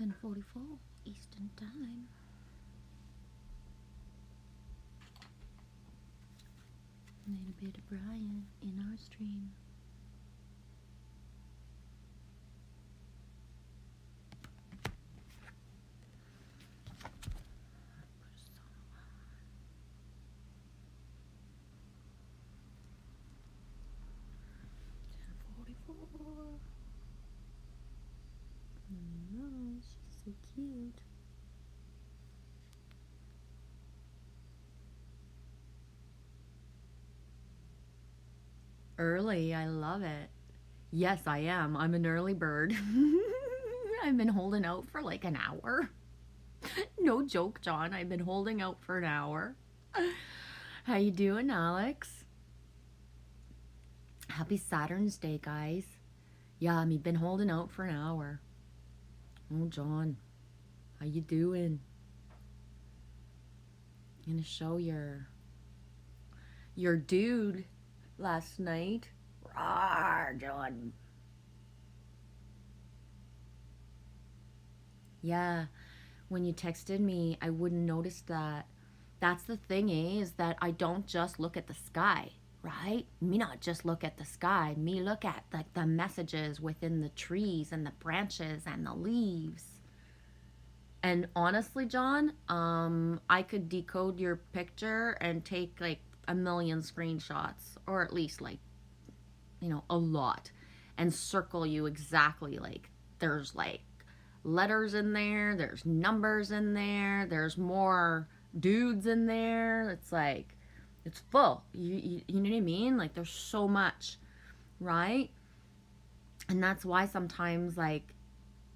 10:44 Eastern Time. Need a bit of Brian in our stream. Oh, she's so cute. Early, I love it. Yes, I am. I'm an early bird. I've been holding out for like an hour. No joke, John. I've been holding out for an hour. How you doing, Alex? Happy Saturn's Day, guys. Yeah, I've been holding out for an hour. Oh, John. How you doing? I'm gonna show your dude last night. Rawr, John. Yeah, when you texted me, I wouldn't notice that. That's the thing, is that I don't just look at the sky, right? Me not just look at the sky. Me look at like the messages within the trees and the branches and the leaves. And honestly, John, I could decode your picture and take like a million screenshots, or at least like, a lot, and circle you exactly. Like there's like letters in there, there's numbers in there, there's more dudes in there. It's like, it's full. You know what I mean? Like there's so much, right? And that's why sometimes like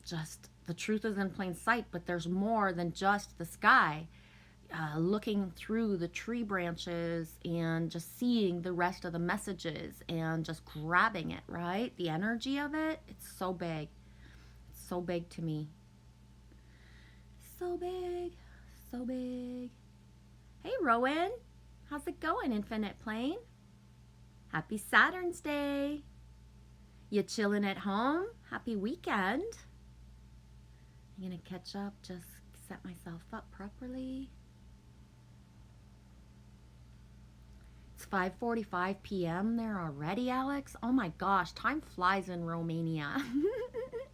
just the truth is in plain sight, but there's more than just the sky. Looking through the tree branches and just seeing the rest of the messages and just grabbing it, right? The energy of it, it's so big. It's so big to me. So big, so big. Hey, Rowan. How's it going, Infinite Plane? Happy Saturn's Day. You chilling at home? Happy weekend. I'm going to catch up, just set myself up properly. It's 5:45 p.m. there already, Alex. Oh my gosh, time flies in Romania.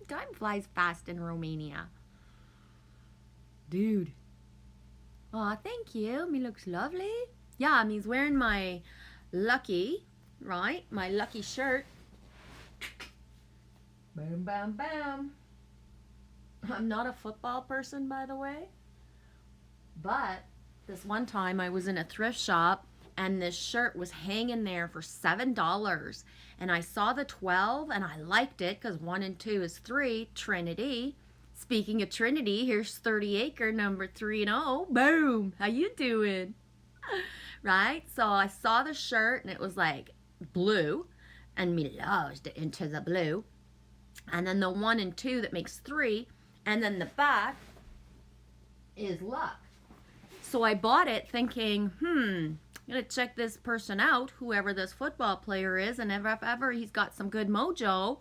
Time flies fast in Romania. Dude. Aw, thank you. Me looks lovely. Yeah, me's wearing my lucky, right? My lucky shirt. Boom, bam, bam. I'm not a football person, by the way. But this one time I was in a thrift shop and this shirt was hanging there for $7. And I saw the 12 and I liked it because 1 and 2 is 3, Trinity. Speaking of Trinity, here's 30 Acre, number 3-0. Boom. How you doing? Right? So I saw the shirt and it was like blue, and me loves into the blue. And then the 1 and 2 that makes 3, and then the back is luck. So I bought it thinking, I'm gonna check this person out, whoever this football player is, and if ever he's got some good mojo,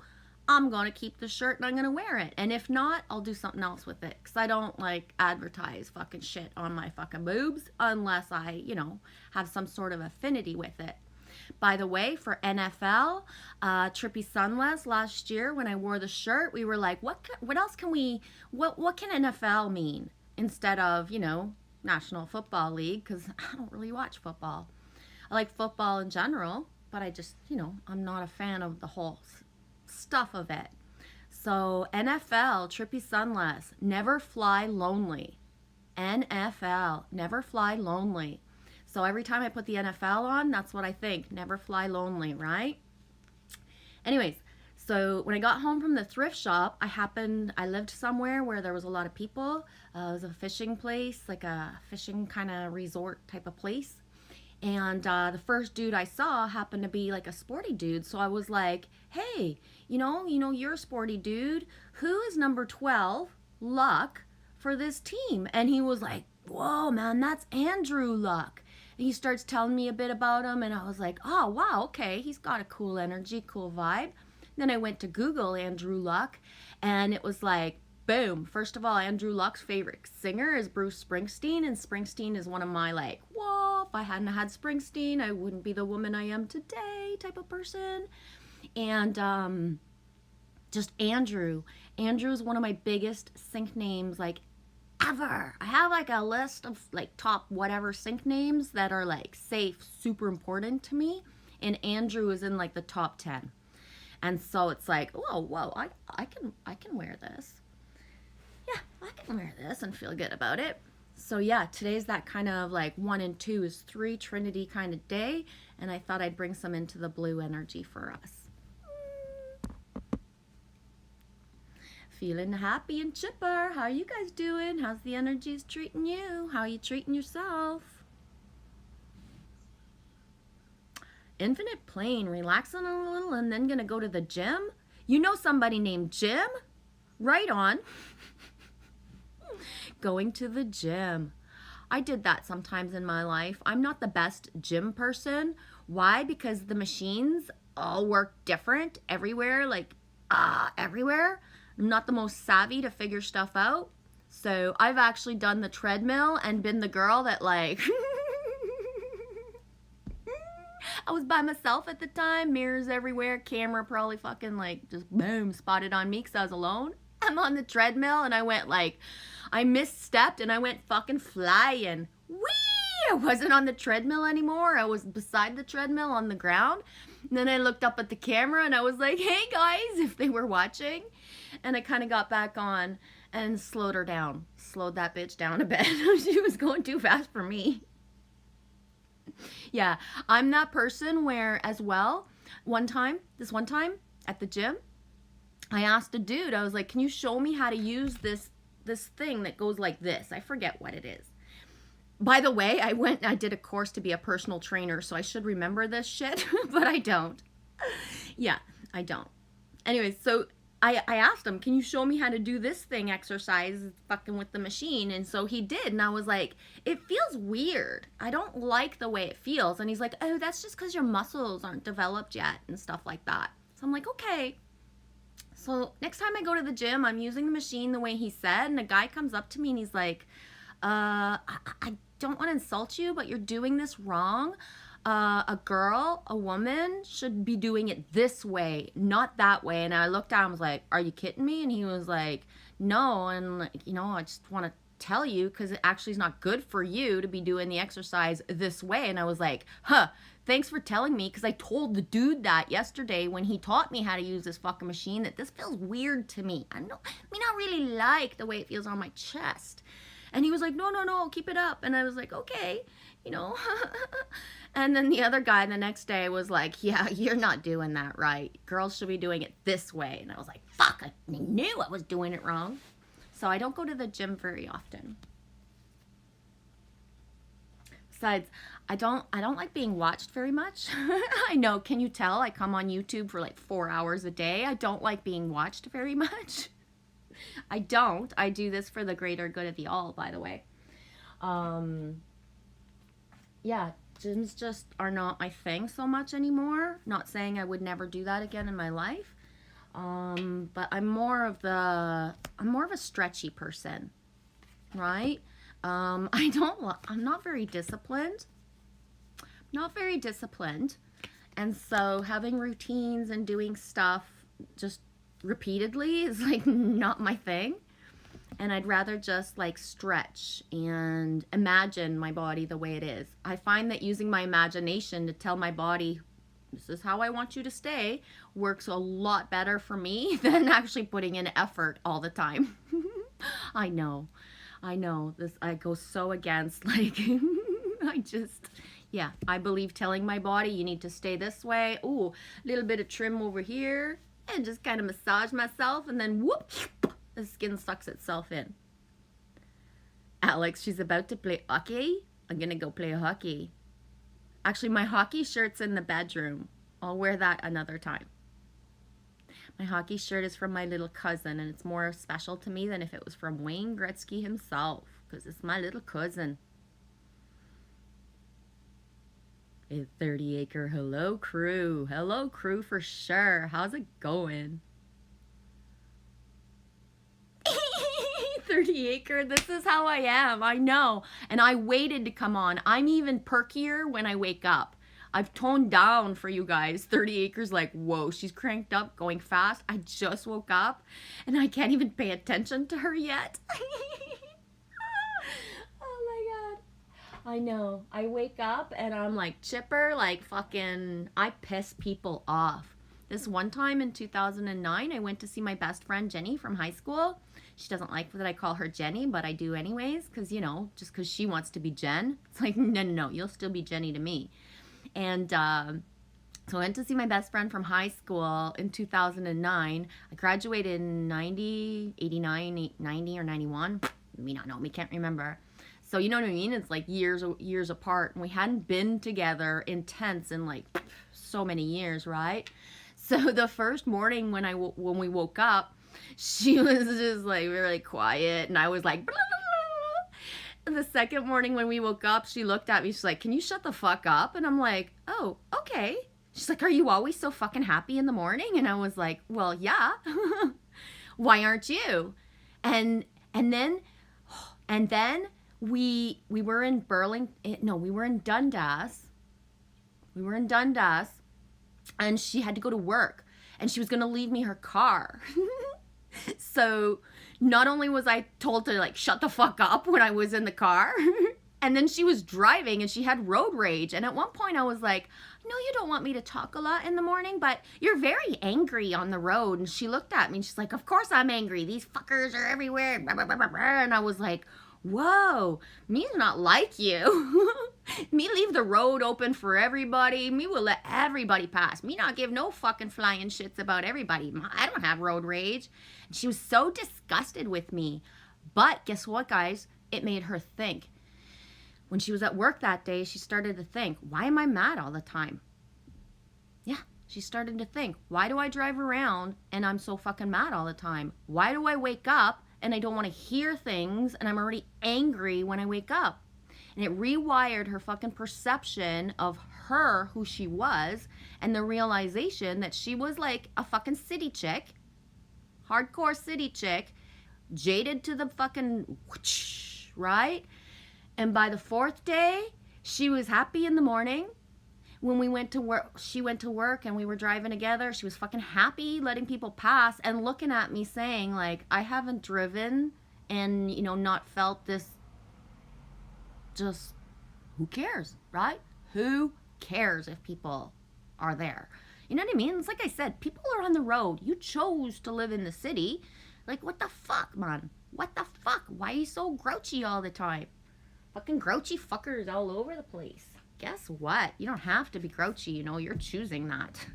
I'm gonna keep the shirt and I'm gonna wear it. And if not, I'll do something else with it, because I don't like advertise fucking shit on my fucking boobs unless I, have some sort of affinity with it. By the way, for NFL, Trippy Sunless last year when I wore the shirt, we were like, what else can what can NFL mean instead of, National Football League, because I don't really watch football. I like football in general, but I just, I'm not a fan of the whole stuff of it. So NFL, Trippy Sunless, never fly lonely. NFL, never fly lonely. So every time I put the NFL on, that's what I think. Never fly lonely, right? Anyways, so when I got home from the thrift shop, I lived somewhere where there was a lot of people. It was a fishing place, like a fishing kind of resort type of place. And the first dude I saw happened to be like a sporty dude. So I was like, hey, you're a sporty dude. Who is number 12, Luck, for this team? And he was like, whoa, man, that's Andrew Luck. And he starts telling me a bit about him. And I was like, oh, wow, okay. He's got a cool energy, cool vibe. Then I went to Google Andrew Luck. And it was like, boom. First of all, Andrew Luck's favorite singer is Bruce Springsteen, and Springsteen is one of my like, whoa, if I hadn't had Springsteen, I wouldn't be the woman I am today type of person. And just Andrew. Andrew is one of my biggest sync names like ever. I have like a list of like top whatever sync names that are like safe, super important to me, and Andrew is in like the top 10. And so it's like, whoa, I can wear this. Yeah, I can wear this and feel good about it. So yeah, today's that kind of like 1 and 2 is 3 Trinity kind of day, and I thought I'd bring some into the blue energy for us. Feeling happy and chipper. How are you guys doing? How's the energies treating you? How are you treating yourself? Infinite plane, relaxing a little and then gonna go to the gym. You know somebody named Jim? Right on. Going to the gym. I did that sometimes in my life. I'm not the best gym person. Why? Because the machines all work different everywhere, like everywhere. I'm not the most savvy to figure stuff out. So I've actually done the treadmill and been the girl that like I was by myself at the time, mirrors everywhere, camera probably fucking like just boom, spotted on me because I was alone. I'm on the treadmill and I went like, I misstepped and I went fucking flying. Whee! I wasn't on the treadmill anymore. I was beside the treadmill on the ground. And then I looked up at the camera and I was like, hey guys, if they were watching. And I kind of got back on and slowed her down. Slowed that bitch down a bit. She was going too fast for me. Yeah, I'm that person where as well, this one time at the gym, I asked a dude, I was like, can you show me how to use this thing that goes like this? I forget what it is. By the way, I did a course to be a personal trainer, so I should remember this shit, but I don't. Yeah, I don't. Anyway, so I asked him, can you show me how to do this thing exercise fucking with the machine? And so he did. And I was like, it feels weird. I don't like the way it feels. And he's like, oh, that's just because your muscles aren't developed yet and stuff like that. So I'm like, okay. So next time I go to the gym, I'm using the machine the way he said. And a guy comes up to me and he's like, I don't want to insult you, but you're doing this wrong. A woman should be doing it this way, not that way. And I looked at him, I was like, are you kidding me? And he was like, no. And like, I just want to tell you because it actually is not good for you to be doing the exercise this way. And I was like, thanks for telling me, because I told the dude that yesterday when he taught me how to use this fucking machine that this feels weird to me. I not really like the way it feels on my chest. And he was like, no, keep it up. And I was like, okay, And then the other guy the next day was like, yeah, you're not doing that right. Girls should be doing it this way. And I was like, fuck, I knew I was doing it wrong. So I don't go to the gym very often. Besides, I don't like being watched very much. I know, can you tell? I come on YouTube for like 4 hours a day. I don't like being watched very much. I don't. I do this for the greater good of the all, by the way. Yeah, gyms just are not my thing so much anymore. Not saying I would never do that again in my life. But I'm more of a stretchy person, right? I'm not very disciplined. And so having routines and doing stuff just repeatedly is like not my thing. And I'd rather just like stretch and imagine my body the way it is. I find that using my imagination to tell my body, this is how I want you to stay, works a lot better for me than actually putting in effort all the time. I know. This, I go so against, like, I believe telling my body, you need to stay this way. Ooh, a little bit of trim over here. And just kind of massage myself, and then whoop, the skin sucks itself in. Alex, she's about to play hockey. I'm gonna go play hockey. Actually, my hockey shirt's in the bedroom. I'll wear that another time. My hockey shirt is from my little cousin, and it's more special to me than if it was from Wayne Gretzky himself, because it's my little cousin. A 30-acre hello crew. Hello crew for sure. How's it going? 30 acre, this is how I am. I know. And I waited to come on. I'm even perkier when I wake up. I've toned down for you guys. 30 acres, like, whoa, she's cranked up, going fast. I just woke up and I can't even pay attention to her yet. Oh my God. I know. I wake up and I'm like chipper, like fucking, I piss people off. This one time in 2009, I went to see my best friend Jenny from high school. She doesn't like that I call her Jenny, but I do anyways, because, you know, just because she wants to be Jen. It's like, no, you'll still be Jenny to me. And so I went to see my best friend from high school in 2009. I graduated in 90, 89, 90 or 91. Me not know, me can't remember. So you know what I mean? It's like years apart. And we hadn't been together intense in like so many years, right? So the first morning when we woke up, she was just like really quiet, and I was like, blah, blah, blah. And the second morning when we woke up, she looked at me, she's like, can you shut the fuck up? And I'm like, oh, okay. She's like, are you always so fucking happy in the morning? And I was like, well, yeah. Why aren't you? And then we were in we were in Dundas. We were in Dundas, and she had to go to work, and she was going to leave me her car. So not only was I told to like shut the fuck up when I was in the car, and then she was driving and she had road rage. And at one point I was like, no, you don't want me to talk a lot in the morning, but you're very angry on the road. And she looked at me and she's like, of course I'm angry. These fuckers are everywhere. And I was like, whoa, me's not like you. Me leave the road open for everybody. Me will let everybody pass. Me not give no fucking flying shits about everybody. I don't have road rage. And she was so disgusted with me. But guess what, guys? It made her think. When she was at work that day, she started to think, why am I mad all the time? Yeah, she started to think, why do I drive around and I'm so fucking mad all the time? Why do I wake up and I don't want to hear things and I'm already angry when I wake up? And it rewired her fucking perception of her, who she was, and the realization that she was like a fucking city chick, hardcore city chick, jaded to the fucking whoosh, right? And by the fourth day, she was happy in the morning. When we went to work, she went to work and we were driving together. She was fucking happy letting people pass and looking at me saying like, I haven't driven and, you know, not felt this. Just who cares, right? Who cares if people are there? You know what I mean? It's like I said, people are on the road. You chose to live in the city. Like, what the fuck, man? What the fuck? Why are you so grouchy all the time? Fucking grouchy fuckers all over the place. Guess what? You don't have to be grouchy, you know, you're choosing that.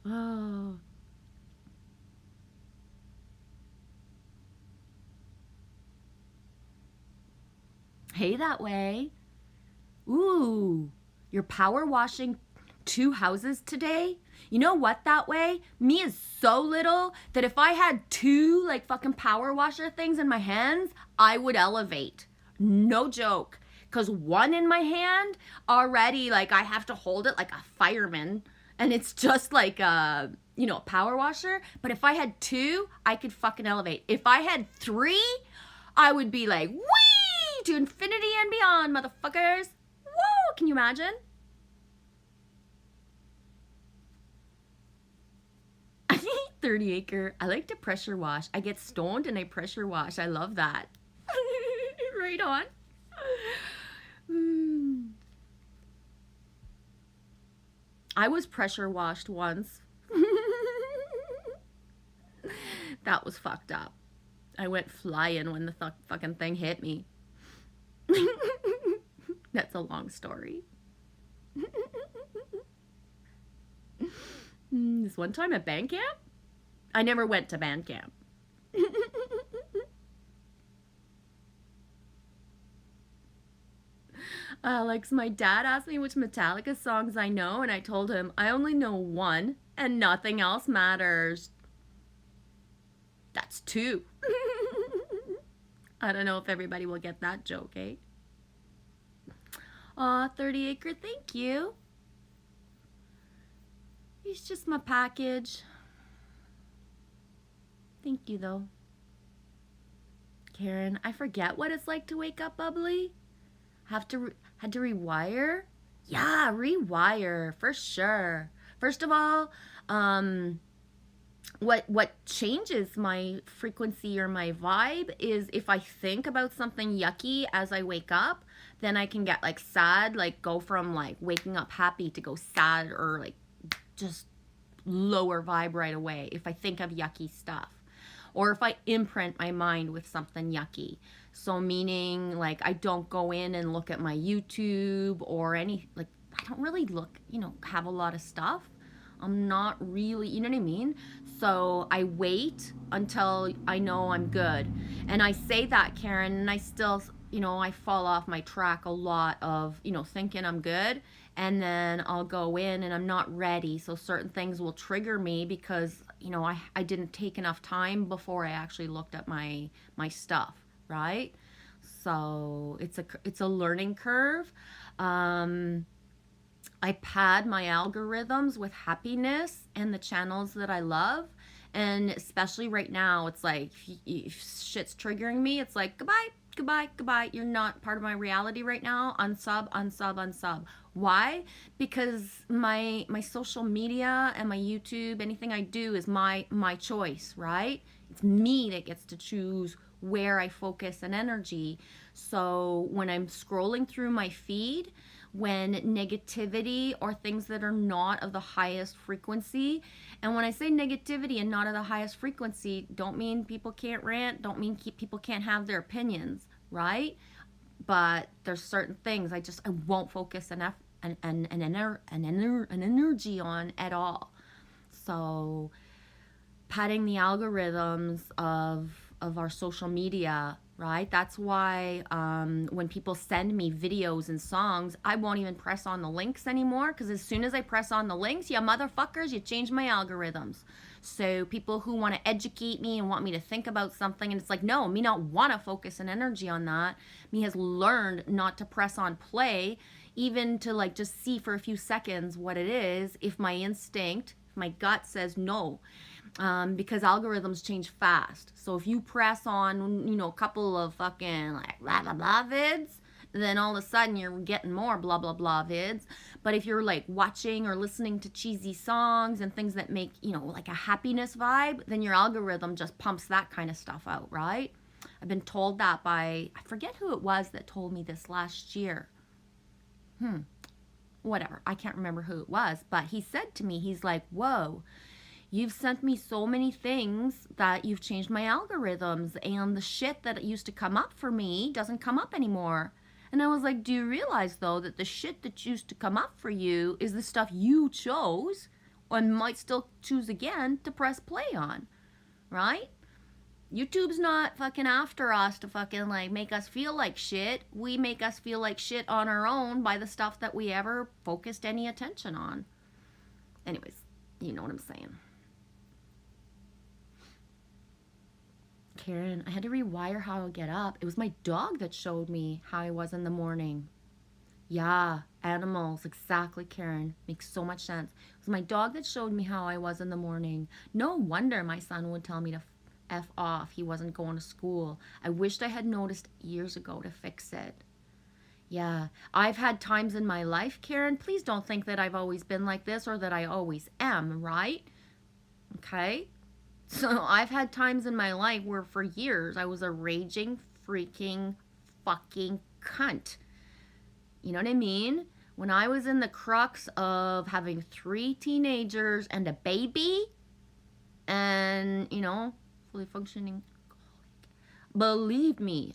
Oh. Hey, that way. Ooh, you're power washing 2 houses today? You know what, that way? Me is so little that if I had 2 like fucking power washer things in my hands, I would elevate. No joke. Because 1 in my hand already, like I have to hold it like a fireman. And it's just like a, you know, power washer. But if I had 2, I could fucking elevate. If I had 3, I would be like, whee, to infinity and beyond, motherfuckers. Whoa, can you imagine? 30 acre. I like to pressure wash. I get stoned and I pressure wash. I love that. Right on. I was pressure washed once. That was fucked up. I went flying when the fucking thing hit me. That's a long story. This one time at band camp? I never went to band camp. Alex, my dad asked me which Metallica songs I know, and I told him I only know 1, and nothing else matters. That's 2. I don't know if everybody will get that joke, eh? Aw, 30 acre, thank you. He's just my package. Thank you, though. Karen, I forget what it's like to wake up bubbly. Had to rewire? Yeah, rewire for sure. First of all, what changes my frequency or my vibe is if I think about something yucky as I wake up, then I can get like sad, like go from like waking up happy to go sad or like just lower vibe right away if I think of yucky stuff. Or if I imprint my mind with something yucky. So meaning like I don't go in and look at my YouTube or any, like I don't really look, have a lot of stuff. I'm not really, you know what I mean? So I wait until I know I'm good. And I say that, Karen, and I still, I fall off my track a lot of, thinking I'm good. And then I'll go in and I'm not ready. So certain things will trigger me because, I didn't take enough time before I actually looked at my stuff, right? So it's a learning curve. I pad my algorithms with happiness and the channels that I love. And especially right now, it's like if shit's triggering me, it's like goodbye, goodbye, goodbye. You're not part of my reality right now. Unsub, unsub, unsub. Why? Because my social media and my YouTube, anything I do is my choice, right? It's me that gets to choose where I focus and energy. So when I'm scrolling through my feed, when negativity or things that are not of the highest frequency, and when I say negativity and not of the highest frequency, don't mean people can't rant, don't mean people can't have their opinions, right? But there's certain things I won't focus enough an energy on at all. So padding the algorithms of our social media, right? That's why when people send me videos and songs, I won't even press on the links anymore, because as soon as I press on the links, you motherfuckers, you change my algorithms. So people who want to educate me and want me to think about something, and it's like, no, me not want to focus an energy on that. Me has learned not to press on play, even to like just see for a few seconds what it is, if my instinct, if my gut says no. Because algorithms change fast. So if you press on, a couple of fucking like blah blah blah vids, then all of a sudden you're getting more blah blah blah vids. But if you're like watching or listening to cheesy songs and things that make, like a happiness vibe, then your algorithm just pumps that kind of stuff out, right? I've been told that by, I forget who it was that told me this last year. Whatever, I can't remember who it was, but he said to me, he's like, whoa, you've sent me so many things that you've changed my algorithms, and the shit that used to come up for me doesn't come up anymore. And I was like, do you realize though that the shit that used to come up for you is the stuff you chose and might still choose again to press play on, right? YouTube's not fucking after us to fucking like make us feel like shit. We make us feel like shit on our own by the stuff that we ever focused any attention on. Anyways, you know what I'm saying. Karen, I had to rewire how I get up. It was my dog that showed me how I was in the morning. Yeah, animals, exactly, Karen. Makes so much sense. It was my dog that showed me how I was in the morning. No wonder my son would tell me to F off. He wasn't going to school. I wished I had noticed years ago to fix it. Yeah, I've had times in my life, Karen, please don't think that I've always been like this or that I always am, right? Okay? So I've had times in my life where for years I was a raging, freaking, fucking cunt. You know what I mean? When I was in the crux of having 3 teenagers and a baby and, fully functioning alcoholic, believe me,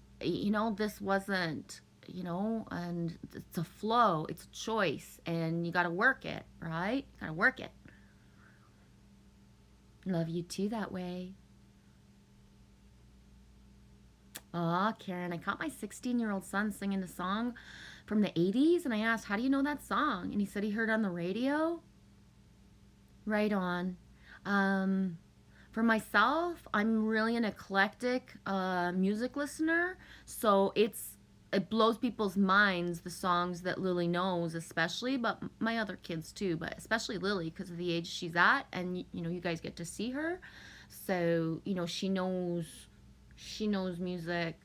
this wasn't, and it's a flow, it's a choice, and you got to work it, right? Got to work it. Love you too that way. Aw, Karen, I caught my 16-year-old son singing a song from the 80s, and I asked, how do you know that song? And he said he heard it on the radio. Right on. For myself, I'm really an eclectic music listener, so it blows people's minds, the songs that Lily knows especially, but my other kids too, but especially Lily because of the age she's at, and you guys get to see her. So, she knows music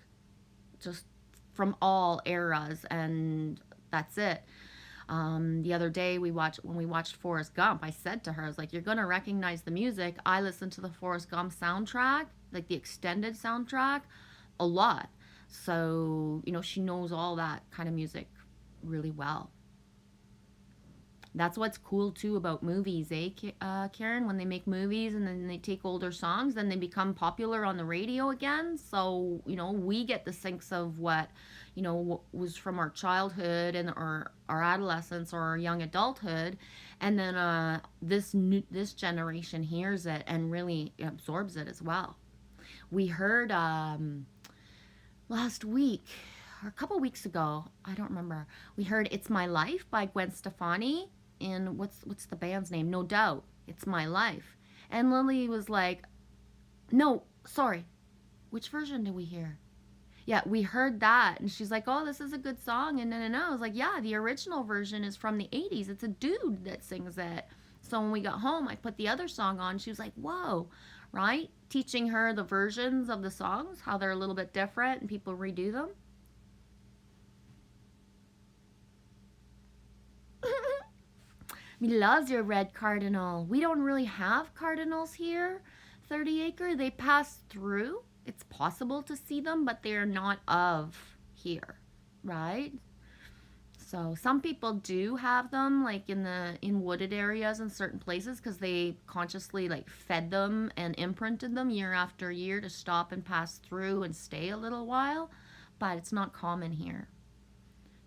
just from all eras, and that's it. The other day when we watched Forrest Gump, I said to her, I was like, "You're gonna recognize the music." I listened to the Forrest Gump soundtrack, like the extended soundtrack, a lot. So, she knows all that kind of music really well. That's what's cool too about movies, Karen? When they make movies and then they take older songs, then they become popular on the radio again. So, we get the sense of what, what was from our childhood and our adolescence or our young adulthood. And then this generation hears it and really absorbs it as well. We heard last week or a couple weeks ago, I don't remember. We heard "It's My Life" by Gwen Stefani in what's the band's name? No Doubt. "It's My Life." And Lily was like, "No, sorry. Which version did we hear?" Yeah, we heard that, and she's like, "Oh, this is a good song." And then I was like, "Yeah, the original version is from the 80s. It's a dude that sings it." So when we got home, I put the other song on. She was like, "Whoa," right? Teaching her the versions of the songs, how they're a little bit different and people redo them. Me loves your red cardinal. We don't really have cardinals here, 30 acre. They pass through. It's possible to see them, but they're not of here, right? So some people do have them, like in wooded areas in certain places, because they consciously like fed them and imprinted them year after year to stop and pass through and stay a little while, but it's not common here.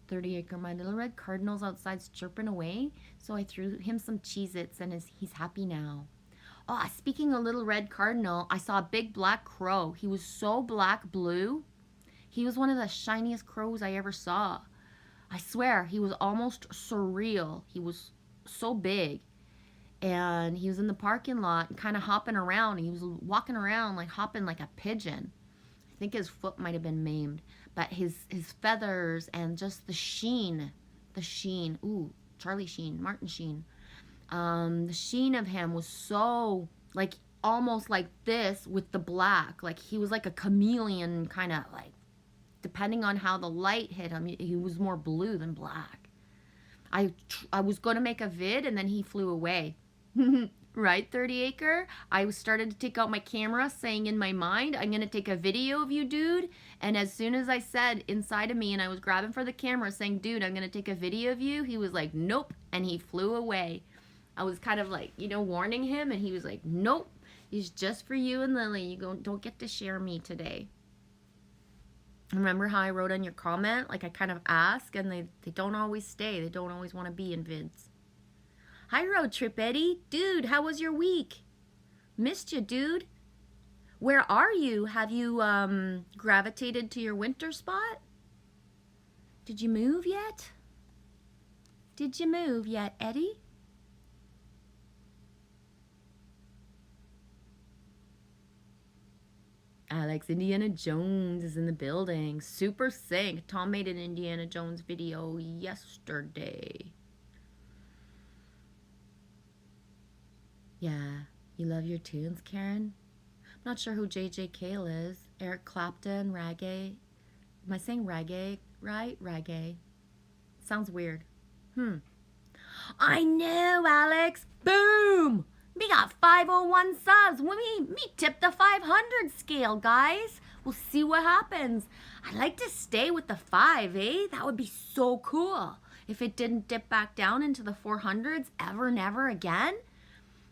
30 acre, my little red cardinal's outside's chirping away, so I threw him some Cheez-Its and he's happy now. Oh, speaking of little red cardinal, I saw a big black crow. He was so black blue. He was one of the shiniest crows I ever saw. I swear, he was almost surreal. He was so big. And he was in the parking lot kind of hopping around. He was walking around like hopping like a pigeon. I think his foot might have been maimed. But his feathers and just the sheen, ooh, Charlie Sheen, Martin Sheen. The sheen of him was so like almost like this with the black. Like he was like a chameleon kind of like, depending on how the light hit him, he was more blue than black. I was going to make a vid and then he flew away. Right, 30 acre? I started to take out my camera saying in my mind, "I'm going to take a video of you, dude." And as soon as I said inside of me and I was grabbing for the camera saying, "Dude, I'm going to take a video of you," he was like, "Nope." And he flew away. I was kind of like, warning him, and he was like, "Nope. He's just for you and Lily. You don't get to share me today." Remember how I wrote on your comment? Like I kind of ask and they don't always stay. They don't always want to be in vids. Hi, Road Trip Eddie. Dude, how was your week? Missed you, dude. Where are you? Have you gravitated to your winter spot? Did you move yet? Did you move yet, Eddie? Alex, Indiana Jones is in the building. Super sync. Tom made an Indiana Jones video yesterday. Yeah, you love your tunes, Karen? I'm not sure who J.J. Cale is. Eric Clapton, reggae. Am I saying reggae right? Reggae. Sounds weird. I know, Alex. Boom! We got 501 subs. Me tip the 500 scale, guys. We'll see what happens. I'd like to stay with the 5, eh? That would be so cool. If it didn't dip back down into the 400s ever and ever again,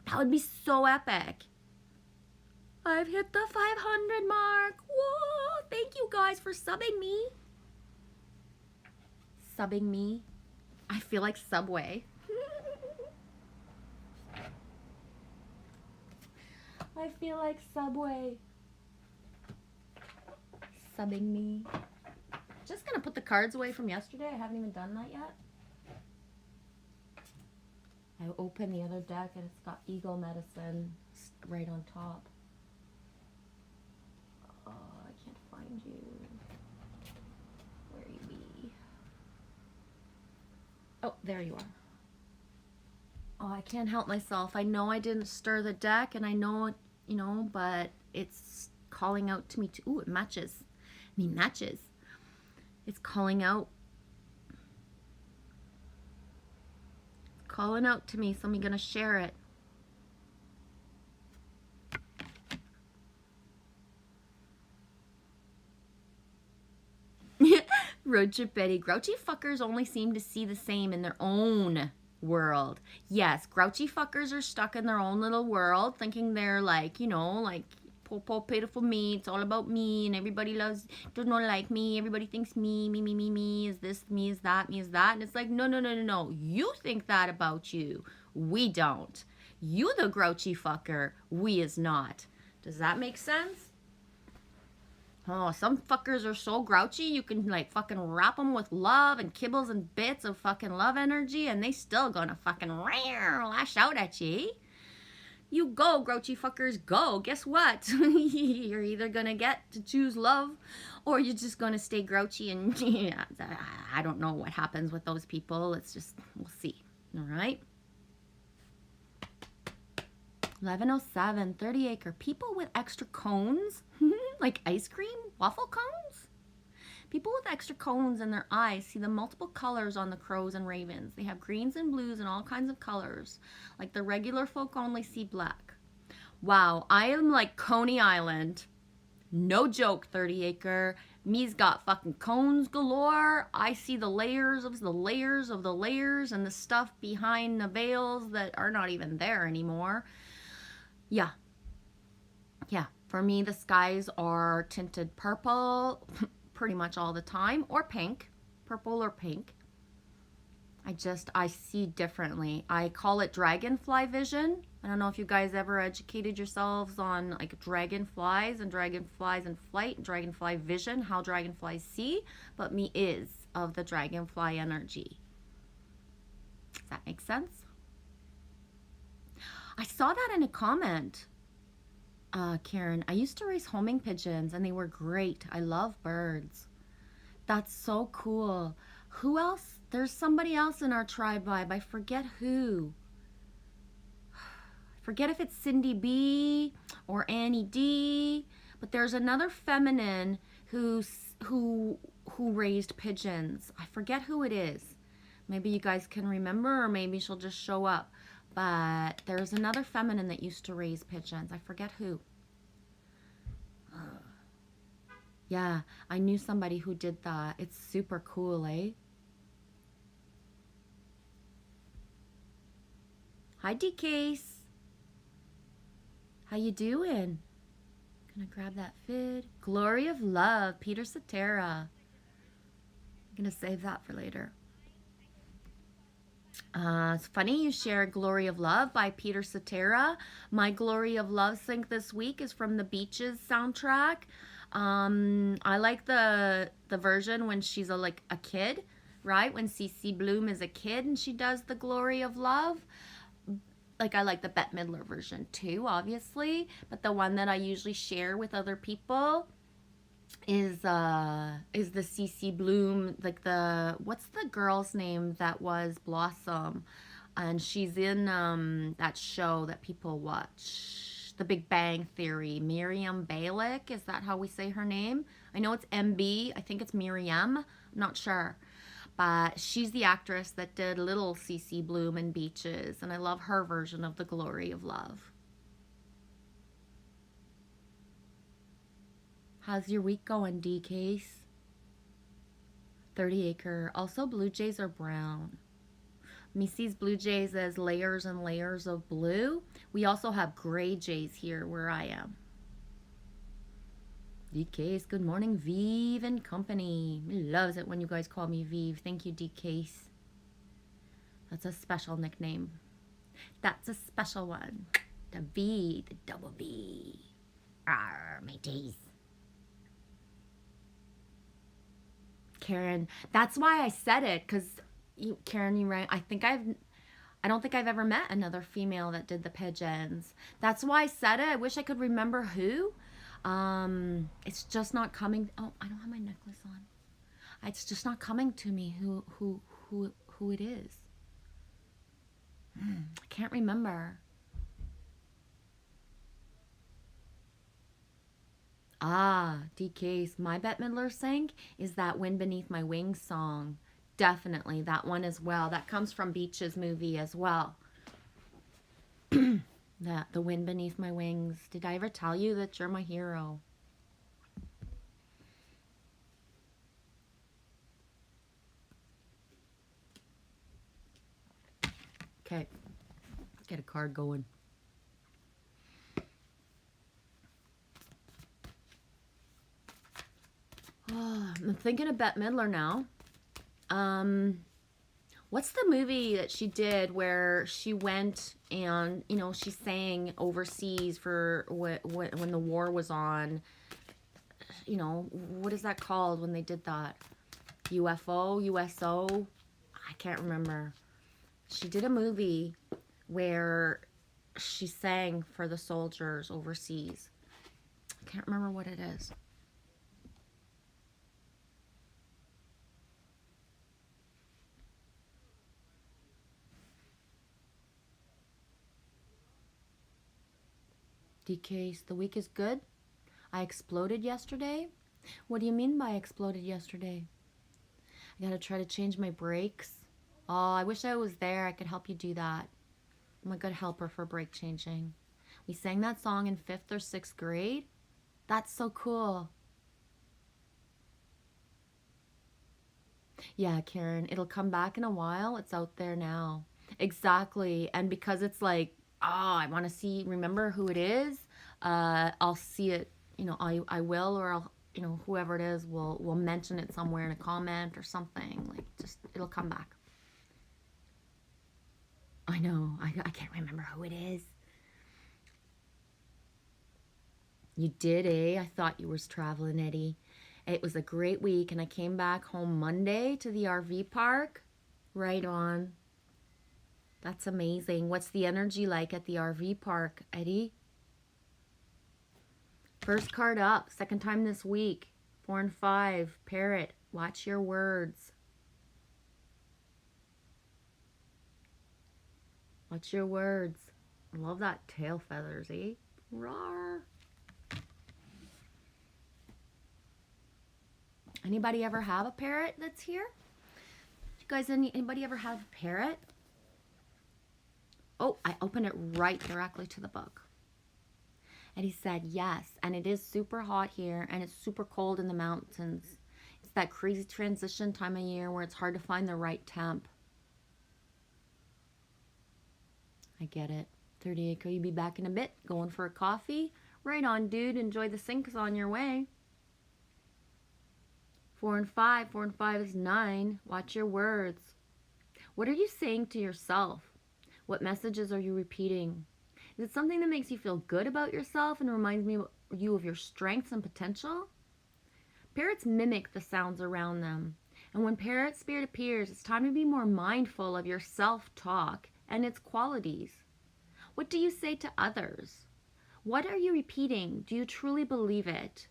that would be so epic. I've hit the 500 mark. Whoa! Thank you guys for subbing me. Subbing me. I feel like Subway. I feel like Subway. Subbing me. Just gonna put the cards away from yesterday. I haven't even done that yet. I opened the other deck and it's got Eagle Medicine right on top. Oh, I can't find you. Where you be? Oh, there you are. Oh, I can't help myself. I know I didn't stir the deck, and I know you know, but it's calling out to me too. Ooh, it matches. I mean, matches. It's calling out to me, so I'm gonna share it. Road trip Betty. Grouchy fuckers only seem to see the same in their own world. Yes, grouchy fuckers are stuck in their own little world, thinking they're like, you know, like poor pitiful me. It's all about me, and everybody does not like me. Everybody thinks me is this, me is that, me is that. And it's like, no. You think that about you. We don't. You the grouchy fucker. We is not. Does that make sense? Oh, some fuckers are so grouchy, you can like fucking wrap them with love and kibbles and bits of fucking love energy, and they still gonna fucking lash out at you. You go, grouchy fuckers, go. Guess what? You're either gonna get to choose love, or you're just gonna stay grouchy, and yeah, I don't know what happens with those people. It's just, we'll see. All right. 1107, 30 acre. People with extra cones, like ice cream, waffle cones. People with extra cones in their eyes see the multiple colors on the crows and ravens. They have greens and blues and all kinds of colors. Like the regular folk only see black. Wow, I am like Coney Island. No joke, 30 acre. Me's got fucking cones galore. I see the layers of the layers of the layers and the stuff behind the veils that are not even there anymore. Yeah. For me, the skies are tinted purple pretty much all the time, or pink, purple or pink. I see differently. I call it dragonfly vision. I don't know if you guys ever educated yourselves on like dragonflies and dragonflies in flight, and dragonfly vision, how dragonflies see, but me is of the dragonfly energy. Does that make sense? I saw that in a comment, Karen. I used to raise homing pigeons and they were great. I love birds. That's so cool. Who else? There's somebody else in our tribe vibe. I forget who. I forget if it's Cindy B or Annie D, but there's another feminine who raised pigeons. I forget who it is. Maybe you guys can remember, or maybe she'll just show up. But there's another feminine that used to raise pigeons. I forget who. Yeah, I knew somebody who did that. It's super cool, eh? Hi, D-Case. How you doing? Gonna grab that vid. Glory of Love, Peter Cetera. I'm gonna save that for later. It's funny you share Glory of Love by Peter Cetera. My Glory of Love sync this week is from the Beaches soundtrack. I like the version when she's a kid, right? When Cece Bloom is a kid and she does the Glory of Love. Like, I like the Bette Midler version too, obviously. But the one that I usually share with other people is the CC Bloom, like what's the girl's name that was Blossom, and she's in that show that people watch, The Big Bang Theory. Miriam Balick, is that how we say her name? I know it's MB, I think it's Miriam, I'm not sure, but she's the actress that did little CC Bloom in Beaches, and I love her version of the Glory of Love. How's your week going, D-Case? 30 acre. Also, blue jays are brown. Me sees blue jays as layers and layers of blue. We also have gray jays here where I am. D-Case, good morning, Vive and company. Loves it when you guys call me Vive. Thank you, D-Case. That's a special nickname. That's a special one. The V, the double V. Arr, mateys. Karen, that's why I said it, because Karen, you right. I don't think I've ever met another female that did the pigeons. That's why I said it. I wish I could remember who. It's just not coming. Oh, I don't have my necklace on. It's just not coming to me who it is. I can't remember. Ah, DK's My Bette Midler sang is that Wind Beneath My Wings song. Definitely that one as well. That comes from Beach's movie as well. The Wind Beneath My Wings. Did I ever tell you that you're my hero? Okay, let's get a card going. Oh, I'm thinking of Bette Midler now. What's the movie that she did where she went and, you know, she sang overseas for when the war was on? You know, what is that called when they did that? UFO, USO? I can't remember. She did a movie where she sang for the soldiers overseas. I can't remember what it is. DK's, the week is good. I exploded yesterday. What do you mean by exploded yesterday? I gotta try to change my brakes. Oh, I wish I was there. I could help you do that. I'm a good helper for brake changing. We sang that song in 5th or 6th grade. That's so cool. Yeah, Karen, it'll come back in a while. It's out there now. Exactly. And because it's like, oh, I want to see, remember who it is, I'll see it, you know, I will, or I'll, you know, whoever it is will mention it somewhere in a comment or something. Like, just, it'll come back. I know. I can't remember who it is. You did, eh? I thought you was traveling, Eddie. It was a great week, and I came back home Monday to the RV park. Right on. That's amazing. What's the energy like at the RV park, Eddie? First card up. Second time this week. 4 and 5. Parrot. Watch your words. Watch your words. I love that tail feathers, eh? Rawr. Anybody ever have a parrot that's here? You guys, anybody ever have a parrot? Oh, I opened it right directly to the book. And he said, yes, and it is super hot here, and it's super cold in the mountains. It's that crazy transition time of year where it's hard to find the right temp. I get it. 38, will you be back in a bit? Going for a coffee? Right on, dude. Enjoy the sinks on your way. 4 and 5. 4 and 5 is 9. Watch your words. What are you saying to yourself? What messages are you repeating? Is it something that makes you feel good about yourself and reminds you of your strengths and potential? Parrots mimic the sounds around them. And when parrot spirit appears, it's time to be more mindful of your self-talk and its qualities. What do you say to others? What are you repeating? Do you truly believe it?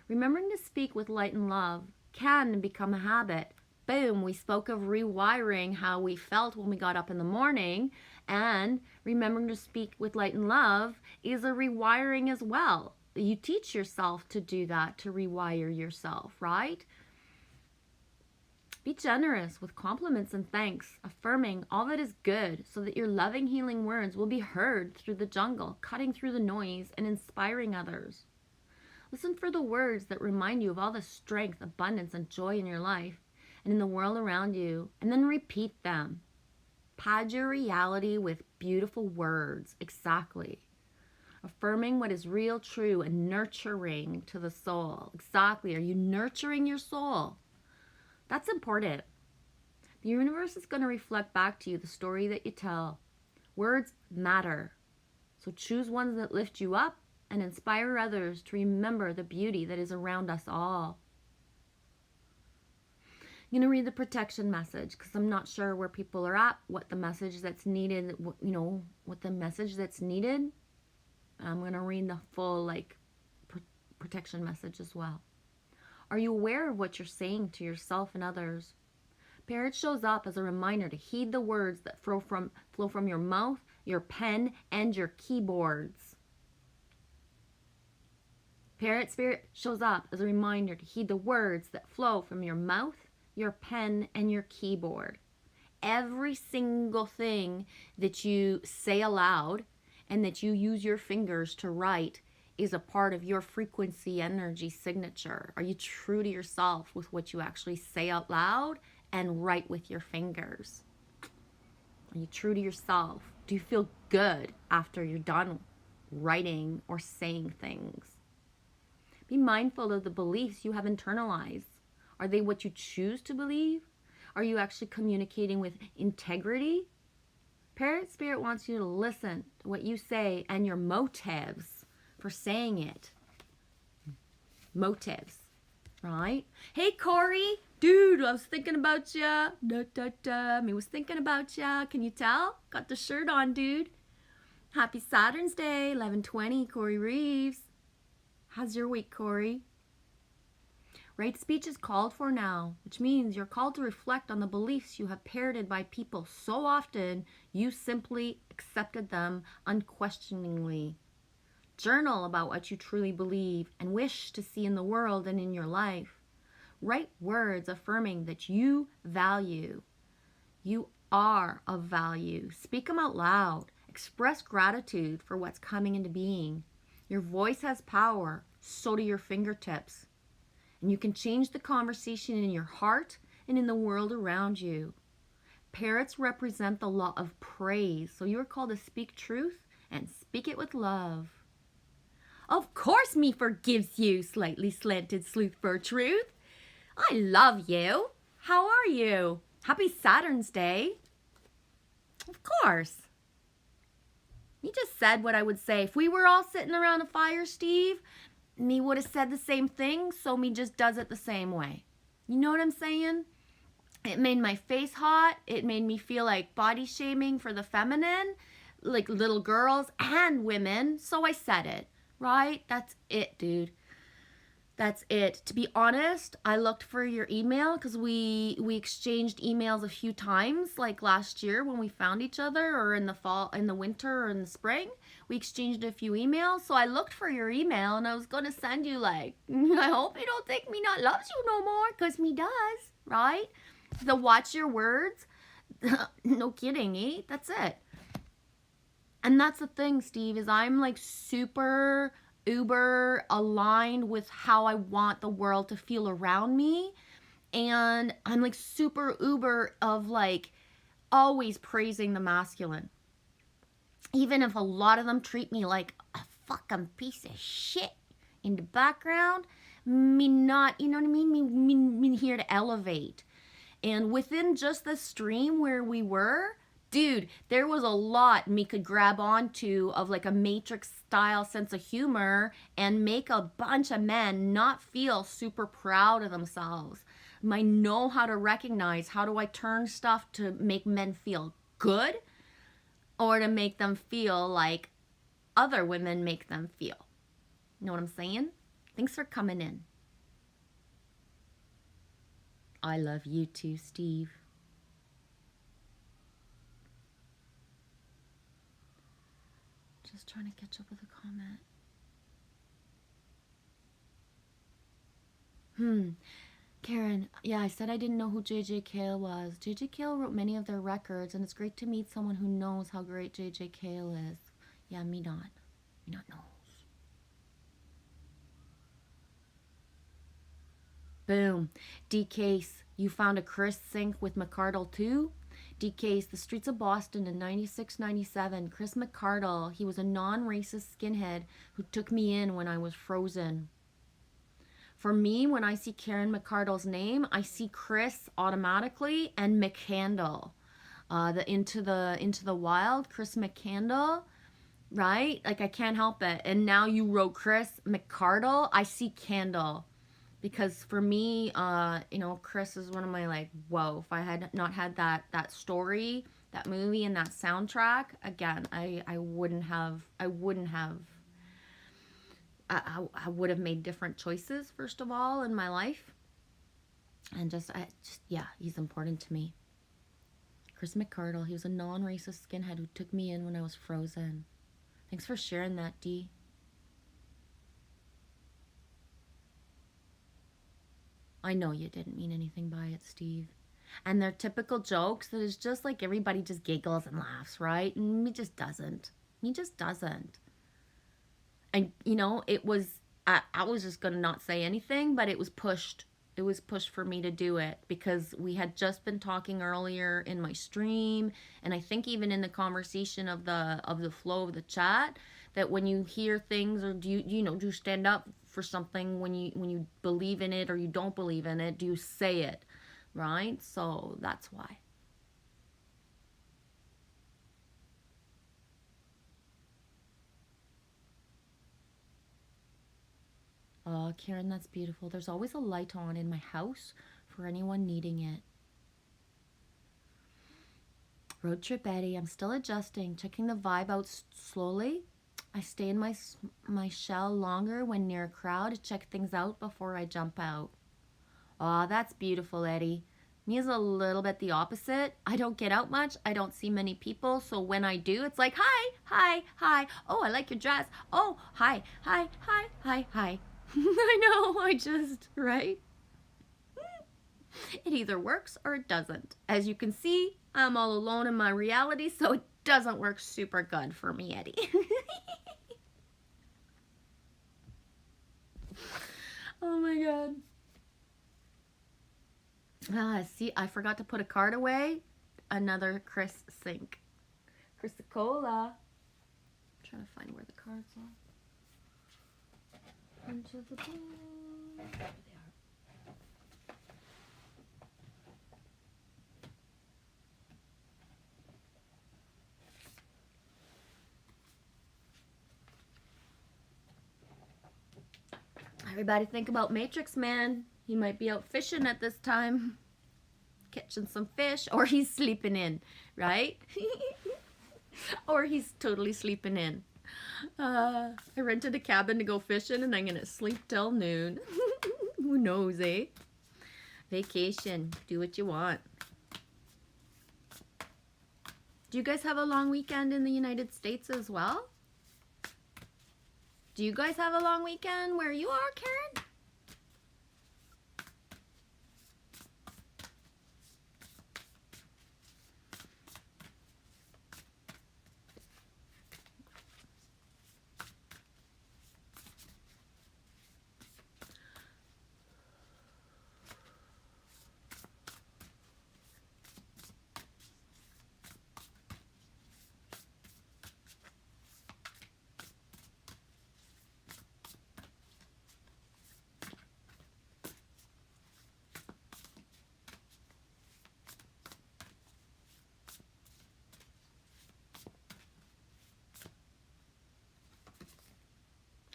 Remembering to speak with light and love can become a habit. Boom, we spoke of rewiring how we felt when we got up in the morning, and remembering to speak with light and love is a rewiring as well. You teach yourself to do that, to rewire yourself, right? Be generous with compliments and thanks, affirming all that is good so that your loving, healing words will be heard through the jungle, cutting through the noise and inspiring others. Listen for the words that remind you of all the strength, abundance, and joy in your life and in the world around you, and then repeat them. Pad your reality with beautiful words. Exactly. Affirming what is real, true, and nurturing to the soul. Exactly. Are you nurturing your soul? That's important. The universe is going to reflect back to you the story that you tell. Words matter. So choose ones that lift you up and inspire others to remember the beauty that is around us all. I'm going to read the protection message because I'm not sure where people are at, what the message that's needed, what the message that's needed. I'm going to read the full, protection message as well. Are you aware of what you're saying to yourself and others? Parrot shows up as a reminder to heed the words that flow from your mouth, your pen, and your keyboards. Parrot spirit shows up as a reminder to heed the words that flow from your mouth, your pen, and your keyboard. Every single thing that you say aloud and that you use your fingers to write is a part of your frequency energy signature. Are you true to yourself with what you actually say out loud and write with your fingers? Are you true to yourself? Do you feel good after you're done writing or saying things? Be mindful of the beliefs you have internalized. Are they what you choose to believe? Are you actually communicating with integrity? Parrot Spirit wants you to listen to what you say and your motives for saying it. Motives, right? Hey, Corey. Dude, I was thinking about ya. Me was thinking about ya. Can you tell? Got the shirt on, dude. Happy Saturn's Day, 11/20, Corey Reeves. How's your week, Corey? Right speech is called for now, which means you're called to reflect on the beliefs you have parroted by people so often you simply accepted them unquestioningly. Journal about what you truly believe and wish to see in the world and in your life. Write words affirming that you value. You are of value. Speak them out loud. Express gratitude for what's coming into being. Your voice has power, so do your fingertips. And you can change the conversation in your heart and in the world around you. Parrots represent the law of praise, so you are called to speak truth and speak it with love. Of course me forgives you, slightly slanted sleuth for truth. I love you. How are you? Happy Saturn's Day. Of course. You just said what I would say. If we were all sitting around a fire, Steve, me would have said the same thing, so me just does it the same way. You know what I'm saying? It made my face hot. It made me feel like body shaming for the feminine, like little girls and women, so I said it, right? That's it, dude. That's it. To be honest, I looked for your email because we exchanged emails a few times, like last year when we found each other, or in the fall, in the winter, or in the spring. We exchanged a few emails, so I looked for your email, and I was going to send you like, I hope you don't think me not loves you no more, because me does, right? The watch your words. No kidding, eh? That's it. And that's the thing, Steve, is I'm like super uber aligned with how I want the world to feel around me. And I'm like super uber of like always praising the masculine. Even if a lot of them treat me like a fucking piece of shit in the background, me not, you know what I mean? Me here to elevate. And within just the stream where we were, dude, there was a lot me could grab onto of like a Matrix style sense of humor and make a bunch of men not feel super proud of themselves. I know how to recognize how do I turn stuff to make men feel good or to make them feel like other women make them feel. You know what I'm saying? Thanks for coming in. I love you too, Steve. Just trying to catch up with a comment. Karen, yeah, I said I didn't know who J.J. Cale was. J.J. Cale wrote many of their records, and it's great to meet someone who knows how great J.J. Cale is. Yeah, me not. Me not knows. Boom. D-Case, you found a Chris sync with McCardle too? D-Case, the streets of Boston in 96, 97. Chris McCardle, he was a non-racist skinhead who took me in when I was frozen. For me, when I see Karen McCardle's name, I see Chris automatically and McCandle. The Into the Wild, Chris McCandle, right? Like I can't help it. And now you wrote Chris McCardle, I see Candle. Because for me, you know, Chris is one of my like, whoa, if I had not had that story, that movie and that soundtrack, again, I would have made different choices, first of all, in my life. And yeah, he's important to me. Chris McCardle, he was a non-racist skinhead who took me in when I was frozen. Thanks for sharing that, D. I know you didn't mean anything by it, Steve. And they're typical jokes that is just like everybody just giggles and laughs, right? And he just doesn't. He just doesn't. And, you know, I was just going to not say anything, but it was pushed. It was pushed for me to do it because we had just been talking earlier in my stream, and I think even in the conversation of the flow of the chat, that when you hear things, or do you stand up for something when you believe in it or you don't believe in it, do you say it, right? So that's why. Oh, Karen, that's beautiful. There's always a light on in my house for anyone needing it. Road trip Eddie, I'm still adjusting, checking the vibe out slowly. I stay in my shell longer when near a crowd to check things out before I jump out. Oh, that's beautiful, Eddie. Me is a little bit the opposite. I don't get out much. I don't see many people. So when I do, it's like, hi, hi, hi. Oh, I like your dress. Oh, hi, hi, hi, hi, hi. I know, right? It either works or it doesn't. As you can see, I'm all alone in my reality, so it doesn't work super good for me, Eddie. Oh my god. See, I forgot to put a card away. Another Chris Sink. Chris-Cola. I'm trying to find where the cards are. Into the blue. There they are. Everybody think about Matrix Man. He might be out fishing at this time. Catching some fish, or he's sleeping in, right? Or he's totally sleeping in. I rented a cabin to go fishing and I'm gonna sleep till noon. Who knows, eh? Vacation. Do what you want. Do you guys have a long weekend in the United States as well? Do you guys have a long weekend where you are, Karen?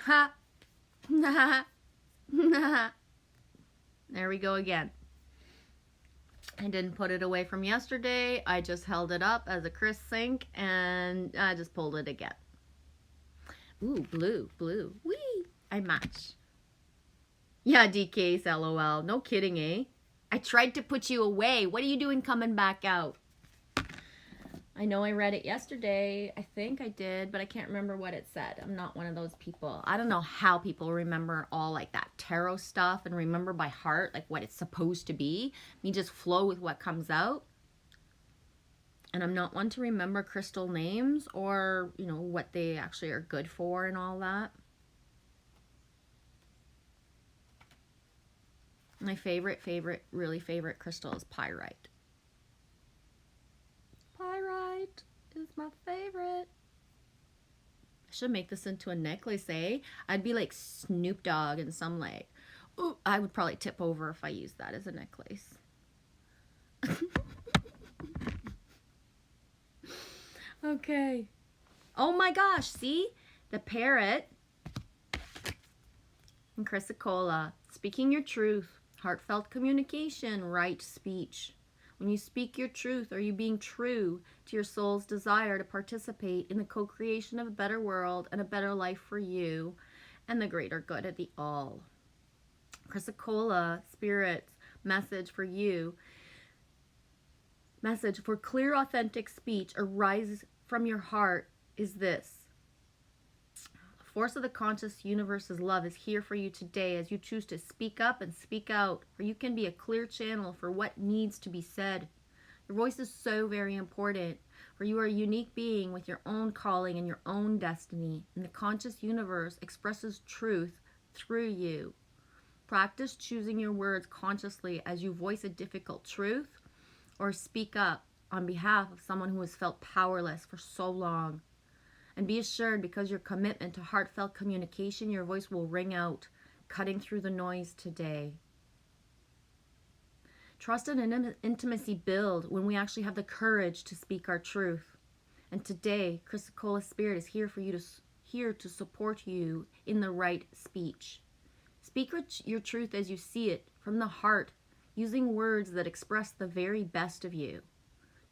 Ha! There we go again. I didn't put it away from yesterday. I just held it up as a Chris Sink and I just pulled it again. Ooh, blue, blue. Whee! I match. Yeah, DK's LOL. No kidding, eh? I tried to put you away. What are you doing coming back out? I know I read it yesterday. I think I did, but I can't remember what it said. I'm not one of those people. I don't know how people remember all like that tarot stuff and remember by heart like what it's supposed to be. Me just flow with what comes out. And I'm not one to remember crystal names or, you know, what they actually are good for and all that. My really favorite crystal is pyrite. Pyrite is my favorite. I should make this into a necklace, eh? I'd be like Snoop Dogg in some like, ooh, I would probably tip over if I used that as a necklace. Okay. Oh my gosh, see? The parrot and Chrysicola. Speaking your truth. Heartfelt communication. Right speech. When you speak your truth, are you being true to your soul's desire to participate in the co-creation of a better world and a better life for you and the greater good of the all? Chrysicola, Spirit's message for you. Message for clear, authentic speech arises from your heart is this. force of the conscious universe's love is here for you today as you choose to speak up and speak out, for you can be a clear channel for what needs to be said. Your voice is so very important, for you are a unique being with your own calling and your own destiny, and the conscious universe expresses truth through you. Practice choosing your words consciously as you voice a difficult truth or speak up on behalf of someone who has felt powerless for so long. And be assured, because your commitment to heartfelt communication, your voice will ring out, cutting through the noise today. Trust and intimacy build when we actually have the courage to speak our truth. And today, Chrysocolla Spirit is here for you here to support you in the right speech. Speak your truth as you see it, from the heart, using words that express the very best of you.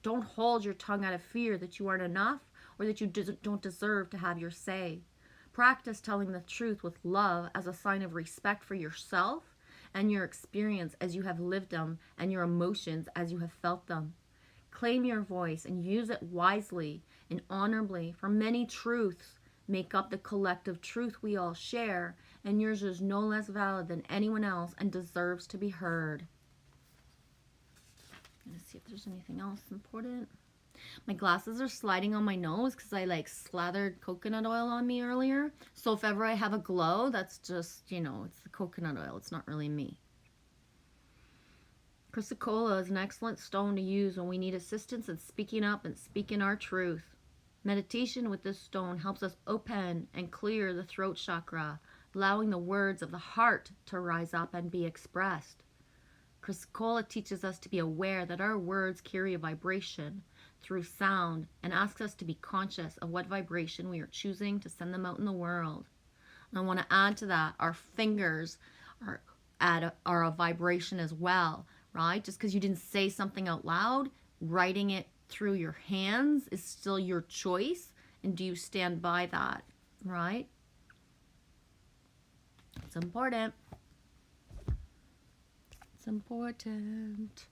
Don't hold your tongue out of fear that you aren't enough or that you don't deserve to have your say. Practice telling the truth with love as a sign of respect for yourself and your experience as you have lived them and your emotions as you have felt them. Claim your voice and use it wisely and honorably, for many truths make up the collective truth we all share, and yours is no less valid than anyone else and deserves to be heard. I'm gonna see if there's anything else important. My glasses are sliding on my nose because I slathered coconut oil on me earlier. So if ever I have a glow, that's just, it's the coconut oil. It's not really me. Chrysocolla is an excellent stone to use when we need assistance in speaking up and speaking our truth. Meditation with this stone helps us open and clear the throat chakra, allowing the words of the heart to rise up and be expressed. Chrysocolla teaches us to be aware that our words carry a vibration through sound and asks us to be conscious of what vibration we are choosing to send them out in the world. And I want to add to that, our fingers are a vibration as well, right? Just because you didn't say something out loud, writing it through your hands is still your choice. And do you stand by that, right? It's important. It's important.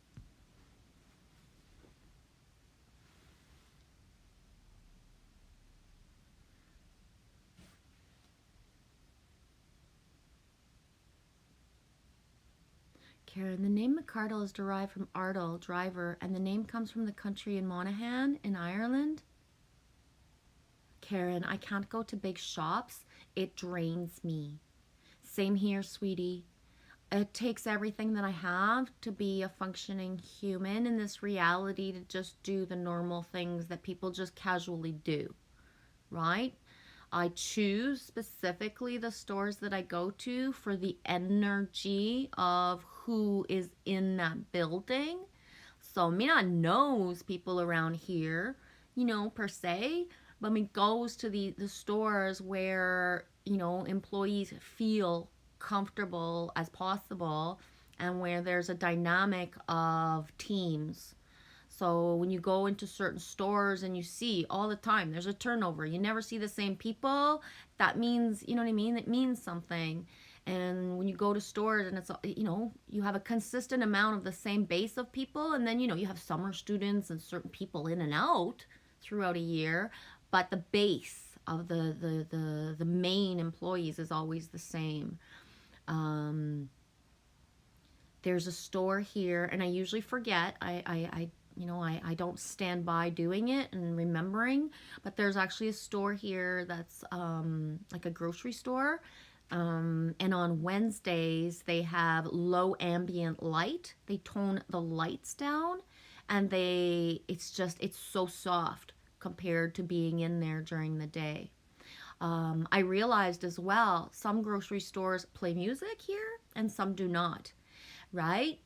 Karen, the name McCardle is derived from Ardle, driver, and the name comes from the country in Monaghan in Ireland. Karen, I can't go to big shops. It drains me. Same here, sweetie. It takes everything that I have to be a functioning human in this reality, to just do the normal things that people just casually do, right? I choose specifically the stores that I go to for the energy of who is in that building. So me not knows people around here, per se, but me goes to the stores where, employees feel comfortable as possible and where there's a dynamic of teams. So when you go into certain stores and you see all the time there's a turnover, you never see the same people, that means, you know what I mean? It means something. And when you go to stores and it's, you have a consistent amount of the same base of people, and then, you have summer students and certain people in and out throughout a year, but the base of the main employees is always the same. There's a store here, and I usually forget. I don't stand by doing it and remembering, but there's actually a store here that's like a grocery store. And on Wednesdays, they have low ambient light. They tone the lights down, and it's so soft compared to being in there during the day. I realized as well, some grocery stores play music here and some do not, right?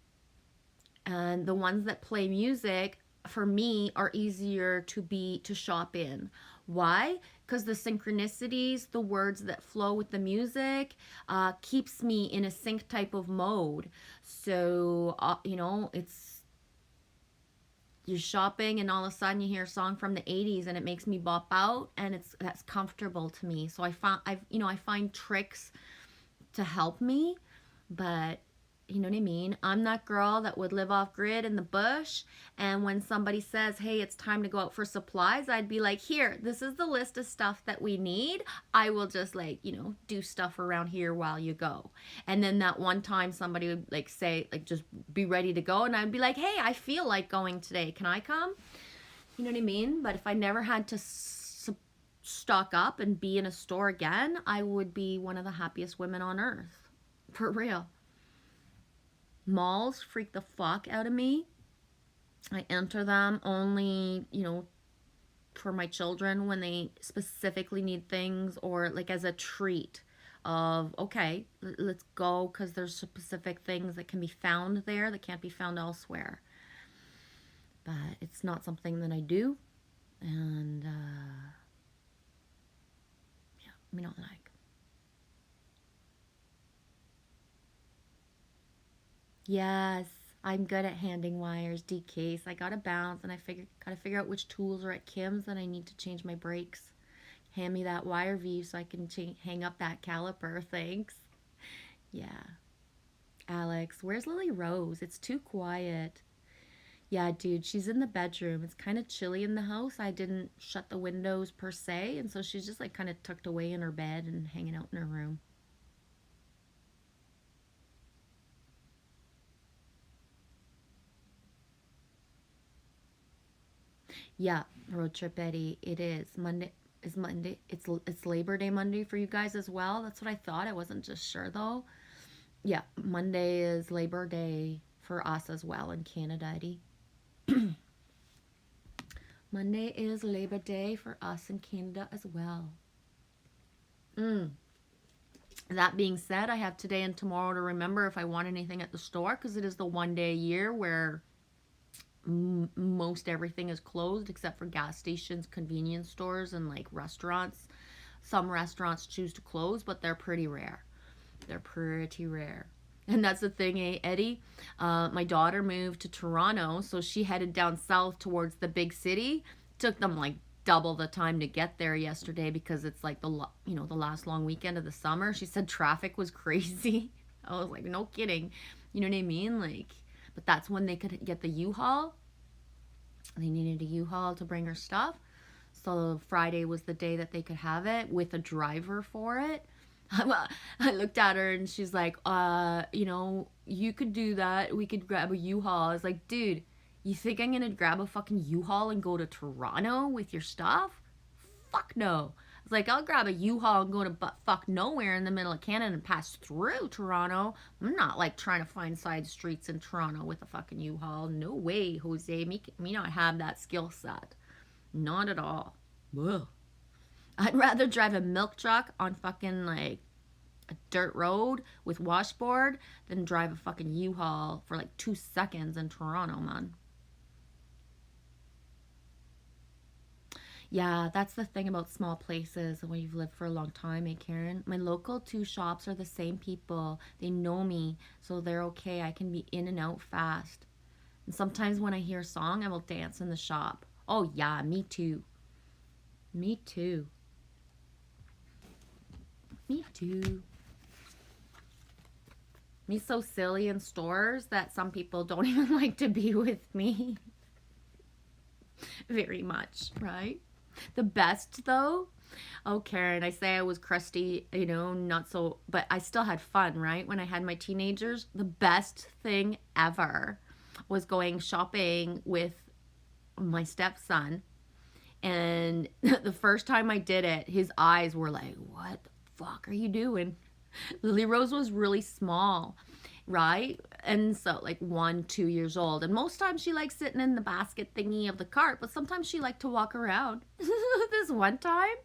And the ones that play music, for me, are easier to shop in. Why? Because the synchronicities, the words that flow with the music, keeps me in a sync type of mode. So, you're shopping and all of a sudden you hear a song from the 80s and it makes me bop out, and that's comfortable to me. So I find tricks to help me, but You know what I mean? I'm that girl that would live off grid in the bush. And when somebody says, hey, it's time to go out for supplies, I'd be like, here, this is the list of stuff that we need. I will just like, you know, do stuff around here while you go. And then that one time somebody would like say, like, just be ready to go. And I'd be like, hey, I feel like going today. Can I come? You know what I mean? But if I never had to stock up and be in a store again, I would be one of the happiest women on earth. For real. Malls freak the fuck out of me. I enter them only, you know, for my children when they specifically need things, or like as a treat of, okay, let's go because there's specific things that can be found there that can't be found elsewhere. But it's not something that I do. And, yeah, me not like. Yes, I'm good at handing wires, decase. I gotta bounce, and gotta figure out which tools are at Kim's and I need to change my brakes. Hand me that wire view so I can hang up that caliper. Thanks. Yeah. Alex, where's Lily Rose? It's too quiet. Yeah, dude, she's in the bedroom. It's kind of chilly in the house. I didn't shut the windows per se, and so she's just like kind of tucked away in her bed and hanging out in her room. Yeah, road trip Eddie. It is Monday. Is Monday? It's Labor Day Monday for you guys as well. That's what I thought. I wasn't just sure though. Yeah, Monday is Labor Day for us as well in Canada, Eddie. Monday is Labor Day for us in Canada as well. That being said, I have today and tomorrow to remember if I want anything at the store, because it is the one day a year where most everything is closed except for gas stations, convenience stores, and like restaurants. Some restaurants choose to close, but they're pretty rare. They're pretty rare. And that's the thing, Eddie? My daughter moved to Toronto, so she headed down south towards the big city. Took them like double the time to get there yesterday because it's like the last long weekend of the summer. She said traffic was crazy. I was like, no kidding. You know what I mean? Like, but that's when they could get the U-Haul. They needed a U-Haul to bring her stuff. So Friday was the day that they could have it with a driver for it. I looked at her and she's like, you could do that. We could grab a U-Haul. I was like, dude, you think I'm going to grab a fucking U-Haul and go to Toronto with your stuff? Fuck no. I was like, I'll grab a U-Haul and go to fuck nowhere in the middle of Canada and pass through Toronto. I'm not like trying to find side streets in Toronto with a fucking U-Haul. No way, Jose. Me not have that skill set. Not at all. Ugh. I'd rather drive a milk truck on fucking like a dirt road with washboard than drive a fucking U-Haul for like 2 seconds in Toronto, man. Yeah, that's the thing about small places when you've lived for a long time, Karen? My local 2 shops are the same people. They know me, so they're okay. I can be in and out fast. And sometimes when I hear a song, I will dance in the shop. Oh yeah, me too. Me too. Me too. Me so silly in stores that some people don't even like to be with me. Very much, right? The best though, oh Karen, I say I was crusty, not so, but I still had fun, right? When I had my teenagers, the best thing ever was going shopping with my stepson. And the first time I did it, his eyes were like, what the fuck are you doing? Lily Rose was really small, right? And so like 1, 2 years old. And most times she likes sitting in the basket thingy of the cart, but sometimes she liked to walk around. This one time,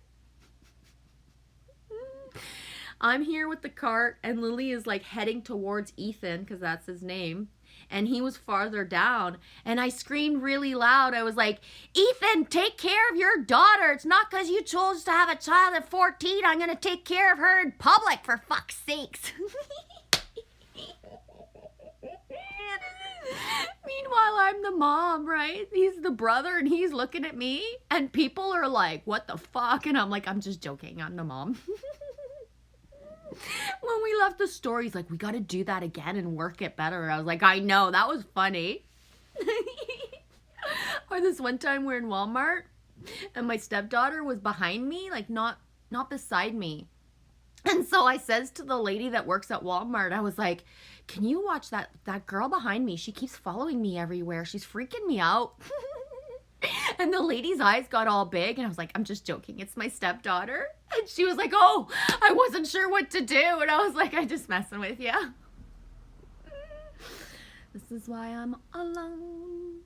I'm here with the cart and Lily is like heading towards Ethan, because that's his name. And he was farther down, and I screamed really loud. I was like, Ethan, take care of your daughter. It's not because you chose to have a child at 14. I'm going to take care of her in public, for fuck's sakes. Meanwhile, I'm the mom, right? He's the brother, and he's looking at me, and people are like, what the fuck? And I'm like, I'm just joking. I'm the mom. When we left the store, he's like, we got to do that again and work it better. And I was like, I know, that was funny. Or this one time we're in Walmart and my stepdaughter was behind me, like not beside me. And so I says to the lady that works at Walmart, I was like, can you watch that girl behind me? She keeps following me everywhere. She's freaking me out. And the lady's eyes got all big and I was like, I'm just joking. It's my stepdaughter. And she was like, oh, I wasn't sure what to do. And I was like, I'm just messing with you. This is why I'm alone.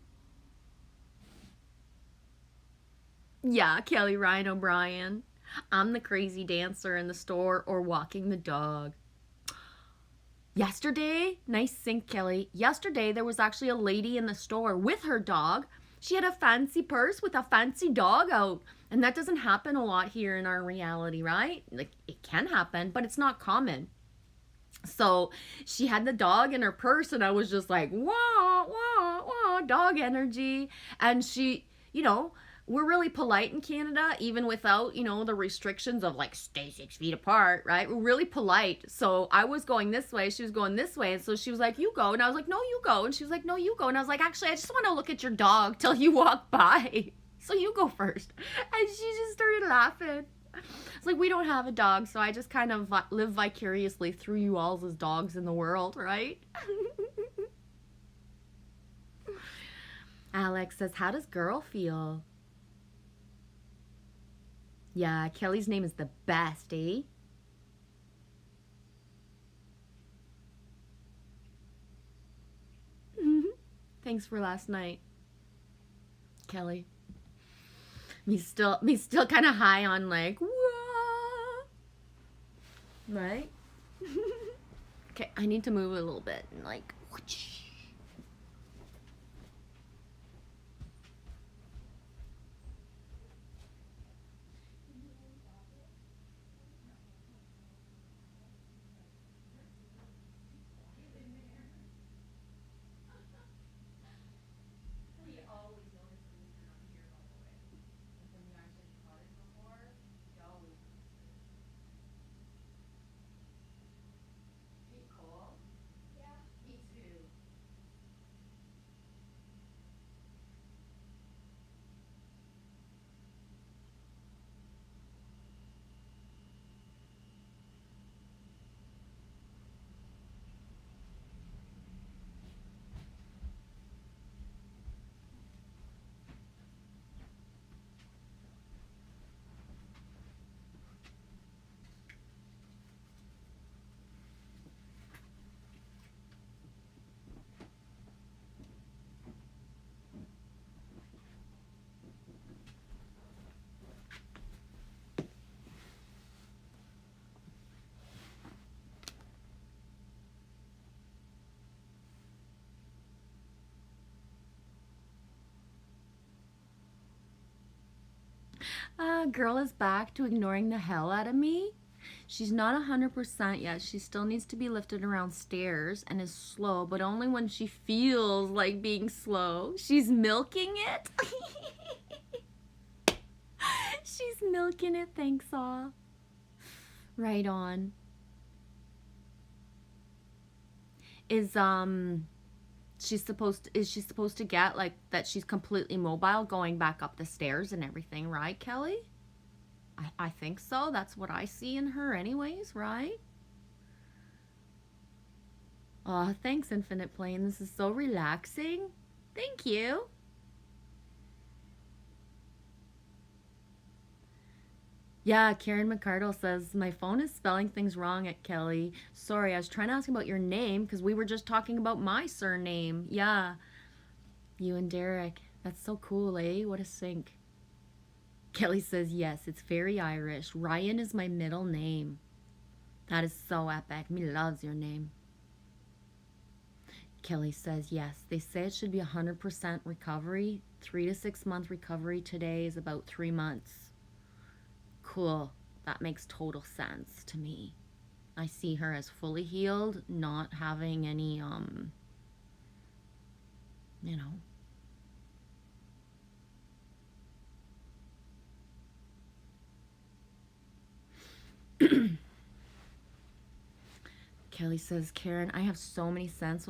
Yeah, Kelly Ryan O'Brien. I'm the crazy dancer in the store or walking the dog. Yesterday, nice sync, Kelly. Yesterday, there was actually a lady in the store with her dog. She had a fancy purse with a fancy dog out. And that doesn't happen a lot here in our reality, right? Like, it can happen, but it's not common. So she had the dog in her purse and I was just like, wah, wah, wah, dog energy. And she, we're really polite in Canada, even without, the restrictions of like stay 6 feet apart, right? We're really polite. So I was going this way, she was going this way. And so she was like, you go. And I was like, no, you go. And she was like, no, you go. And I was like, actually, I just want to look at your dog till you walk by. So you go first. And she just started laughing. It's like, we don't have a dog, so I just kind of live vicariously through you all as dogs in the world, right? Alex says, how does girl feel? Yeah, Kelly's name is the best, eh? Thanks for last night, Kelly. Me still kind of high on like, whoa, right? Okay, I need to move a little bit and like, whoosh. Girl is back to ignoring the hell out of me. She's not 100% yet. She still needs to be lifted around stairs and is slow, but only when she feels like being slow. She's milking it. She's milking it, thanks all. Right on. Is she supposed to get like that she's completely mobile going back up the stairs and everything, right, Kelly? I think so. That's what I see in her anyways, right? Oh, thanks, Infinite Plane. This is so relaxing. Thank you. Yeah, Karen McCardle says, my phone is spelling things wrong at Kelly. Sorry, I was trying to ask about your name because we were just talking about my surname. Yeah, you and Derek. That's so cool, eh? What a sync. Kelly says, yes, it's very Irish. Ryan is my middle name. That is so epic. Me loves your name. Kelly says, yes, they say it should be 100% recovery. 3 to 6 month recovery today is about 3 months. Cool. That makes total sense to me. I see her as fully healed, not having any, you know. Kelly says, Karen, I have so many syncs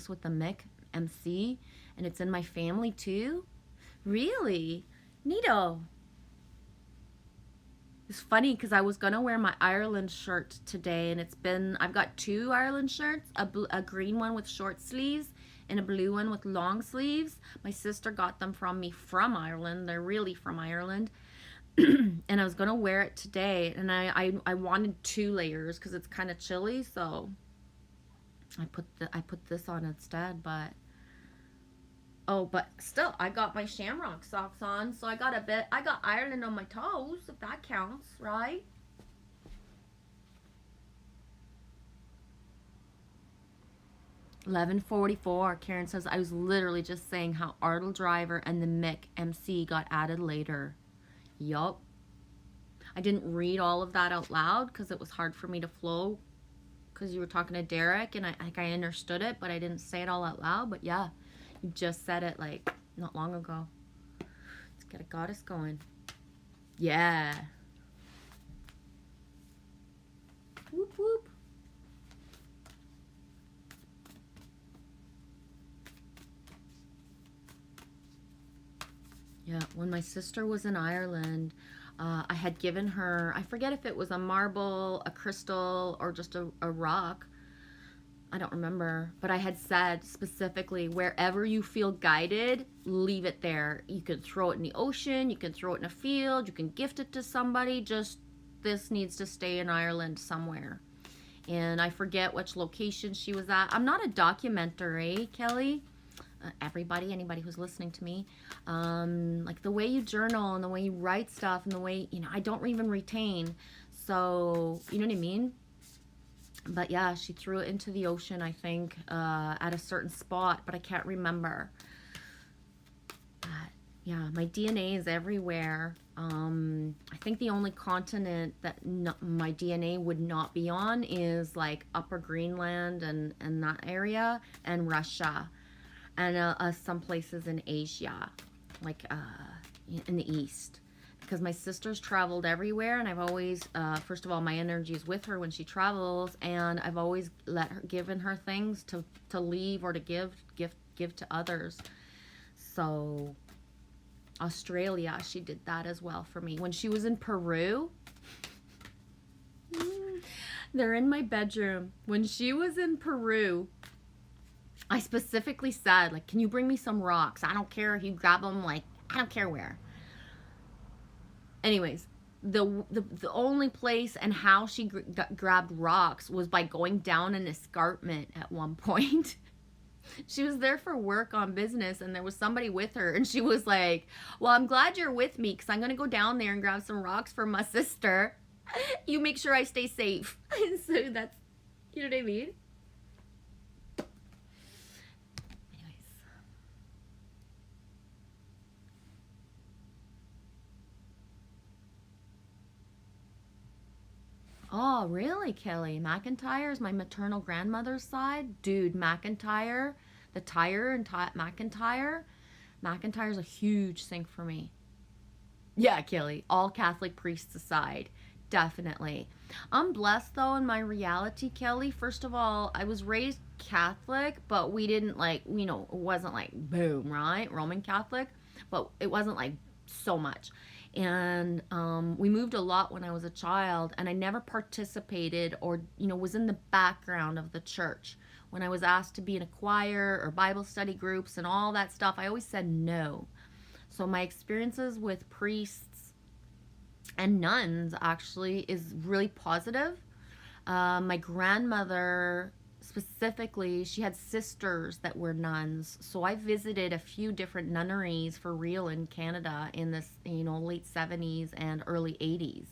with the Mick MC, and it's in my family too. Really? Neato. It's funny because I was gonna wear my Ireland shirt today, and I've got two Ireland shirts, a green one with short sleeves and a blue one with long sleeves. My sister got them from me from Ireland. They're really from Ireland. And I was gonna wear it today, and I wanted 2 layers because it's kind of chilly, so I put this on instead. But but still, I got my shamrock socks on, so I got Ireland on my toes, if that counts, right? $11.44. Karen says, I was literally just saying how Ardle Driver and the Mick MC got added later. Yup. I didn't read all of that out loud because it was hard for me to flow because you were talking to Derek, and I understood it, but I didn't say it all out loud. But yeah, you just said it like not long ago. Let's get a goddess going. Yeah. Whoop whoop. Yeah, when my sister was in Ireland, I had given her, I forget if it was a marble, a crystal, or just a rock. I don't remember. But I had said specifically, wherever you feel guided, leave it there. You can throw it in the ocean. You can throw it in a field. You can gift it to somebody. Just, this needs to stay in Ireland somewhere. And I forget which location she was at. I'm not a documentary, Kelly. Anybody who's listening to me, like the way you journal and the way you write stuff and the way, I don't even retain. So, you know what I mean? But yeah, she threw it into the ocean, I think, at a certain spot, but I can't remember. But yeah, my DNA is everywhere. I think the only continent that my DNA would not be on is like Upper Greenland and that area, and Russia. And some places in Asia, like in the East. Because my sister's traveled everywhere, and I've always, first of all, my energy is with her when she travels, and I've always given her things to leave or to give to others. So Australia, she did that as well for me. When she was in Peru, they're in my bedroom. When she was in Peru, I specifically said, like, can you bring me some rocks? I don't care if you grab them, like, I don't care where. Anyways, the only place and how she grabbed rocks was by going down an escarpment at one point. She was there for work on business, and there was somebody with her, and she was like, well, I'm glad you're with me because I'm going to go down there and grab some rocks for my sister. You make sure I stay safe. So that's, you know what I mean? Oh, really, Kelly? McIntyre is my maternal grandmother's side? Dude, McIntyre, the Tyre and McIntyre. McIntyre's a huge sync for me. Yeah, Kelly, all Catholic priests aside. Definitely. I'm blessed, though, in my reality, Kelly. First of all, I was raised Catholic, but we didn't, like, it wasn't like, boom, right? Roman Catholic. But it wasn't, like, so much. And we moved a lot when I was a child, and I never participated or, was in the background of the church. When I was asked to be in a choir or Bible study groups and all that stuff, I always said no. So my experiences with priests and nuns actually is really positive. My grandmother specifically, she had sisters that were nuns, so I visited a few different nunneries for real in Canada in this late 70s and early 80s.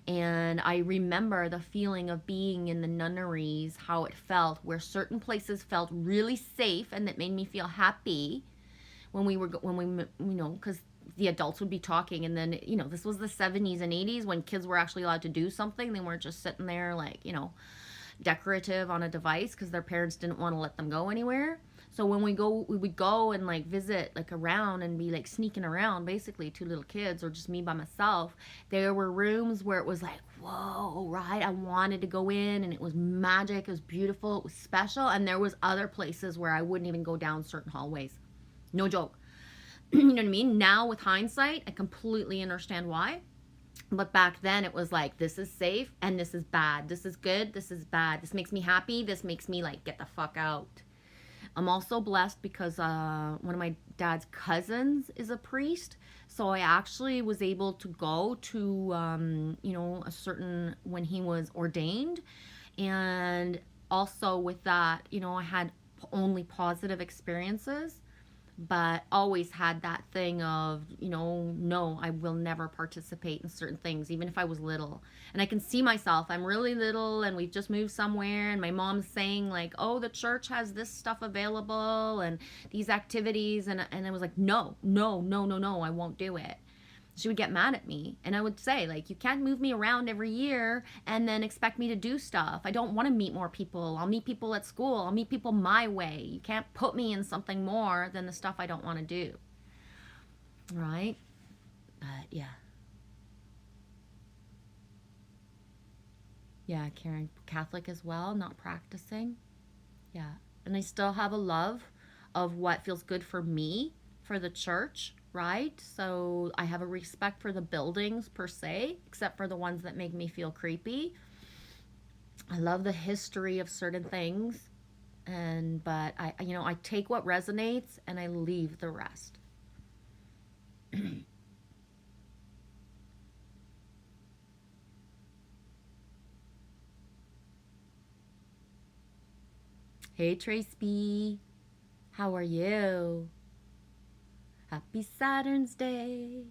And I remember the feeling of being in the nunneries, how it felt, where certain places felt really safe and that made me feel happy when we because the adults would be talking, and then this was the 70s and 80s when kids were actually allowed to do something. They weren't just sitting there like decorative on a device because their parents didn't want to let them go anywhere. So when we would go and like visit like around and be like sneaking around, basically 2 little kids or just me by myself. There were rooms where it was like, whoa, right? I wanted to go in, and it was magic, it was beautiful, it was special. And there was other places where I wouldn't even go down certain hallways. No joke. You know what I mean? Now with hindsight, I completely understand why. But back then it was like, this is safe and this is bad. This is good, this is bad. This makes me happy, this makes me like get the fuck out. I'm also blessed because one of my dad's cousins is a priest. So I actually was able to go to, a certain, when he was ordained. And also with that, I had only positive experiences, but always had that thing of, no, I will never participate in certain things, even if I was little. And I can see myself, I'm really little and we've just moved somewhere, and my mom's saying like, oh, the church has this stuff available and these activities. And I was like, no, no, no, no, no, I won't do it. She would get mad at me, and I would say like, you can't move me around every year and then expect me to do stuff. I don't want to meet more people. I'll meet people at school. I'll meet people my way. You can't put me in something more than the stuff I don't want to do. Right? Yeah. Yeah, Karen, Catholic as well, not practicing. Yeah. And I still have a love of what feels good for me, for the church, right? So I have a respect for the buildings per se, except for the ones that make me feel creepy. I love the history of certain things, but I take what resonates and I leave the rest. Hey Trace B, how are you? Happy Saturn's Day.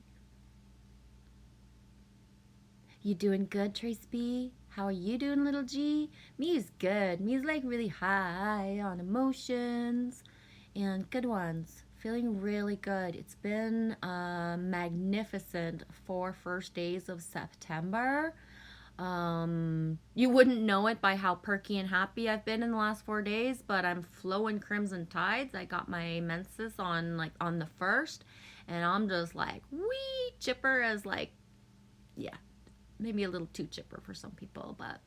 You doing good, Trace B? How are you doing, little G? Me is good. Me is like really high on emotions and good ones. Feeling really good. It's been a magnificent 4 first days of September. You wouldn't know it by how perky and happy I've been in the last 4 days, but I'm flowing crimson tides. I got my menses on the 1st, and I'm just like wee chipper as like, yeah, maybe a little too chipper for some people, but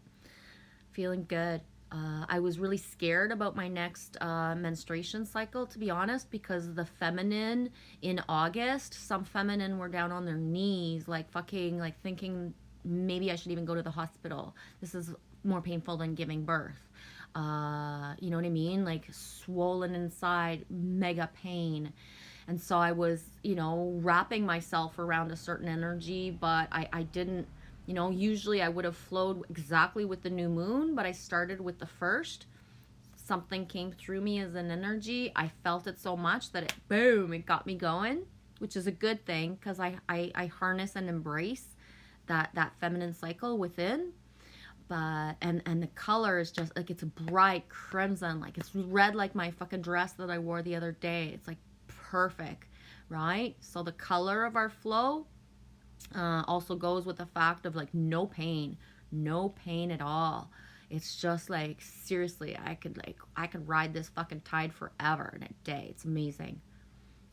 feeling good. I was really scared about my next menstruation cycle, to be honest, because the feminine in August, some feminine were down on their knees, like fucking, like thinking maybe I should even go to the hospital. This is more painful than giving birth. You know what I mean? Like swollen inside, mega pain. And so I was, wrapping myself around a certain energy, but I didn't, usually I would have flowed exactly with the new moon, but I started with the 1st. Something came through me as an energy. I felt it so much that it got me going, which is a good thing because I harness and embrace that feminine cycle within. But and the color is just like, it's a bright crimson, like it's red like my fucking dress that I wore the other day. It's like perfect, right? So the color of our flow also goes with the fact of like no pain at all. It's just like, seriously, I could ride this fucking tide forever in a day. It's amazing.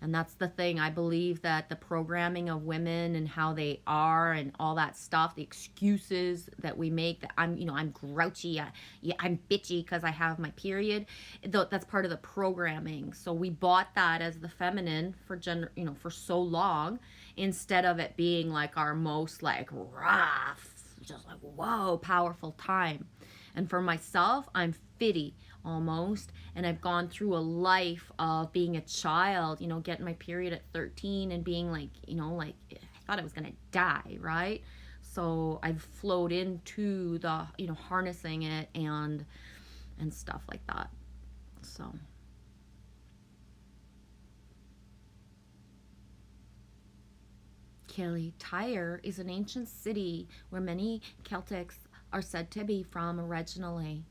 And that's the thing. I believe that the programming of women and how they are and all that stuff, the excuses that we make, that I'm grouchy, I'm bitchy because I have my period, that's part of the programming. So we bought that as the feminine for so long, instead of it being like our most like rough, just like whoa, powerful time. And for myself, I'm 50 almost, and I've gone through a life of being a child, getting my period at 13 and being like, like I thought I was gonna die, right? So I've flowed into the, harnessing it and stuff like that. So Kelly, Tyre is an ancient city where many Celtics are said to be from originally.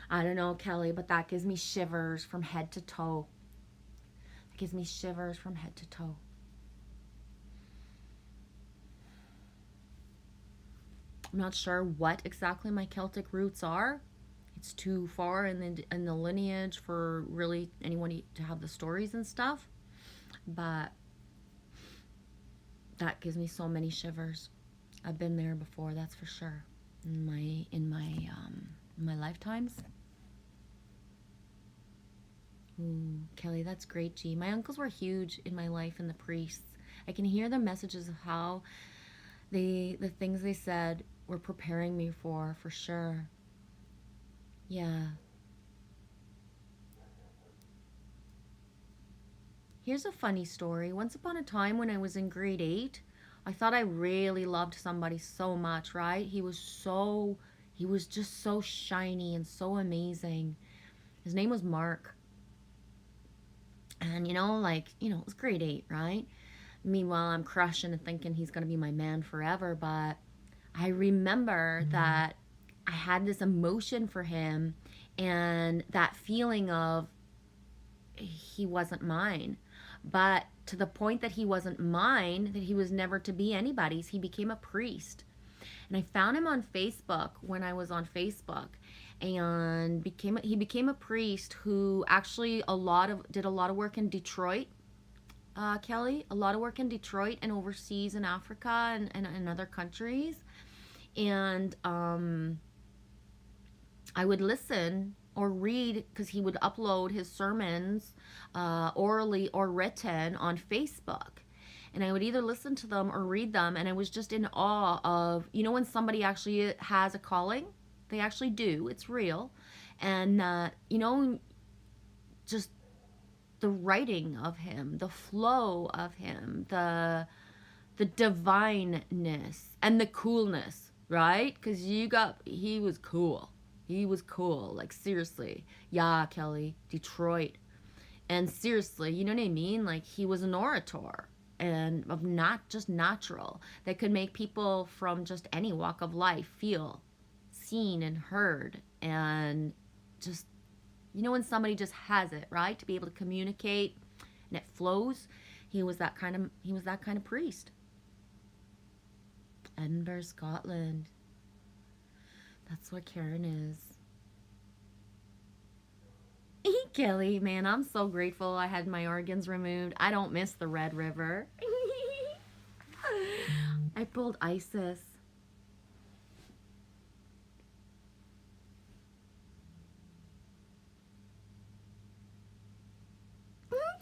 I don't know, Kelly, but that gives me shivers from head to toe. It gives me shivers from head to toe. I'm not sure what exactly my Celtic roots are. It's too far in the lineage for really anyone to have the stories and stuff. But that gives me so many shivers. I've been there before, that's for sure. In my lifetimes. Ooh, Kelly, that's great, G. My uncles were huge in my life and the priests. I can hear their messages of how the things they said were preparing me for sure. Yeah. Here's a funny story. Once upon a time when I was in grade 8, I thought I really loved somebody so much, right? He was just so shiny and so amazing. His name was Mark. And it was grade 8, right? Meanwhile, I'm crushing and thinking he's going to be my man forever. But I remember that I had this emotion for him and that feeling of he wasn't mine. But to the point that he wasn't mine, that he was never to be anybody's, he became a priest. And I found him on Facebook when I was on Facebook, and he became a priest who actually did a lot of work in Detroit. Kelly, a lot of work in Detroit and overseas in Africa and other countries. And I would listen or read, because he would upload his sermons orally or written on Facebook. And I would either listen to them or read them, and I was just in awe of, when somebody actually has a calling. They actually do. It's real. And, just the writing of him, the flow of him, the divineness and the coolness, right? Because he was cool. He was cool, like seriously. Yeah, Kelly, Detroit. And seriously, you know what I mean? Like he was an orator and of not just natural that could make people from just any walk of life feel seen and heard, and just, when somebody just has it, right? To be able to communicate and it flows. He was that kind of priest. Edinburgh, Scotland. That's where Karen is. Kelly, man, I'm so grateful I had my organs removed. I don't miss the Red River. I pulled Isis.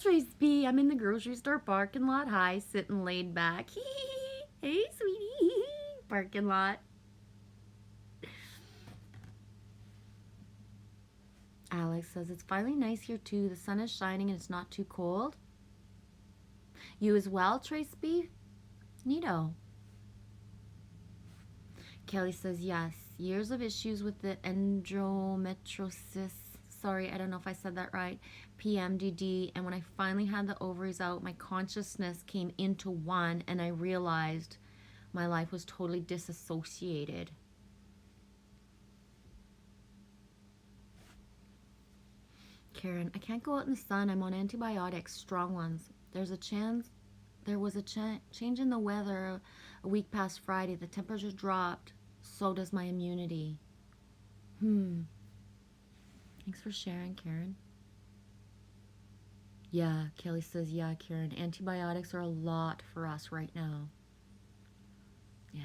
Trace B, I'm in the grocery store parking lot. Hi, sitting laid back. Hey, sweetie. Parking lot. Alex says, it's finally nice here too. The sun is shining and it's not too cold. You as well, Trace B? Neato. Kelly says, yes. Years of issues with the endometriosis. Sorry, I don't know if I said that right. PMDD. And when I finally had the ovaries out, my consciousness came into one and I realized my life was totally disassociated. Karen, I can't go out in the sun. I'm on antibiotics, strong ones. There was a change in the weather a week past Friday. The temperature dropped. So does my immunity. Thanks for sharing, Karen. Yeah, Kelly says, yeah, Karen. Antibiotics are a lot for us right now. Yeah.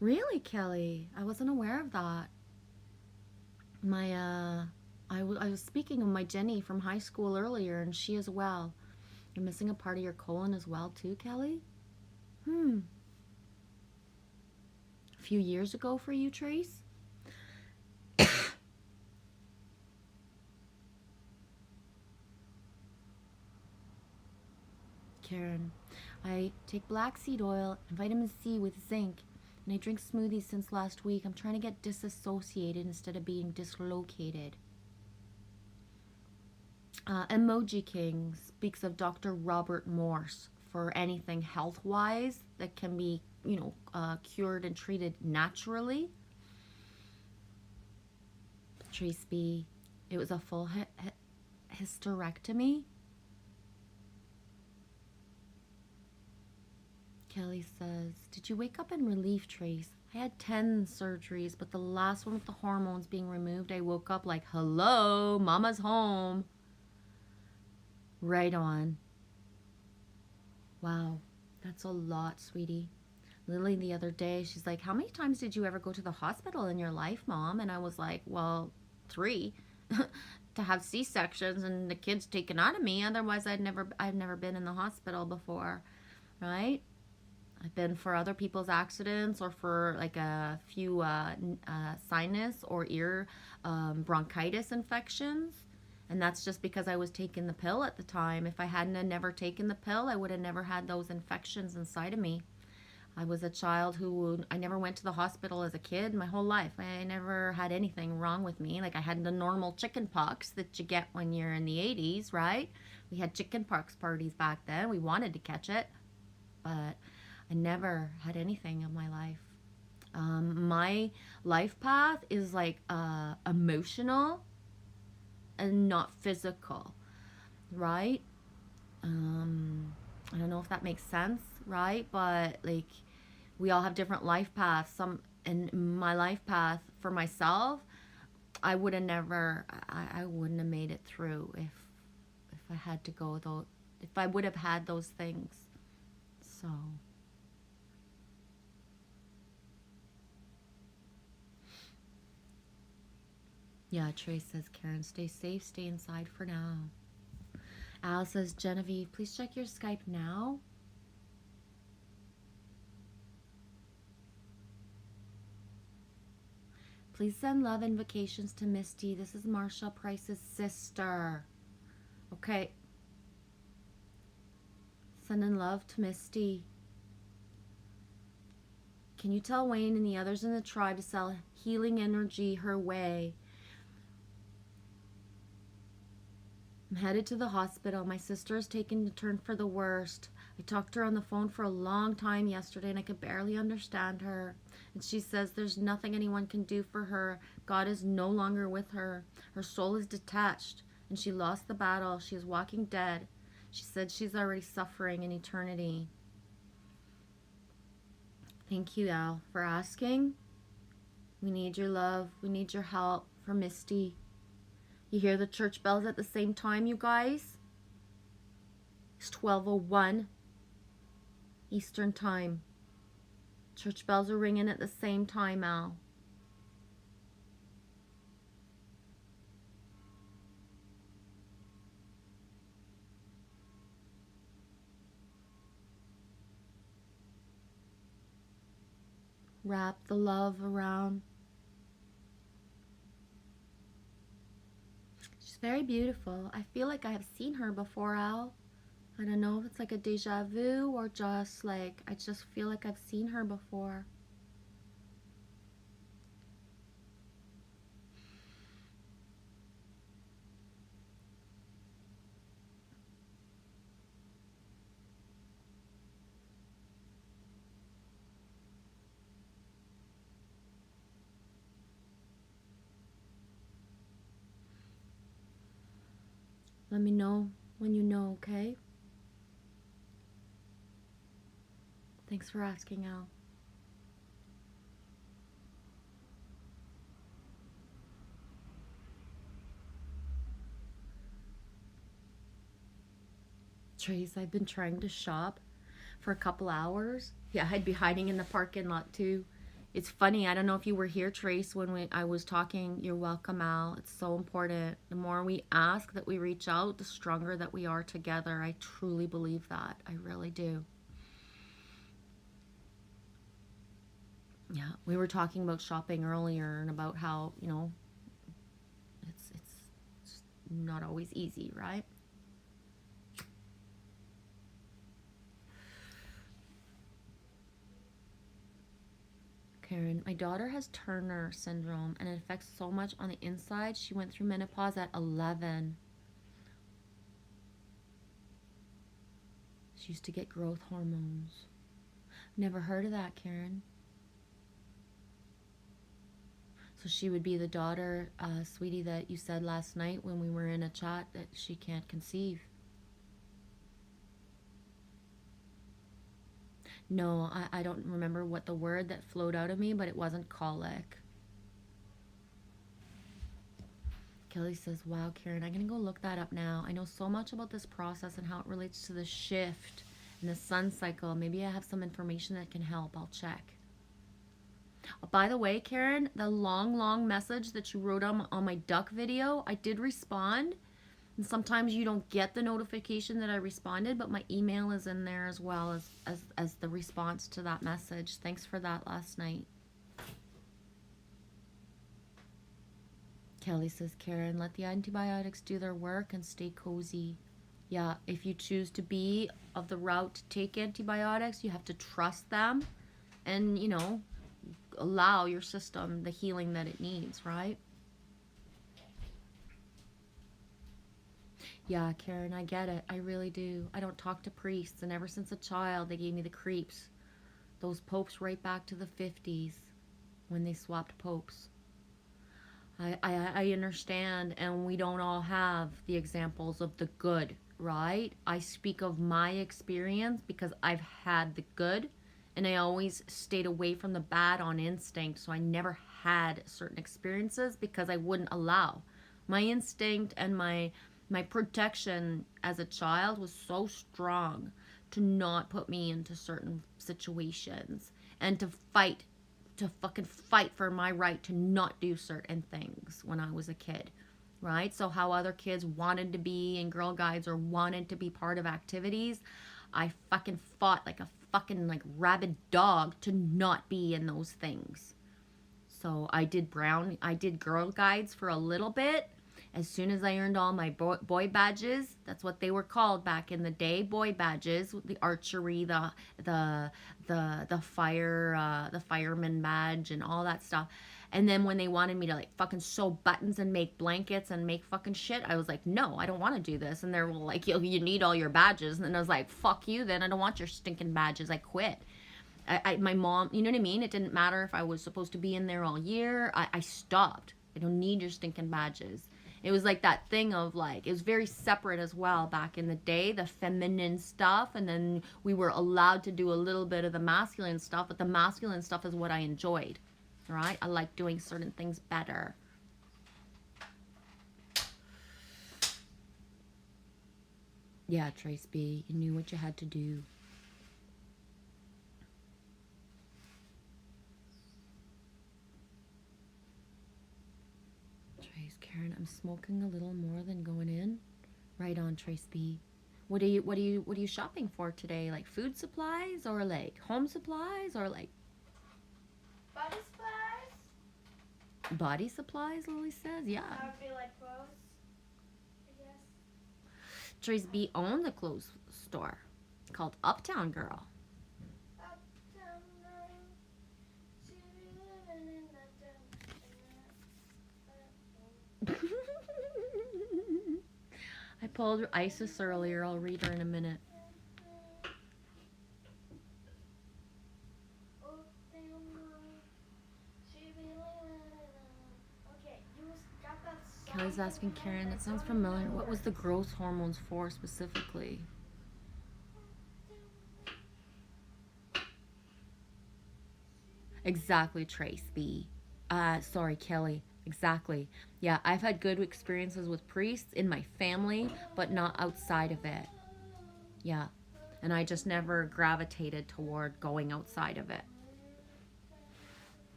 Really, Kelly? I wasn't aware of that. I was speaking of my Jenny from high school earlier, and she as well. You're missing a part of your colon as well, too, Kelly? A few years ago for you, Trace? Karen, I take black seed oil and vitamin C with zinc, and I drink smoothies since last week. I'm trying to get disassociated instead of being dislocated. Emoji King speaks of Dr. Robert Morse for anything health-wise that can be, cured and treated naturally. Trace B, it was a full hysterectomy. Kelly says, did you wake up in relief, Trace? I had 10 surgeries, but the last one with the hormones being removed, I woke up like, hello, mama's home. Right on. Wow, that's a lot, sweetie. Lily the other day, she's like, how many times did you ever go to the hospital in your life, Mom? And I was like, well, 3. To have C-sections and the kids taken out of me. Otherwise, I've never been in the hospital before, right? I've been for other people's accidents or for like a few sinus or ear bronchitis infections. And that's just because I was taking the pill at the time. If I hadn't have never taken the pill, I would have never had those infections inside of me. I was a child I never went to the hospital as a kid my whole life. I never had anything wrong with me. Like I had the normal chicken pox that you get when you're in the 80s, right? We had chicken pox parties back then. We wanted to catch it, but I never had anything in my life. My life path is like emotional and not physical, right? I don't know if that makes sense, right? But like we all have different life paths. In my life path for myself, I would have never I wouldn't have made it through if I had to go though, if I would have had those things. So yeah, Trace says, Karen, stay safe, stay inside for now. Al says, Genevieve, please check your Skype now. Please send love invocations to Misty. This is Marsha Price's sister. Okay. Sending love to Misty. Can you tell Wayne and the others in the tribe to sell healing energy her way? I'm headed to the hospital. My sister is taking a turn for the worst. I talked to her on the phone for a long time yesterday and I could barely understand her. And she says there's nothing anyone can do for her. God is no longer with her. Her soul is detached and she lost the battle. She is walking dead. She said she's already suffering in eternity. Thank you, Al, for asking. We need your love. We need your help for Misty. You hear the church bells at the same time, you guys? It's 12:01 Eastern Time. Church bells are ringing at the same time, Al. Wrap the love around. She's very beautiful. I feel like I have seen her before, Al. I don't know if it's like a deja vu or just like, I just feel like I've seen her before. Let me know when you know, okay? Thanks for asking, Al. Trace, I've been trying to shop for a couple hours. Yeah, I'd be hiding in the parking lot too. It's funny, I don't know if you were here, Trace, when I was talking. You're welcome, Al. It's so important. The more we ask that we reach out, the stronger that we are together. I truly believe that. I really do. Yeah, we were talking about shopping earlier and about how, you know, it's not always easy, right? Karen, my daughter has Turner syndrome and it affects so much on the inside. She went through menopause at 11. She used to get growth hormones. Never heard of that, Karen. So she would be the daughter, sweetie, that you said last night when we were in a chat that she can't conceive. No, I don't remember what the word that flowed out of me, but it wasn't colic. Kelly says, wow, Karen, I'm going to go look that up now. I know so much about this process and how it relates to the shift And the sun cycle, maybe I have some information that can help. I'll check. By the way, Karen, the long message that you wrote on my duck video, I did respond. And sometimes you don't get the notification that I responded, but my email is in there as well as the response to that message. Thanks for that last night. Kelly says, Karen, let the antibiotics do their work and stay cozy. Yeah, if you choose to be of the route to take antibiotics, you have to trust them and, you know, allow your system the healing that it needs, right? Yeah, Karen, I get it. I really do. I don't talk to priests, and ever since a child, they gave me the creeps. Those popes right back to the 50s when they swapped popes. I understand, and we don't all have the examples of the good, right? I speak of my experience because I've had the good, and I always stayed away from the bad on instinct, so I never had certain experiences because I wouldn't allow. My instinct and my protection as a child was so strong to not put me into certain situations and to fucking fight for my right to not do certain things when I was a kid, right? So how other kids wanted to be in Girl Guides or wanted to be part of activities, I fucking fought like a fucking like rabid dog to not be in those things. So I did Girl Guides for a little bit. As soon as I earned all my boy badges, that's what they were called back in the day, boy badges, the archery, the fire, the fireman badge and all that stuff. And then when they wanted me to like fucking sew buttons and make blankets and make fucking shit, I was like, no, I don't want to do this. And they're like, you need all your badges. And then I was like, fuck you, then I don't want your stinking badges. I quit. My mom, you know what I mean? It didn't matter if I was supposed to be in there all year. I stopped. I don't need your stinking badges. It was like that thing of like, it was very separate as well back in the day, the feminine stuff. And then we were allowed to do a little bit of the masculine stuff, but the masculine stuff is what I enjoyed, right? I like doing certain things better. Yeah, Trace B, you knew what you had to do. Karen, I'm smoking a little more than going in. Right on, Trace B. What are you shopping for today? Like food supplies or like home supplies or like body supplies? Body supplies, Lily says. Yeah. That would be like clothes, I guess. Trace B owns a clothes store called Uptown Girl. Uptown girl, she be living in that town. I pulled Isis earlier. I'll read her in a minute. Kelly's asking Karen, that sounds familiar. What was the growth hormones for specifically? Exactly, Trace B. Sorry, Kelly. Exactly. Yeah, I've had good experiences with priests in my family, but not outside of it. Yeah. And I just never gravitated toward going outside of it.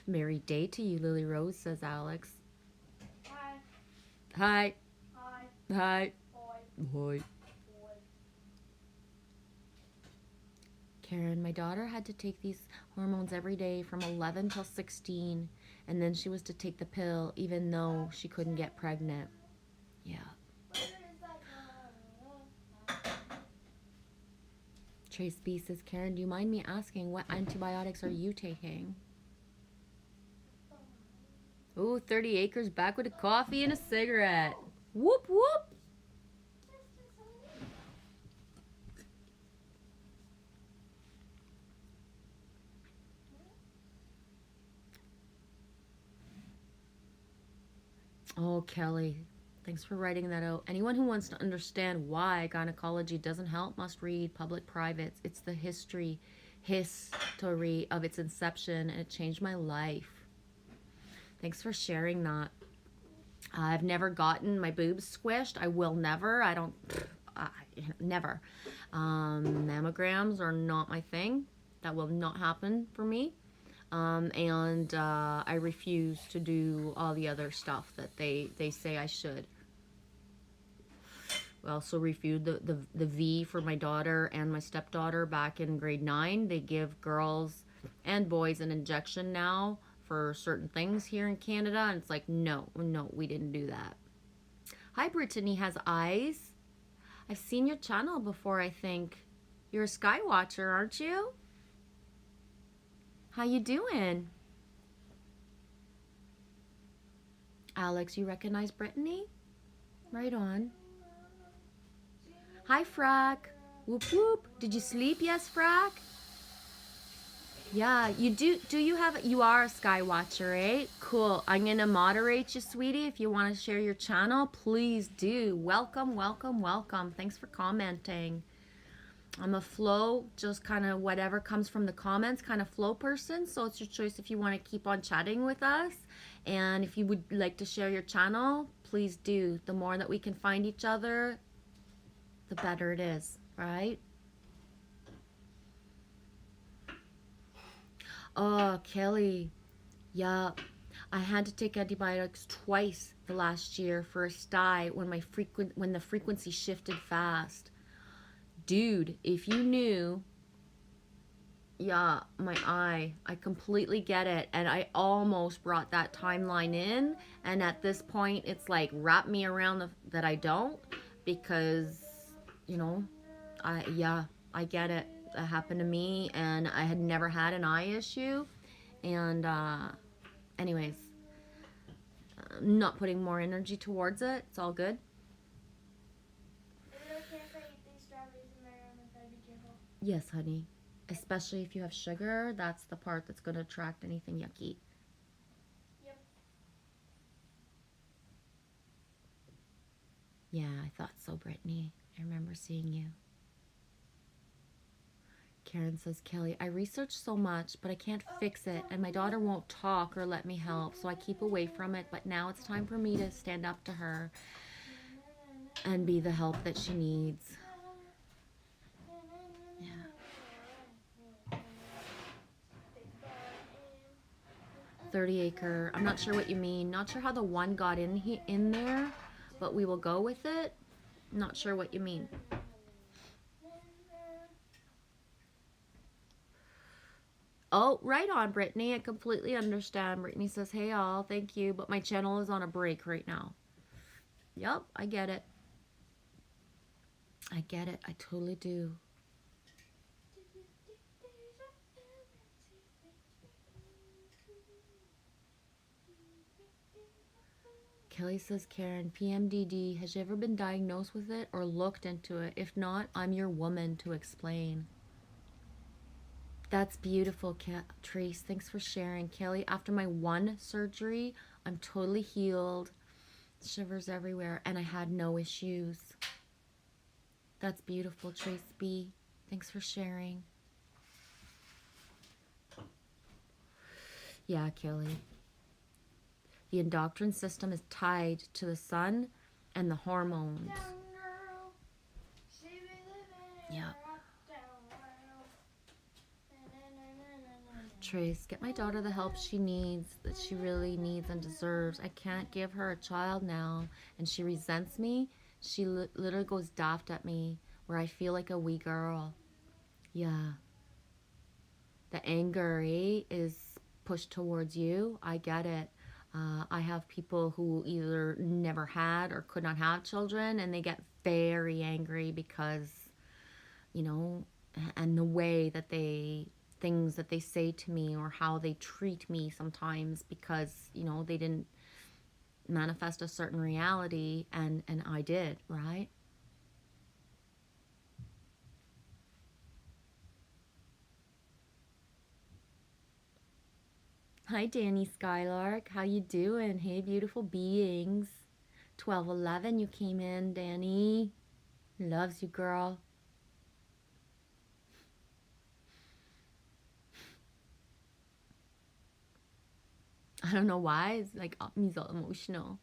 Merry day to you, Lily Rose, says Alex. Hi. Hi. Hi. Hi. Boy. Hi. Karen, my daughter had to take these hormones every day from 11 till 16, and then she was to take the pill even though she couldn't get pregnant. Yeah. Trace B says, Karen, do you mind me asking what antibiotics are you taking? Ooh, 30 acres back with a coffee and a cigarette. Whoop, whoop. Oh, Kelly, thanks for writing that out. Anyone who wants to understand why gynecology doesn't help must read Public Privates. It's the history of its inception, and it changed my life. Thanks for sharing that. I've never gotten my boobs squished. I will never. I don't, I, never. Mammograms are not my thing. That will not happen for me. And I refuse to do all the other stuff that they say I should. We also reviewed the V for my daughter and my stepdaughter back in grade 9. They give girls and boys an injection now for certain things here in Canada. And it's like, no, no, we didn't do that. Hi, Brittany has eyes. I've seen your channel before, I think. You're a sky watcher, aren't you? How you doing? Alex, you recognize Brittany? Right on. Hi, Frack. Whoop, whoop. Did you sleep? Yes, Frack? Yeah, you do. Do you have, you are a sky watcher, eh? Cool. I'm going to moderate you, sweetie. If you want to share your channel, please do. Welcome, welcome, welcome. Thanks for commenting. I'm a flow, just kind of whatever comes from the comments kind of flow person. So it's your choice if you want to keep on chatting with us. And if you would like to share your channel, please do. The more that we can find each other, the better it is, right? Oh, Kelly. Yeah. I had to take antibiotics twice the last year for a sty when the frequency shifted fast. Dude, if you knew, yeah, my eye, I completely get it. And I almost brought that timeline in. And at this point, it's like, wrap me around that I don't, because, you know, I get it. That happened to me, and I had never had an eye issue. And, anyways, not putting more energy towards it. It's all good. Is it okay if I eat these strawberries in my room if I be careful? Yes, honey. Especially if you have sugar, that's the part that's going to attract anything yucky. Yep. Yeah, I thought so, Brittany. I remember seeing you. Karen says, Kelly, I research so much, but I can't fix it, and my daughter won't talk or let me help, so I keep away from it, but now it's time for me to stand up to her and be the help that she needs. Yeah. 30 acre. I'm not sure what you mean. Not sure how the one got in there, but we will go with it. Not sure what you mean. Oh, right on, Brittany. I completely understand. Brittany says, hey, all. Thank you. But my channel is on a break right now. Yep, I get it. I get it. I totally do. Kelly says, Karen, PMDD, has you ever been diagnosed with it or looked into it? If not, I'm your woman to explain. That's beautiful, Trace. Thanks for sharing. Kelly, after my one surgery, I'm totally healed. Shivers everywhere, and I had no issues. That's beautiful, Trace B. Thanks for sharing. Yeah, Kelly. The endocrine system is tied to the sun and the hormones. Yeah. Trace, get my daughter the help she needs, that she really needs and deserves. I can't give her a child now, and she resents me. She literally goes daft at me, where I feel like a wee girl. Yeah. The anger, is pushed towards you. I get it. I have people who either never had or could not have children, and they get very angry because, you know, and the way that things that they say to me or how they treat me sometimes, because, you know, they didn't manifest a certain reality, and I did, right? Hi, Danny Skylark. How you doing? Hey, beautiful beings. 1211, you came in, Danny. Loves you, girl. I don't know why. It's like, me's all emotional.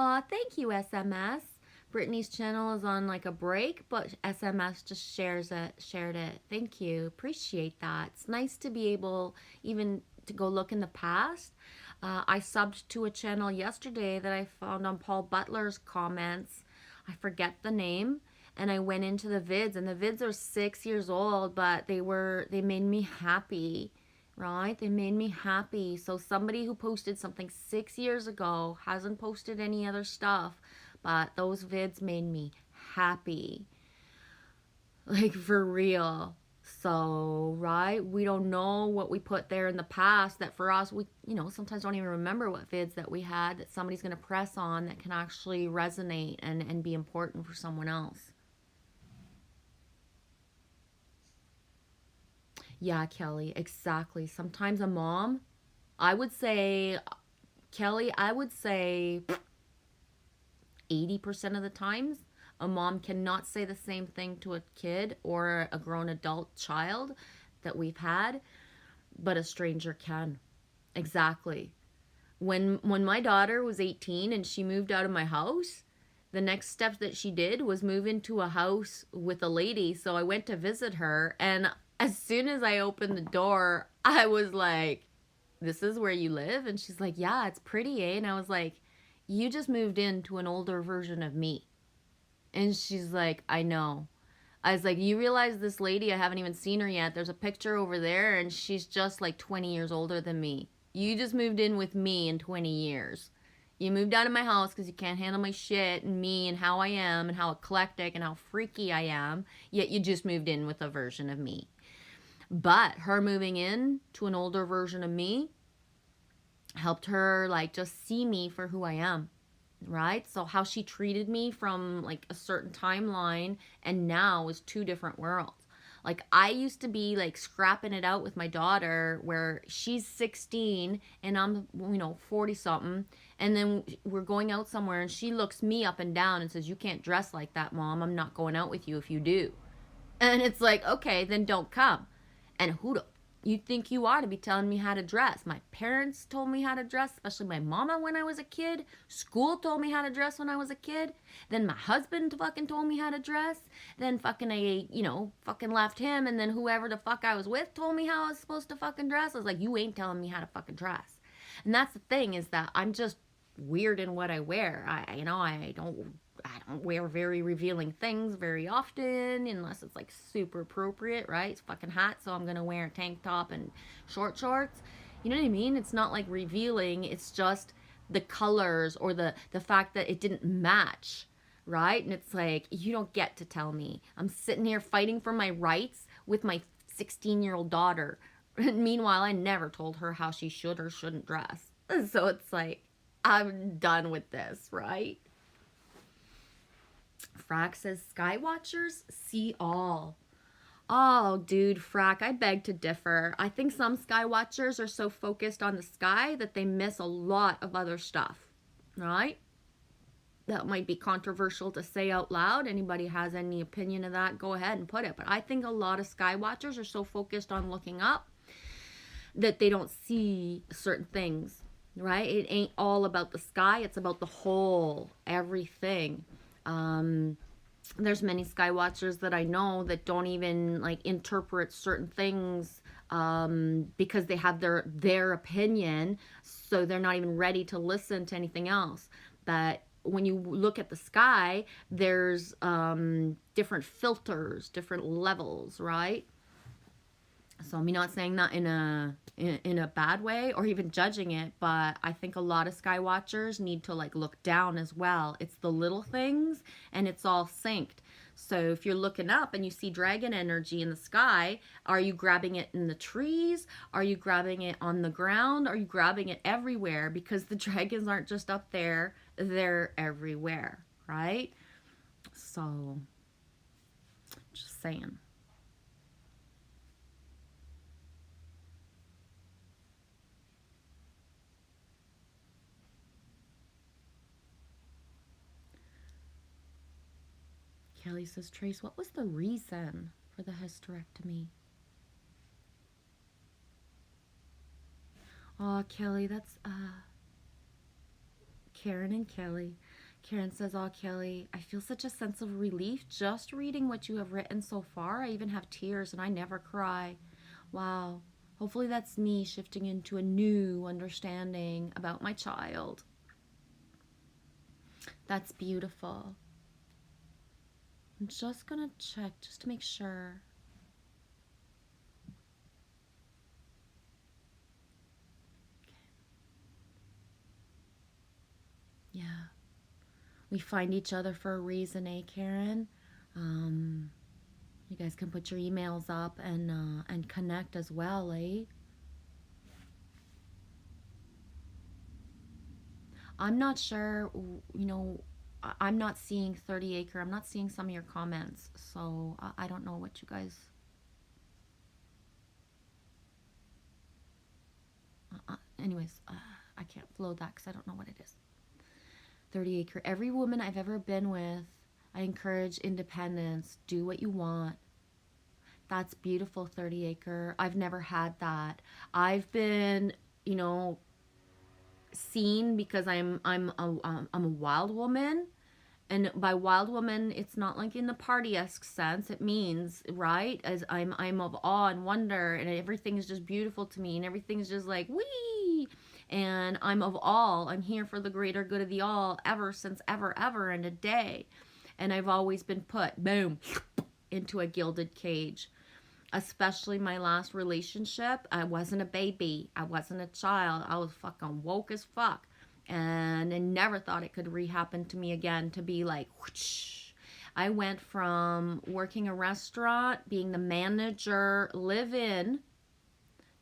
Aw, thank you, SMS. Brittany's channel is on like a break, but SMS just shared it. Thank you. Appreciate that. It's nice to be able even to go look in the past. I subbed to a channel yesterday that I found on Paul Butler's comments. I forget the name. And I went into the vids, and the vids are 6 years old, but they made me happy, right? They made me happy. So somebody who posted something 6 years ago hasn't posted any other stuff, but those vids made me happy. Like, for real. So, right? We don't know what we put there in the past that for us, we, sometimes don't even remember what vids that we had that somebody's going to press on that can actually resonate and be important for someone else. Yeah, Kelly, exactly. Sometimes a mom, I would say, Kelly, I would say 80% of the times, a mom cannot say the same thing to a kid or a grown adult child that we've had, but a stranger can. Exactly. When my daughter was 18 and she moved out of my house, the next step that she did was move into a house with a lady. So I went to visit her, and as soon as I opened the door, I was like, "This is where you live?" And she's like, "Yeah, it's pretty, eh?" And I was like, "You just moved into an older version of me." And she's like, "I know." I was like, "You realize this lady, I haven't even seen her yet. There's a picture over there, and she's just like 20 years older than me. You just moved in with me in 20 years. You moved out of my house because you can't handle my shit and me and how I am and how eclectic and how freaky I am, yet you just moved in with a version of me." But her moving in to an older version of me helped her like just see me for who I am, right? So how she treated me from like a certain timeline and now is two different worlds. Like I used to be like scrapping it out with my daughter where she's 16 and I'm 40 something, and then we're going out somewhere and she looks me up and down and says, "You can't dress like that, Mom. I'm not going out with you if you do." And it's like, "Okay, then don't come." And who do you think you are to be telling me how to dress? My parents told me how to dress, especially my mama when I was a kid. School told me how to dress when I was a kid. Then my husband fucking told me how to dress. Then fucking fucking left him. And then whoever the fuck I was with told me how I was supposed to fucking dress. I was like, "You ain't telling me how to fucking dress." And that's the thing, is that I'm just weird in what I wear. I don't wear very revealing things very often unless it's like super appropriate, right? It's fucking hot, so I'm gonna wear a tank top and short shorts. You know what I mean? It's not like revealing, it's just the colors or the fact that it didn't match, right? And it's like, you don't get to tell me. I'm sitting here fighting for my rights with my 16-year-old daughter. And meanwhile, I never told her how she should or shouldn't dress. So it's like, I'm done with this, right? Frack says, "Skywatchers see all." Oh, dude, Frack, I beg to differ. I think some skywatchers are so focused on the sky that they miss a lot of other stuff, right? That might be controversial to say out loud. Anybody has any opinion of that, go ahead and put it. But I think a lot of skywatchers are so focused on looking up that they don't see certain things, right? It ain't all about the sky. It's about the whole, everything. There's many sky watchers that I know that don't even like interpret certain things because they have their opinion, so they're not even ready to listen to anything else. But when you look at the sky, there's different filters, different levels, right? So I'm not saying that in a bad way or even judging it, but I think a lot of sky watchers need to like look down as well. It's the little things and it's all synced. So if you're looking up and you see dragon energy in the sky, are you grabbing it in the trees? Are you grabbing it on the ground? Are you grabbing it everywhere? Because the dragons aren't just up there, they're everywhere, right? So just saying. Kelly says, "Trace, what was the reason for the hysterectomy?" Oh, Kelly, that's Karen and Kelly. Karen says, "Oh, Kelly, I feel such a sense of relief just reading what you have written so far. I even have tears and I never cry. Wow. Hopefully that's me shifting into a new understanding about my child." That's beautiful. I'm just gonna check just to make sure. Yeah. We find each other for a reason, eh, Karen? You guys can put your emails up and connect as well, eh? I'm not sure, you know, I'm not seeing 30 Acre. I'm not seeing some of your comments, so I don't know what you guys. Anyways, I can't load that because I don't know what it is. 30 Acre. Every woman I've ever been with, I encourage independence. Do what you want. That's beautiful, 30 Acre. I've never had that. I've been, you know, seen because I'm a wild woman, and by wild woman, it's not like in the party-esque sense. It means, right, as I'm of awe and wonder, and everything is just beautiful to me, and everything's just like wee, and I'm of all. I'm here for the greater good of the all, ever since ever and a day, and I've always been put boom into a gilded cage. Especially my last relationship, I wasn't a baby. I wasn't a child. I was fucking woke as fuck. And I never thought it could re-happen to me again, to be like, whoosh. I went from working a restaurant, being the manager, live in,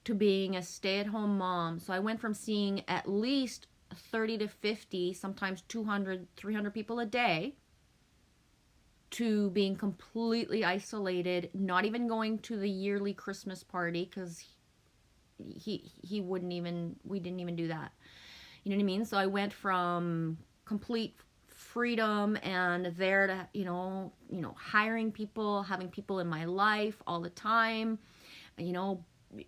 to being a stay-at-home mom. So I went from seeing at least 30 to 50, sometimes 200, 300 people a day, to being completely isolated, not even going to the yearly Christmas party because he wouldn't even, we didn't even do that. You know what I mean? So I went from complete freedom and there to, hiring people, having people in my life all the time,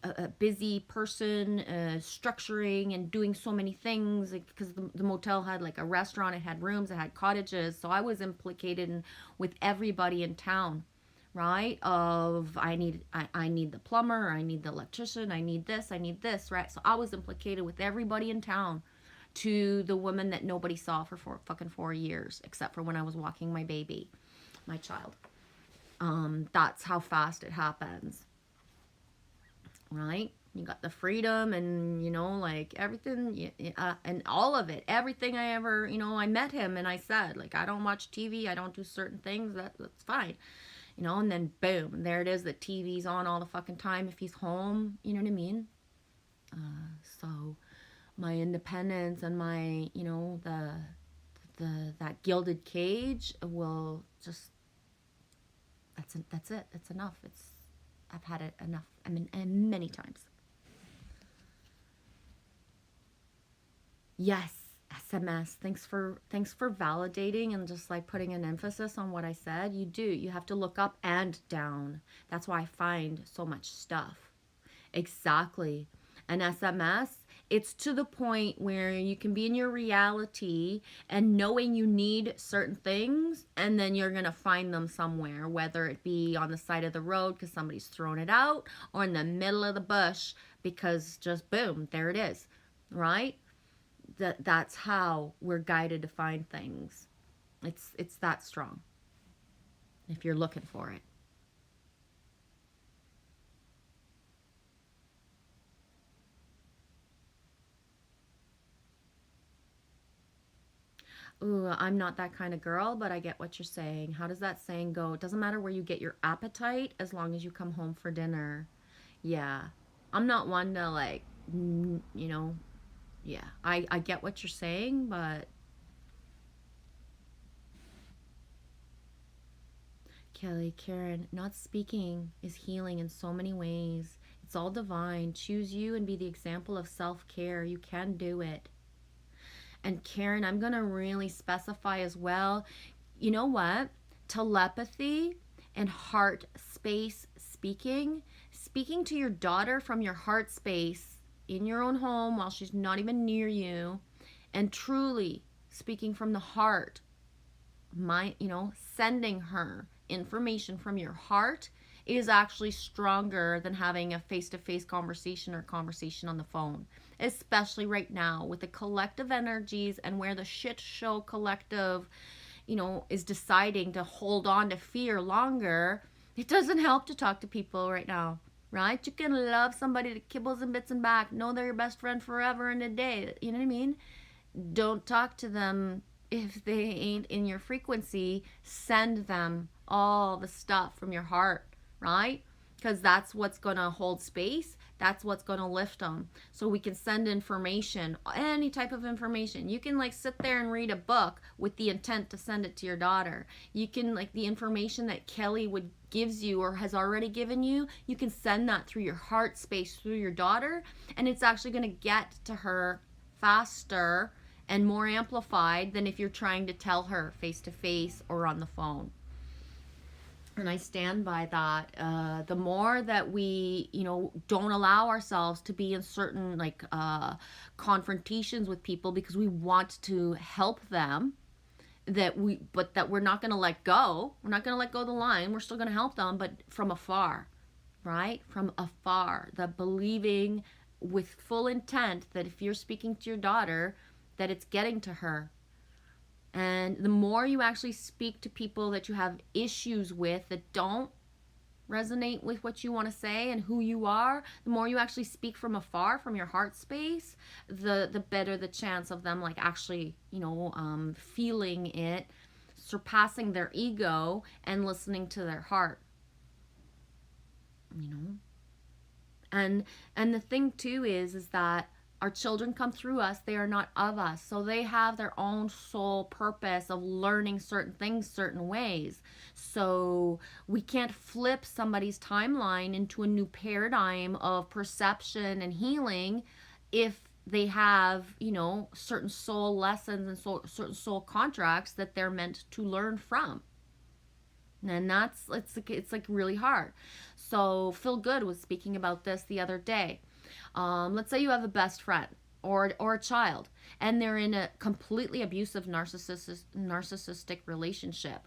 a busy person, structuring and doing so many things because the motel had like a restaurant, it had rooms, it had cottages. So I was implicated with everybody in town, right? I need the plumber, I need the electrician, I need this, right? So I was implicated with everybody in town, to the woman that nobody saw for fucking 4 years, except for when I was walking my baby, my child. That's how fast it happens. Right? You got the freedom and, like everything, and all of it, everything I ever, I met him and I said, like, I don't watch TV, I don't do certain things, that's fine. And then boom, there it is, the TV's on all the fucking time if he's home, you know what I mean? So my independence and my, that gilded cage will just, that's it. It's enough. I've had it enough. I mean, and many times. Yes, SMS. Thanks for validating and just like putting an emphasis on what I said. You do. You have to look up and down. That's why I find so much stuff. Exactly. An SMS, it's to the point where you can be in your reality and knowing you need certain things, and then you're going to find them somewhere, whether it be on the side of the road because somebody's thrown it out, or in the middle of the bush because just boom, there it is, right? That's how we're guided to find things. It's that strong if you're looking for it. Ooh, I'm not that kind of girl, but I get what you're saying. How does that saying go? It doesn't matter where you get your appetite as long as you come home for dinner. Yeah. I'm not one to like, yeah. I get what you're saying, but Kelly, Karen, not speaking is healing in so many ways. It's all divine. Choose you and be the example of self-care. You can do it. And Karen, I'm going to really specify as well, you know what? Telepathy and heart space speaking to your daughter from your heart space in your own home while she's not even near you, and truly speaking from the heart, sending her information from your heart is actually stronger than having a face-to-face conversation or conversation on the phone, especially right now with the collective energies and where the shit show collective, is deciding to hold on to fear longer. It doesn't help to talk to people right now, right? You can love somebody to kibbles and bits and back, know they're your best friend forever and a day, you know what I mean? Don't talk to them if they ain't in your frequency. Send them all the stuff from your heart, right? Because that's what's going to hold space. That's what's going to lift them. So we can send information, any type of information. You can sit there and read a book with the intent to send it to your daughter. You can the information that Kelly would gives you or has already given you, you can send that through your heart space through your daughter, and it's actually going to get to her faster and more amplified than if you're trying to tell her face to face or on the phone. And I stand by that. The more that we, don't allow ourselves to be in certain confrontations with people because we want to help them, but that we're not going to let go. We're not going to let go of the line. We're still going to help them, but from afar, right? From afar. The believing with full intent that if you're speaking to your daughter, that it's getting to her. And the more you actually speak to people that you have issues with that don't resonate with what you want to say and who you are, the more you actually speak from afar, from your heart space, the better the chance of them actually, feeling it, surpassing their ego and listening to their heart. And the thing too is that our children come through us. They are not of us. So they have their own soul purpose of learning certain things certain ways. So we can't flip somebody's timeline into a new paradigm of perception and healing if they have, certain soul lessons and certain soul contracts that they're meant to learn from. And it's really hard. So Phil Good was speaking about this the other day. Let's say you have a best friend or a child, and they're in a completely abusive narcissistic relationship.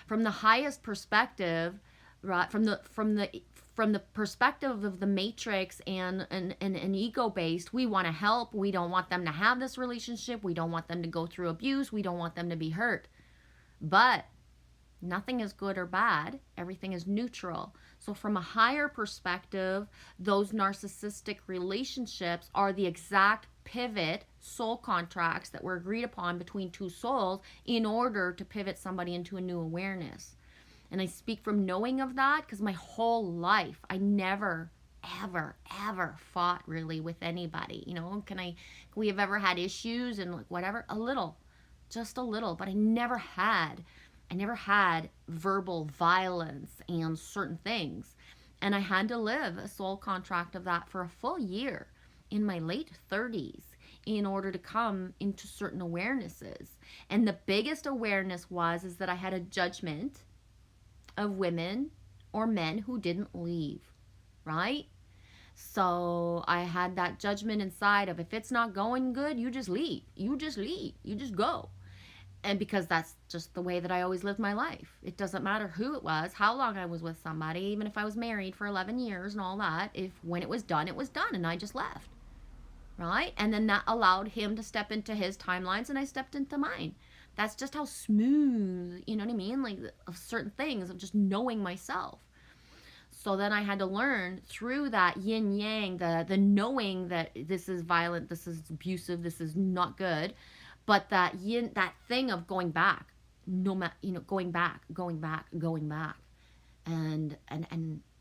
From the highest perspective, right? From the perspective of the matrix and ego based, we want to help. We don't want them to have this relationship. We don't want them to go through abuse. We don't want them to be hurt. But nothing is good or bad. Everything is neutral. So from a higher perspective, those narcissistic relationships are the exact pivot soul contracts that were agreed upon between two souls in order to pivot somebody into a new awareness. And I speak from knowing of that because my whole life, I never, ever fought really with anybody. Can we have ever had issues and whatever? A little, just a little, but I never had verbal violence and certain things. And I had to live a soul contract of that for a full year in my late 30s in order to come into certain awarenesses. And the biggest awareness is that I had a judgment of women or men who didn't leave, right? So I had that judgment inside of, if it's not going good, you just leave. You just go. And because that's just the way that I always lived my life. It doesn't matter who it was, how long I was with somebody, even if I was married for 11 years and all that, when it was done, and I just left, right? And then that allowed him to step into his timelines and I stepped into mine. That's just how smooth, you know what I mean? Of certain things, of just knowing myself. So then I had to learn through that yin yang, the knowing that this is violent, this is abusive, this is not good. But that thing of going back, going back, and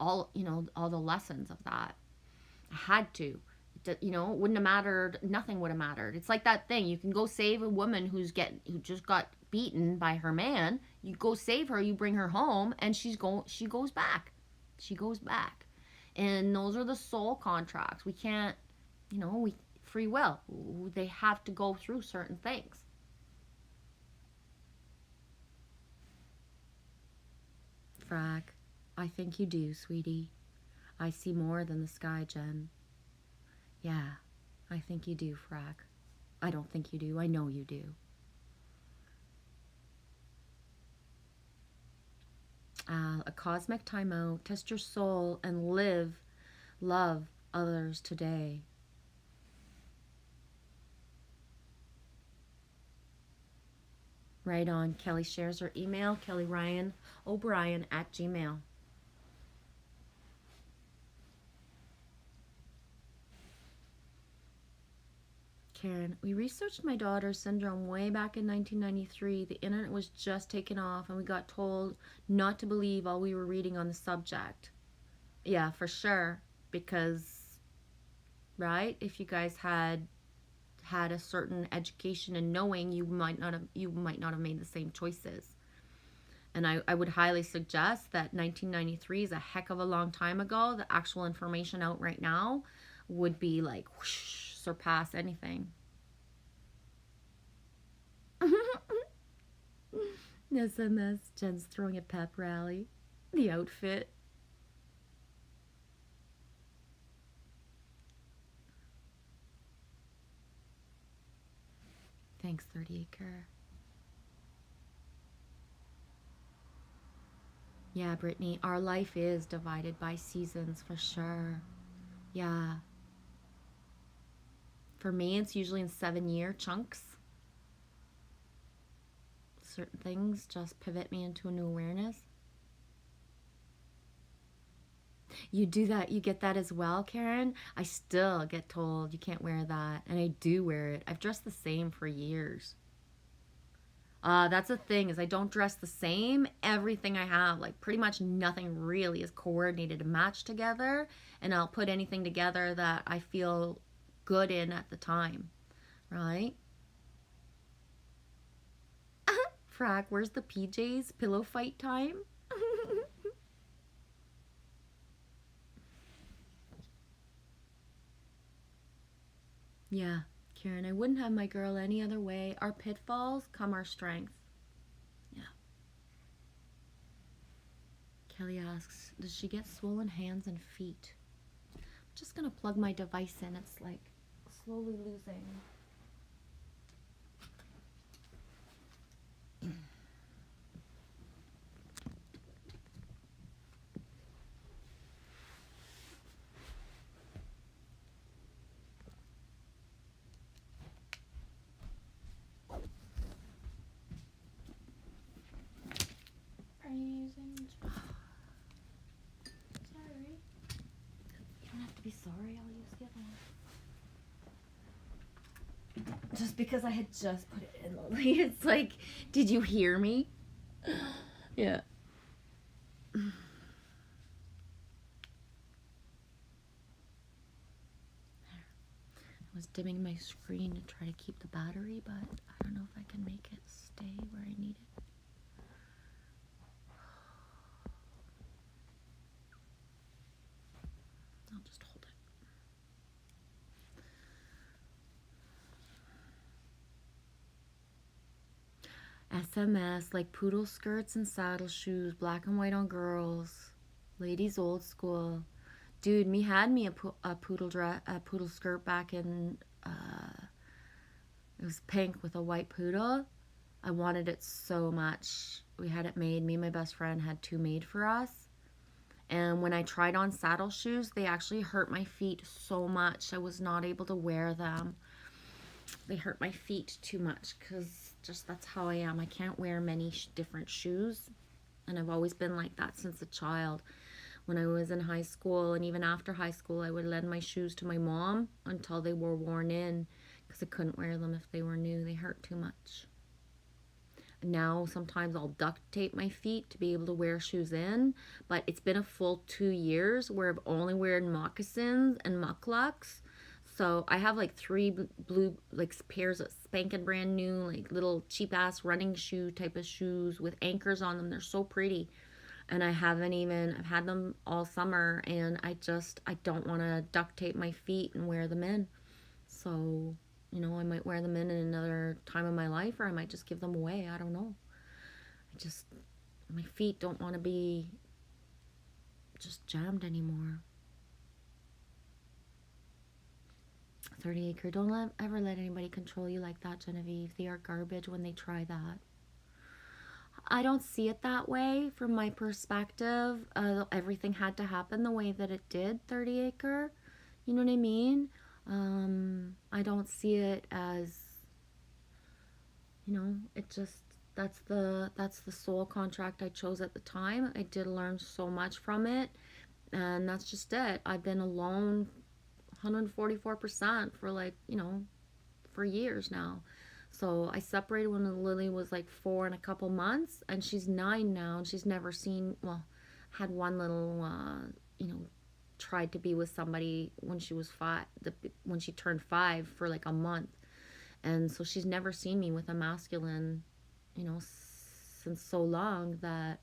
all, all the lessons of that. I had to, it wouldn't have mattered. Nothing would have mattered. It's like that thing. You can go save a woman who just got beaten by her man. You go save her. You bring her home, and she goes back. She goes back, and those are the soul contracts. We can't, free will. They have to go through certain things. Frag, I think you do, sweetie. I see more than the sky, Jen. Yeah, I think you do, Frag. I don't think you do. I know you do. A cosmic timeout. Test your soul and love others today. Right on. Kelly shares her email, kellyryan.o'brien@gmail.com. Karen, we researched my daughter's syndrome way back in 1993. The internet was just taken off, and we got told not to believe all we were reading on the subject. Yeah, for sure. Because, right, if you guys had a certain education and knowing, you might not have made the same choices. And I would highly suggest that 1993 is a heck of a long time ago. The actual information out right now would be like whoosh, surpass anything. SMS, Jen's throwing a pep rally. The outfit. Thanks, 30 Acre. Yeah, Brittany, our life is divided by seasons for sure. Yeah. For me, it's usually in 7-year chunks. Certain things just pivot me into a new awareness. You do that, you get that as well, Karen? I still get told you can't wear that, and I do wear it. I've dressed the same for years. That's the thing, is I don't dress the same. Everything I have, like pretty much nothing really is coordinated to match together, and I'll put anything together that I feel good in at the time, right? Frack, where's the PJs? Pillow fight time? Yeah, Karen, I wouldn't have my girl any other way. Our pitfalls come our strength. Yeah. Kelly asks, does she get swollen hands and feet? I'm just gonna plug my device in. It's like slowly losing. Are you using? Sorry. You don't have to be sorry. I'll use the other one. Just because I had just put it in, Lily. It's like, did you hear me? Yeah. I was dimming my screen to try to keep the battery, but I don't know if I can make it stay where I need it. I'll just hold it. SMS, like poodle skirts and saddle shoes, black and white on girls, ladies old school. Dude, me had me a poodle skirt back in, it was pink with a white poodle. I wanted it so much. We had it made. Me and my best friend had 2 made for us. And when I tried on saddle shoes, they actually hurt my feet so much. I was not able to wear them. They hurt my feet too much because just that's how I am. I can't wear many different shoes. And I've always been like that since a child. When I was in high school and even after high school, I would lend my shoes to my mom until they were worn in because I couldn't wear them if they were new. They hurt too much. Now sometimes I'll duct tape my feet to be able to wear shoes in, but it's been a full 2 years where I've only worn moccasins and mucklucks. So I have like 3 blue like pairs of spanking brand new like little cheap ass running shoe type of shoes with anchors on them. They're so pretty. And I've had them all summer, and I don't want to duct tape my feet and wear them in. So, I might wear them in another time of my life, or I might just give them away. I don't know. My feet don't want to be just jammed anymore. 30 Acre, don't ever let anybody control you like that, Genevieve. They are garbage when they try that. I don't see it that way from my perspective. Everything had to happen the way that it did, 30 acre. You know what I mean? I don't see it as, it just, that's the soul contract I chose at the time. I did learn so much from it, and that's just it. I've been alone 144% for for years now. So I separated when Lily was like 4 and a couple months, and she's 9 now, and she's never seen, well, had one little, tried to be with somebody when she was 5, when she turned 5 for like a month. And so she's never seen me with a masculine, since so long that,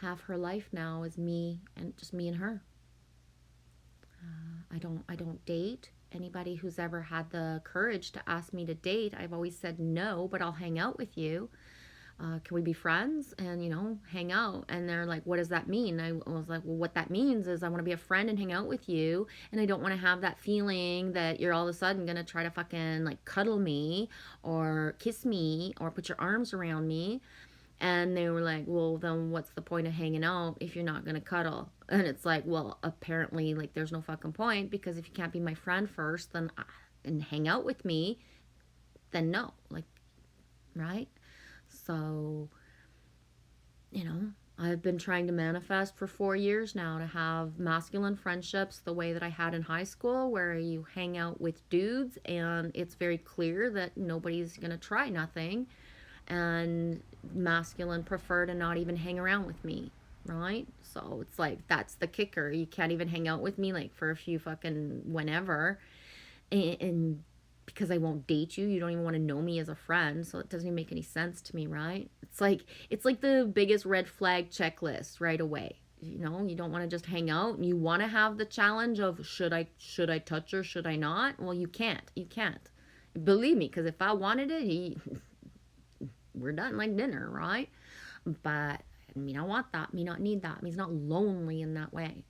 half her life now is me and just me and her. I don't date anybody who's ever had the courage to ask me to date. I've always said no, but I'll hang out with you. Can we be friends and hang out? And they're like, what does that mean? I was like, well, what that means is I want to be a friend and hang out with you, and I don't want to have that feeling that you're all of a sudden gonna try to fucking like cuddle me or kiss me or put your arms around me. And they were like, well, then what's the point of hanging out if you're not going to cuddle? And it's like, well, apparently, like, there's no fucking point, because if you can't be my friend first, then and hang out with me, then no. Like, right? So, I've been trying to manifest for 4 years now to have masculine friendships the way that I had in high school, where you hang out with dudes and it's very clear that nobody's going to try nothing. And masculine prefer to not even hang around with me, right? So it's like, that's the kicker. You can't even hang out with me like for a few fucking whenever, and because I won't date you, you don't even want to know me as a friend, so it doesn't even make any sense to me, right? It's like the biggest red flag checklist right away. You don't want to just hang out, and you want to have the challenge of should I touch her, should I not? Well, you can't believe me, because if I wanted it, we're done like dinner, right? But me not want that, me not need that, me's not lonely in that way,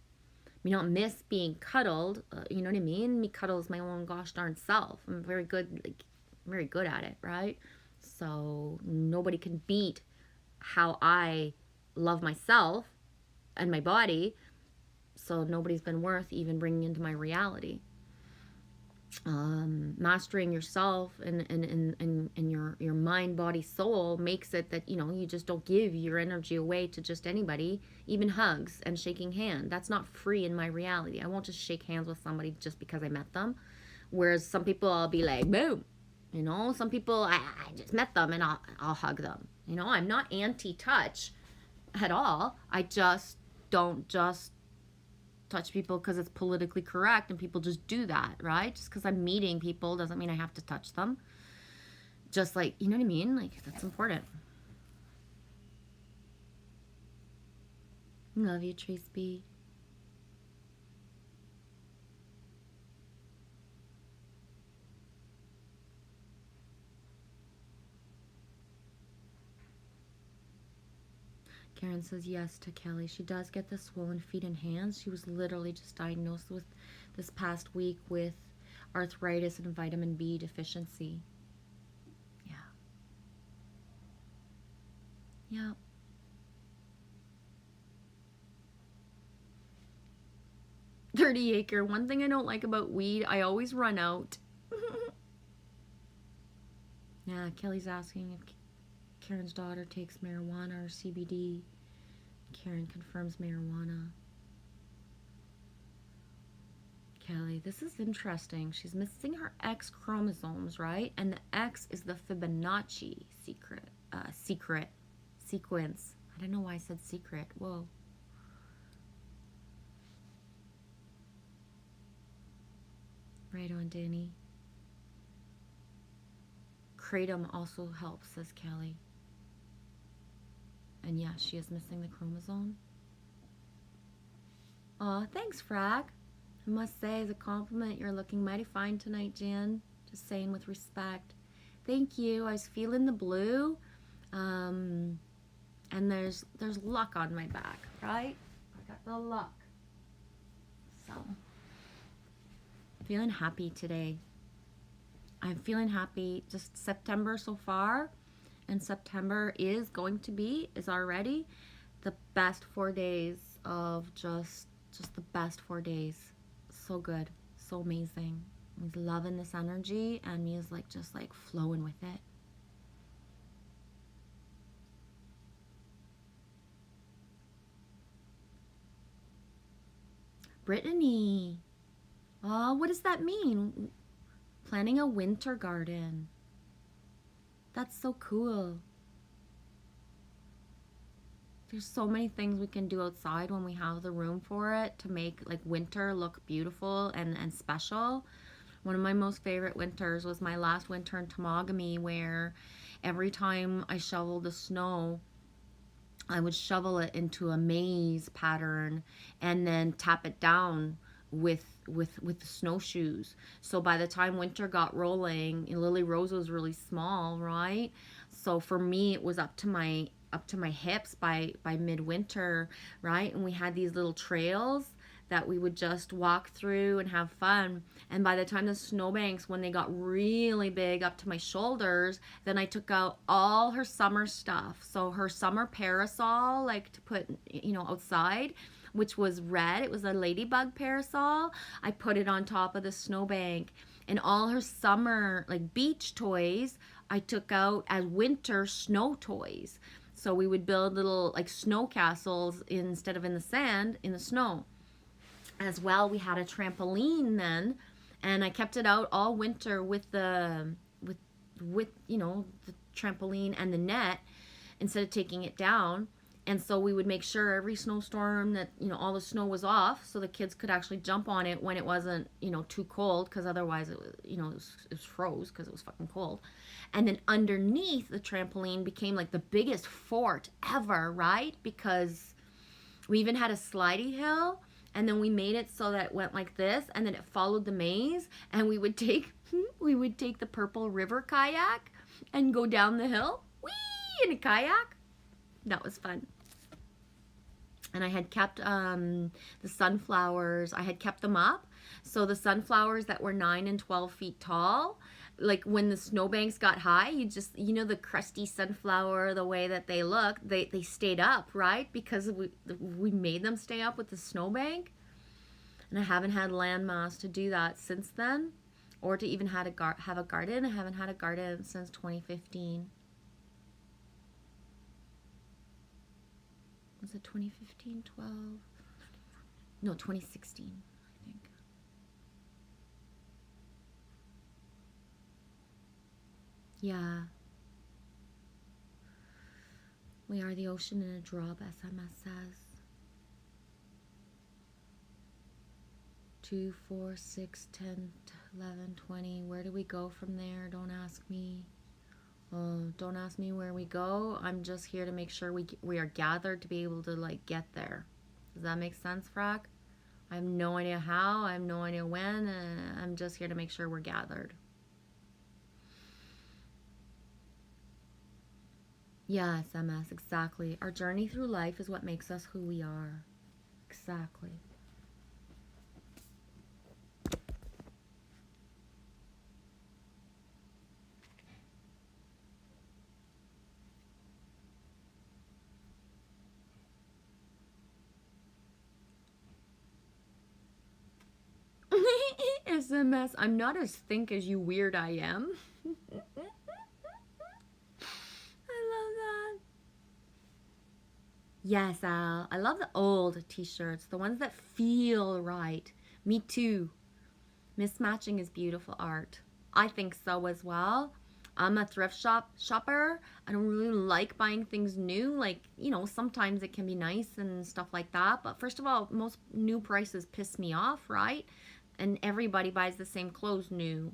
me not miss being cuddled. You know what I mean? Me cuddles my own gosh darn self. I'm very good at it, right? So nobody can beat how I love myself and my body, so nobody's been worth even bringing into my reality. Mastering yourself and your mind, body, soul makes it that you just don't give your energy away to just anybody. Even hugs and shaking hand, that's not free in my reality. I won't just shake hands with somebody just because I met them. Whereas some people, I'll be like, boom. Some people, I just met them and I'll hug them. I'm not anti-touch at all. I just don't just touch people because it's politically correct, and people just do that, right? Just because I'm meeting people doesn't mean I have to touch them. Just like, you know what I mean? Like, that's important. Love you, Tree Speed. Karen says yes to Kelly. She does get the swollen feet and hands. She was literally just diagnosed with this past week with arthritis and vitamin B deficiency. Yeah. Yeah. Dirty acre. One thing I don't like about weed, I always run out. Yeah, Kelly's asking if Karen's daughter takes marijuana or CBD. Karen confirms marijuana. Kelly, this is interesting. She's missing her X chromosomes, right? And the X is the Fibonacci sequence. I don't know why I said secret. Whoa. Right on, Danny. Kratom also helps, says Kelly. And yeah, she is missing the chromosome. Aw, thanks, Frag. I must say, as a compliment, you're looking mighty fine tonight, Jan. Just saying with respect. Thank you. I was feeling the blue. And there's luck on my back, right? I got the luck. So, feeling happy today. I'm feeling happy. Just September so far. and September is already the best 4 days of just the best 4 days. So good, so amazing. He's loving this energy, and me is like just like flowing with it. Brittany, oh, what does that mean? Planning a winter garden. That's so cool. There's so many things we can do outside when we have the room for it to make like winter look beautiful and special. One of my most favorite winters was my last winter in Temagami, where every time I shoveled the snow, I would shovel it into a maze pattern and then tap it down with the snowshoes. So by the time winter got rolling, Lily Rose was really small, right? So for me, it was up to my hips by midwinter, right? And we had these little trails that we would just walk through and have fun. And by the time the snowbanks, when they got really big up to my shoulders, then I took out all her summer stuff. So her summer parasol, like to put, outside, which was red. It was a ladybug parasol. I put it on top of the snowbank. And all her summer, like beach toys, I took out as winter snow toys. So we would build little like snow castles instead of in the sand, in the snow. As well, we had a trampoline then, and I kept it out all winter with the the trampoline and the net instead of taking it down. And so we would make sure every snowstorm that all the snow was off, so the kids could actually jump on it when it wasn't too cold, because otherwise it was it was froze because it was fucking cold. And then underneath the trampoline became like the biggest fort ever, right? Because we even had a slidey hill. And then we made it so that it went like this, and then it followed the maze, and we would take the purple river kayak and go down the hill, whee, in a kayak. That was fun. And I had kept the sunflowers, I had kept them up. So the sunflowers that were 9 and 12 feet tall, like when the snowbanks got high, you just, the crusty sunflower, the way that they look, they stayed up, right? Because we made them stay up with the snowbank. And I haven't had landmass to do that since then, or to even have a garden. I haven't had a garden since 2015. Was it 2015, 12? No, 2016, I think. Yeah. We are the ocean in a drop, SMS says. 2, 4, 6, 10, 11, 20. Where do we go from there? Don't ask me. Oh, don't ask me where we go. I'm just here to make sure we are gathered to be able to like get there. Does that make sense, Frack? I have no idea how. I have no idea when. I'm just here to make sure we're gathered. Yes, MS, exactly. Our journey through life is what makes us who we are. Exactly. SMS, I'm not as think as you weird I am. Yes, Al. I love the old t-shirts, the ones that feel right. Me too. Mismatching is beautiful art. I think so as well. I'm a thrift shopper. I don't really like buying things new. Like, sometimes it can be nice and stuff like that. But first of all, most new prices piss me off, right? And everybody buys the same clothes new.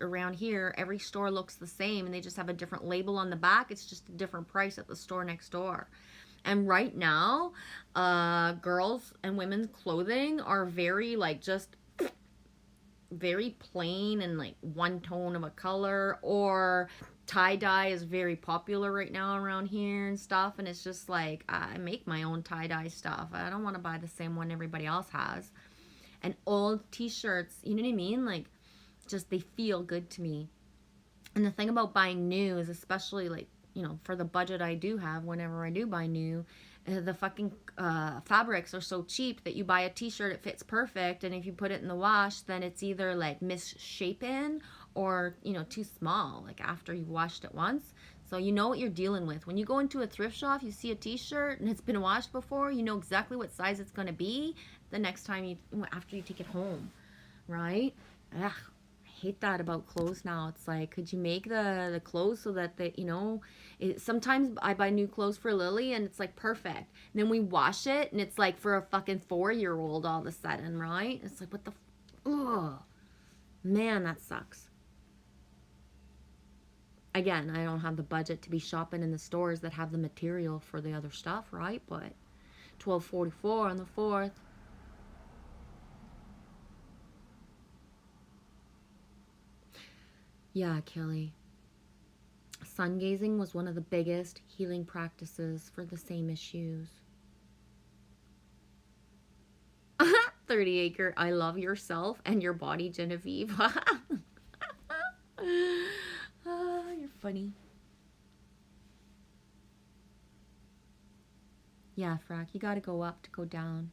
Around here, every store looks the same and they just have a different label on the back. It's just a different price at the store next door. And right now, girls and women's clothing are very just very plain and like one tone of a color, or tie-dye is very popular right now around here and stuff. And it's just like, I make my own tie-dye stuff. I don't want to buy the same one everybody else has. And old t-shirts, you know what I mean? Like, just they feel good to me. And the thing about buying new is, especially like, for the budget I do have, whenever I do buy new, the fucking fabrics are so cheap that you buy a t-shirt, it fits perfect, and if you put it in the wash, then it's either like misshapen or, too small, like after you've washed it once. So you know what you're dealing with. When you go into a thrift shop, you see a t-shirt and it's been washed before, you know exactly what size it's going to be the next time after you take it home, right? Ugh. Hate that about clothes now. It's like, could you make the clothes so that sometimes I buy new clothes for Lily and it's like perfect. And then we wash it and it's like for a fucking 4-year-old all of a sudden, right? It's like, what the, ugh. Man, that sucks. Again, I don't have the budget to be shopping in the stores that have the material for the other stuff, right? But $12.44 on the 4th. Yeah, Kelly. Sun gazing was one of the biggest healing practices for the same issues. 30 acre, I love yourself and your body, Genevieve. You're funny. Yeah, Frack, you gotta go up to go down.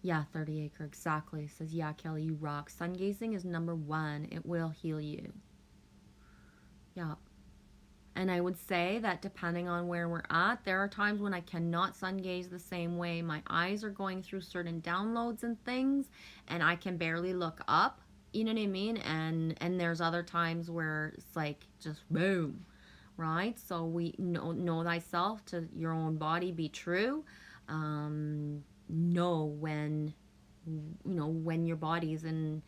Yeah, 30 acre, exactly. Says, yeah, Kelly, you rock. Sun gazing is number 1. It will heal you. Yeah. And I would say that depending on where we're at, there are times when I cannot sun gaze the same way. My eyes are going through certain downloads and things, and I can barely look up. You know what I mean? And there's other times where it's like just boom, right? So we know thyself, to your own body be true. Know when your body's in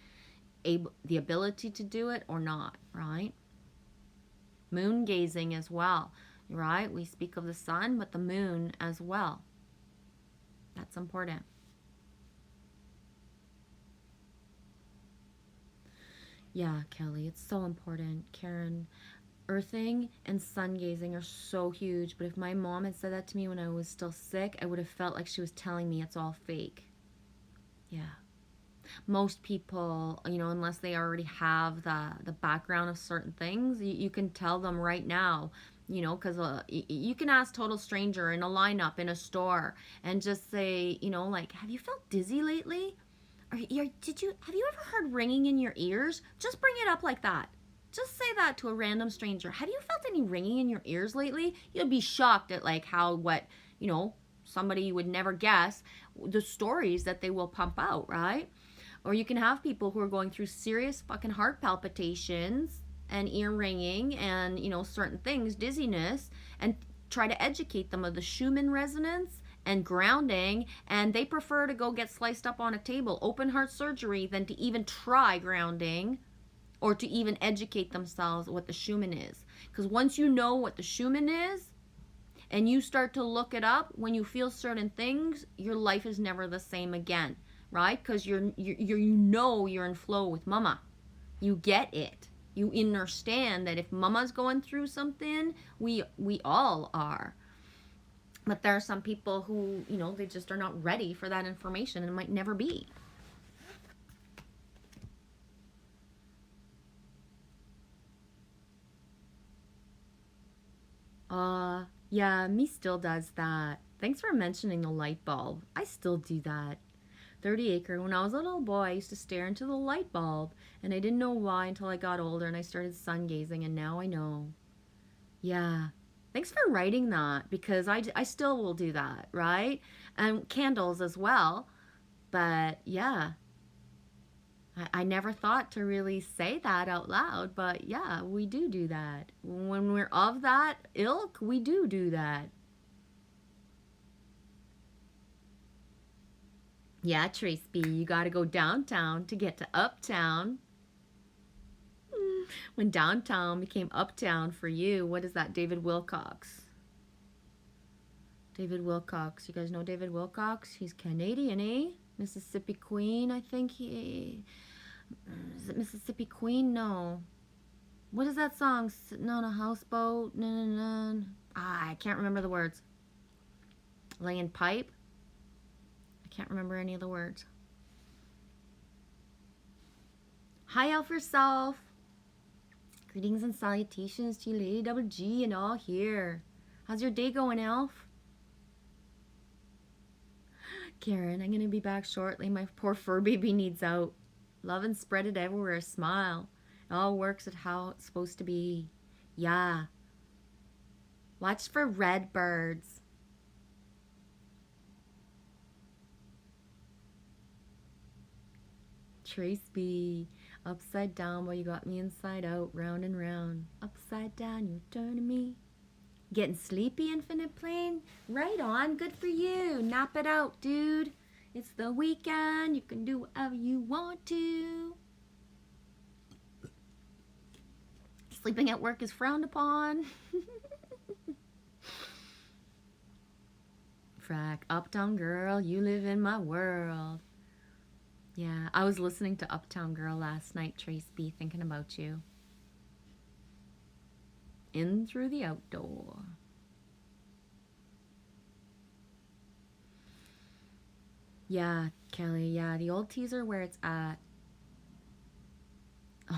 the ability to do it or not, right? Moon gazing as well, right? We speak of the sun, but the moon as well. That's important. Yeah, Kelly, it's so important. Karen, earthing and sun gazing are so huge, but if my mom had said that to me when I was still sick, I would have felt like she was telling me it's all fake. Yeah. Most people, unless they already have the background of certain things, you can tell them right now, because you can ask total stranger in a lineup in a store and just say, like, have you felt dizzy lately? Have you ever heard ringing in your ears? Just bring it up like that. Just say that to a random stranger. Have you felt any ringing in your ears lately? You'll be shocked at like somebody you would never guess, the stories that they will pump out, right? Or you can have people who are going through serious fucking heart palpitations and ear ringing and, certain things, dizziness, and try to educate them of the Schumann resonance and grounding, and they prefer to go get sliced up on a table, open heart surgery, than to even try grounding or to even educate themselves what the Schumann is. Because once you know what the Schumann is and you start to look it up, when you feel certain things, your life is never the same again, right? Because you're in flow with mama. You get it. You understand that if mama's going through something, we all are. But there are some people who, they just are not ready for that information and might never be. Yeah, me still does that. Thanks for mentioning the light bulb. I still do that. 30 acre, when I was a little boy, I used to stare into the light bulb, and I didn't know why until I got older and I started sun gazing, and now I know. Yeah. Thanks for writing that, because I still will do that, right? And candles as well. But yeah, I never thought to really say that out loud, but yeah, we do that. When we're of that ilk, we do that. Yeah, Trace B, you gotta go downtown to get to uptown. When downtown became uptown for you, what is that, David Wilcox? David Wilcox. You guys know David Wilcox? He's Canadian, eh? Mississippi Queen, I think he... Is it Mississippi Queen? No. What is that song? Sitting on a houseboat? No. I can't remember the words. Laying pipe? I can't remember any of the words. Hi, Elf Yourself. Greetings and salutations to you, Lady Double G and all here. How's your day going, Elf? Karen, I'm gonna be back shortly. My poor fur baby needs out. Love and spread it everywhere. Smile. It all works at how it's supposed to be. Yeah. Watch for red birds. Trace B. Upside down, boy, you got me inside out. Round and round. Upside down, you're turning me. Getting sleepy, Infinite Plane? Right on. Good for you. Nap it out, dude. It's the weekend. You can do whatever you want to. Sleeping at work is frowned upon. Frack. Uptown Girl, you live in my world. Yeah, I was listening to Uptown Girl last night, Trace B, thinking about you. In through the outdoor. Yeah, Kelly, yeah, the old teaser where it's at.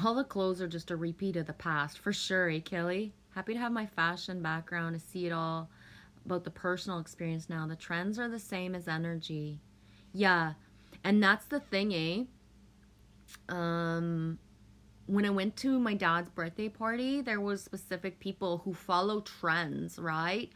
All the clothes are just a repeat of the past, for sure, eh, Kelly? Happy to have my fashion background to see it all about the personal experience now. The trends are the same as energy. Yeah, and that's the thing, eh? When I went to my dad's birthday party, there was specific people who follow trends, right?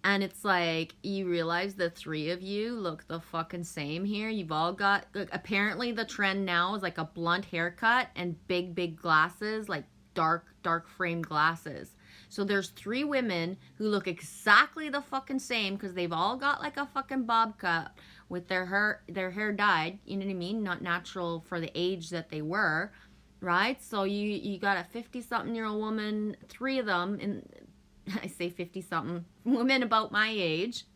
And it's like, you realize the three of you look the fucking same here. You've all got, apparently the trend now is like a blunt haircut and big, big glasses, like dark framed glasses. So there's three women who look exactly the fucking same because they've all got like a fucking bob cut with their hair dyed, you know what I mean? Not natural for the age that they were, right? So you got a 50-something-year-old woman, three of them, and I say 50-something, women about my age,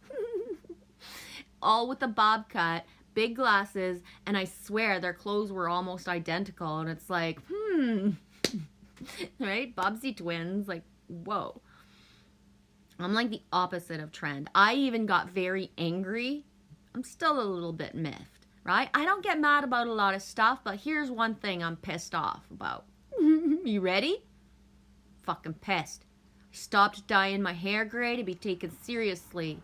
all with a bob cut, big glasses, and I swear their clothes were almost identical, and it's like, right? Bobsy twins, like, whoa. I'm like the opposite of trend. I even got very angry. I'm still a little bit miffed, right? I don't get mad about a lot of stuff, but here's one thing I'm pissed off about. You ready? Fucking pissed. I stopped dyeing my hair gray to be taken seriously.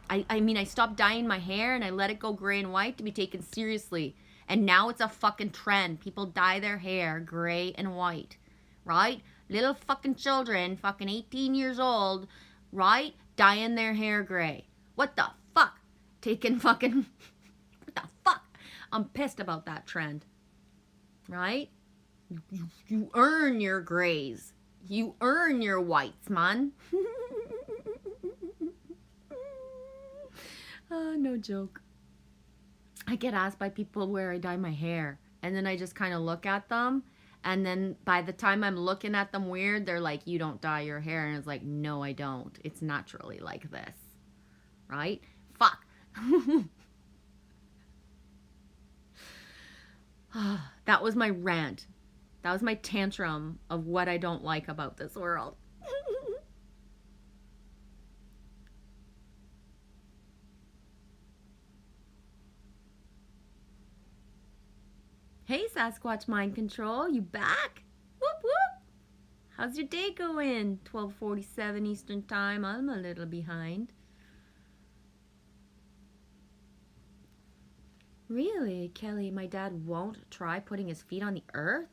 I stopped dyeing my hair and I let it go gray and white to be taken seriously. And now it's a fucking trend. People dye their hair gray and white, right? Little fucking children, fucking 18 years old, right? Dyeing their hair gray. What the fuck? Taking fucking... What the fuck? I'm pissed about that trend, right? You earn your grays. You earn your whites, man. No joke. I get asked by people where I dye my hair, and then I just kind of look at them, and then by the time I'm looking at them weird, they're like, you don't dye your hair, and it's like, no, I don't. It's naturally like this, right? Fuck. That was my rant. That was my tantrum of what I don't like about this world. Hey, Sasquatch Mind Control, you back? Whoop whoop. How's your day going? 12:47 Eastern Time. I'm a little behind. Really, Kelly, my dad won't try putting his feet on the earth?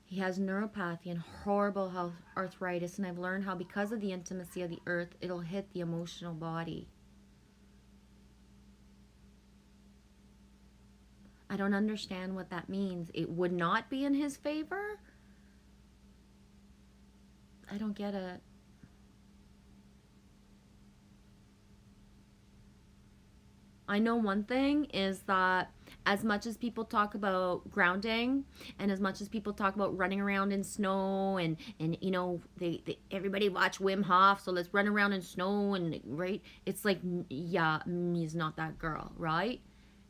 He has neuropathy and horrible health arthritis, and I've learned how because of the intimacy of the earth, it'll hit the emotional body. I don't understand what that means. It would not be in his favor? I don't get it. I know one thing is that as much as people talk about grounding and as much as people talk about running around in snow and you know, everybody watch Wim Hof, so let's run around in snow and, right? It's like, yeah, me is not that girl, right?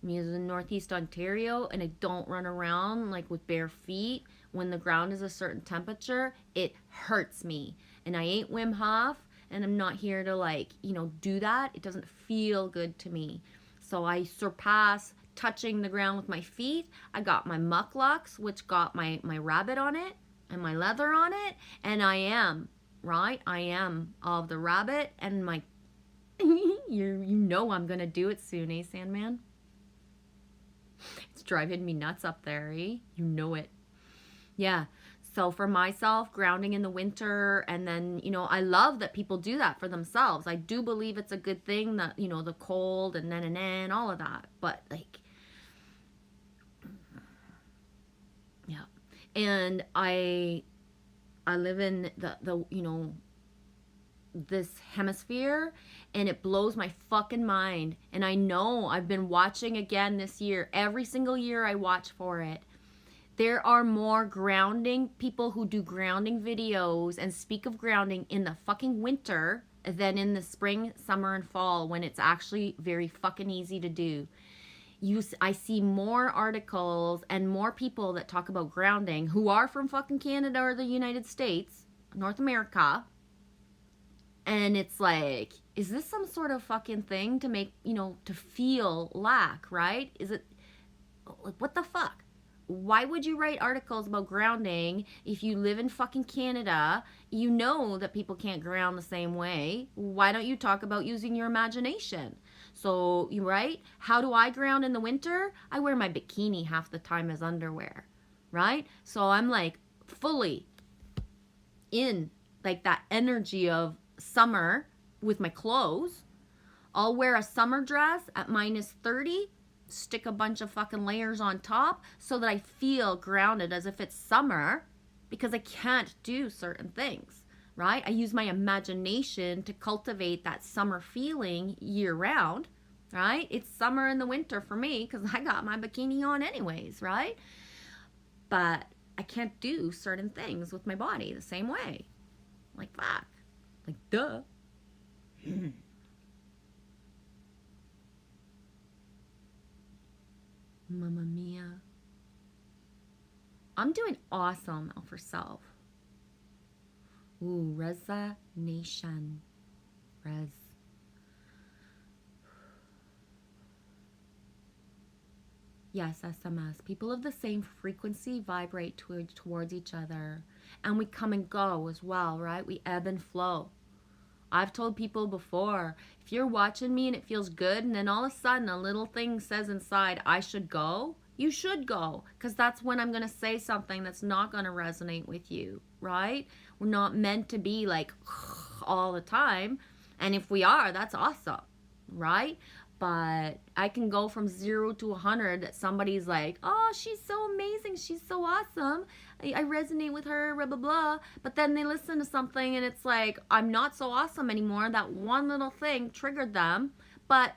Me is in Northeast Ontario and I don't run around like with bare feet. When the ground is a certain temperature, it hurts me. And I ain't Wim Hof and I'm not here to like, you know, do that. It doesn't feel good to me. So I surpass touching the ground with my feet. I got my mucklucks, which got my rabbit on it and my leather on it. And I am, right? I am of the rabbit and my, you know I'm going to do it soon, eh, Sandman? It's driving me nuts up there, eh? You know it. Yeah. So for myself, grounding in the winter, and then, you know, I love that people do that for themselves. I do believe it's a good thing that, you know, the cold and all of that. But like, yeah. And I live in the you know, this hemisphere, and it blows my fucking mind. And I know I've been watching again this year. Every single year I watch for it. There are more grounding people who do grounding videos and speak of grounding in the fucking winter than in the spring, summer, and fall, when it's actually very fucking easy to do. I see more articles and more people that talk about grounding who are from fucking Canada or the United States, North America. And it's like, is this some sort of fucking thing to make, you know, to feel lack, right? Is it, like, what the fuck? Why would you write articles about grounding if you live in fucking Canada? You know that people can't ground the same way. Why don't you talk about using your imagination? So, right? How do I ground in the winter? I wear my bikini half the time as underwear, right? So I'm like fully in like that energy of summer with my clothes. I'll wear a summer dress at -30, stick a bunch of fucking layers on top so that I feel grounded as if it's summer, because I can't do certain things, right? I use my imagination to cultivate that summer feeling year round, right? It's summer in the winter for me because I got my bikini on anyways, right? But I can't do certain things with my body the same way. Like, fuck. Like, duh. Mamma mia. I'm doing awesome for self. Ooh, resignation. Res. Yes, SMS. People of the same frequency vibrate towards each other. And we come and go as well, right? We ebb and flow. I've told people before, if you're watching me and it feels good, and then all of a sudden a little thing says inside, I should go, you should go. Because that's when I'm going to say something that's not going to resonate with you, right? We're not meant to be like all the time. And if we are, that's awesome, right? But I can go from 0 to 100 that somebody's like, oh, she's so amazing, she's so awesome, I resonate with her, blah, blah, blah. But then they listen to something and it's like, I'm not so awesome anymore. That one little thing triggered them. But,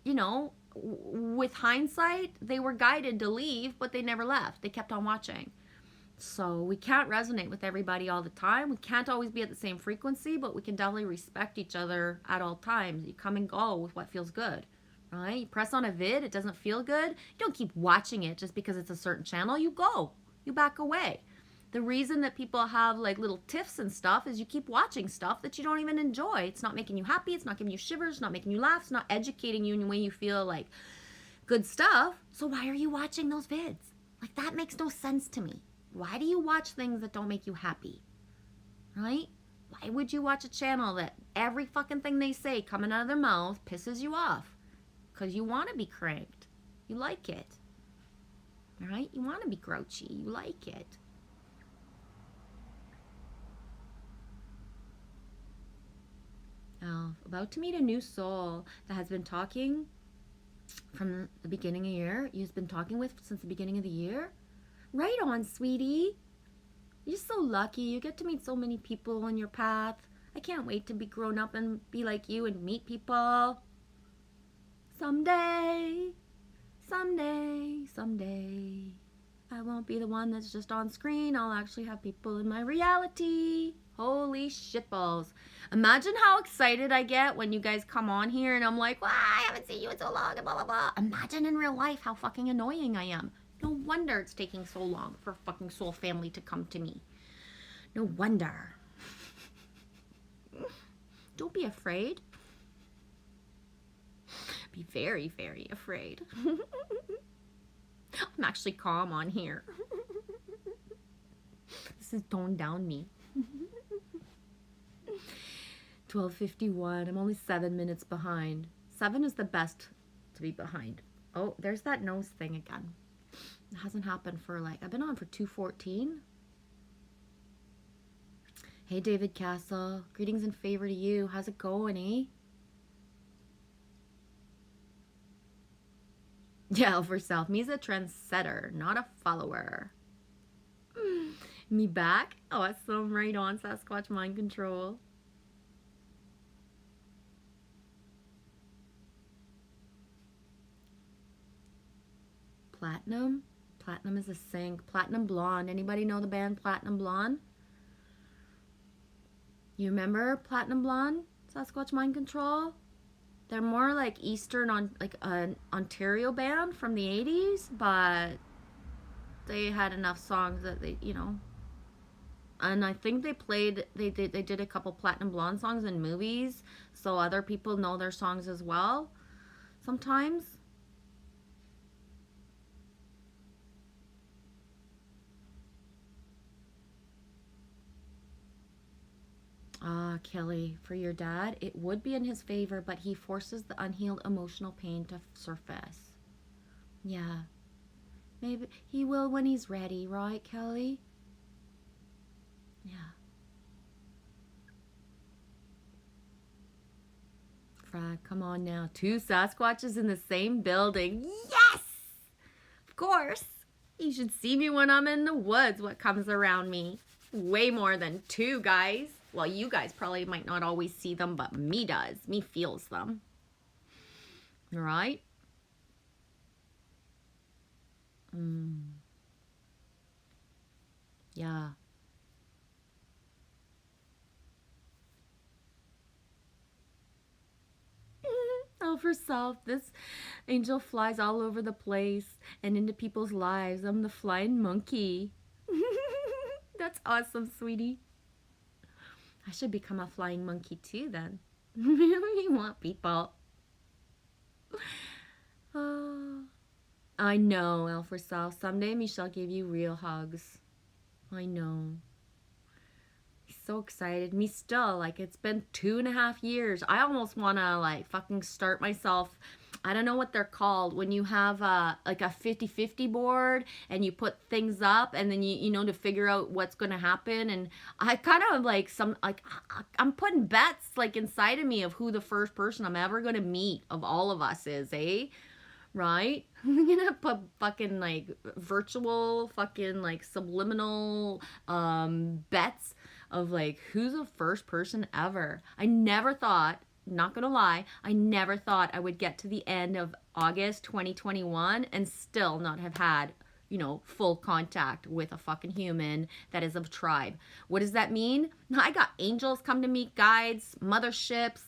you know, with hindsight, they were guided to leave, but they never left. They kept on watching. So we can't resonate with everybody all the time. We can't always be at the same frequency, but we can definitely respect each other at all times. You come and go with what feels good, right? You press on a vid, it doesn't feel good. You don't keep watching it just because it's a certain channel. You go. You back away. The reason that people have like little tiffs and stuff is you keep watching stuff that you don't even enjoy. It's not making you happy. It's not giving you shivers. It's not making you laugh. It's not educating you in a way you feel like good stuff. So why are you watching those vids? Like, that makes no sense to me. Why do you watch things that don't make you happy? Right? Why would you watch a channel that every fucking thing they say coming out of their mouth pisses you off? Because you want to be cranked. You like it. Right? You want to be grouchy. You like it. Oh, about to meet a new soul that has been talking from the beginning of the year. You've been talking with since the beginning of the year. Right on, sweetie. You're so lucky. You get to meet so many people on your path. I can't wait to be grown up and be like you and meet people. Someday, someday, someday. I won't be the one that's just on screen. I'll actually have people in my reality. Holy shitballs. Imagine how excited I get when you guys come on here and I'm like, well, I haven't seen you in so long, and blah, blah, blah. Imagine in real life how fucking annoying I am. No wonder it's taking so long for fucking soul family to come to me. No wonder. Don't be afraid. be very, very afraid. I'm actually calm on here. This is toned down me. 12:51. I'm only 7 minutes behind. 7 is the best to be behind. Oh, there's that nose thing again. It hasn't happened for like, I've been on for 2:14. Hey, David Castle. Greetings and favor to you. How's it going, eh? Yeah, for self. Me's a trendsetter, not a follower. Me back? Awesome. Right on, Sasquatch Mind Control. Platinum? Platinum is a sync. Platinum Blonde. Anybody know the band Platinum Blonde? You remember Platinum Blonde? Sasquatch Mind Control? They're more like Eastern, on like an Ontario band from the 80s, but they had enough songs that they, you know. And I think they did a couple Platinum Blonde songs in movies, so other people know their songs as well sometimes. Ah, Kelly, for your dad, it would be in his favor, but he forces the unhealed emotional pain to surface. Yeah. Maybe he will when he's ready, right, Kelly? Yeah. Frag, come on now. 2 Sasquatches in the same building. Yes! Of course. You should see me when I'm in the woods, what comes around me. Way more than 2 guys. Well, you guys probably might not always see them, but me does. Me feels them. All right? Yeah. Oh, for self, this angel flies all over the place and into people's lives. I'm the flying monkey. That's awesome, sweetie. I should become a flying monkey too then. You want people. Oh, I know, El for self. Someday Michelle gave you real hugs. I know. So excited. Me still, like, it's been 2.5 years. I almost want to like fucking start myself. I don't know what they're called when you have like a 50-50 board and you put things up and then you know to figure out what's going to happen. And I kind of like I'm putting bets like inside of me of who the first person I'm ever going to meet of all of us is, eh? Right? I'm gonna put fucking like virtual fucking like subliminal bets of like who's the first person ever. I never thought, not gonna lie, I never thought I would get to the end of August 2021 and still not have had, you know, full contact with a fucking human that is of tribe. What does that mean? I got angels come to me, guides, motherships,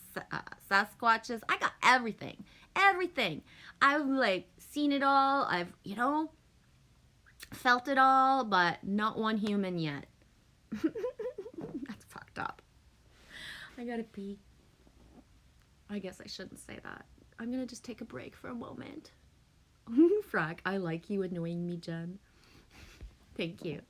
Sasquatches. I got everything. Everything. I've like seen it all. I've, you know, felt it all, but not one human yet. That's fucked up. I gotta pee. I guess I shouldn't say that. I'm gonna just take a break for a moment. Frack, I like you annoying me, Jen. Thank you.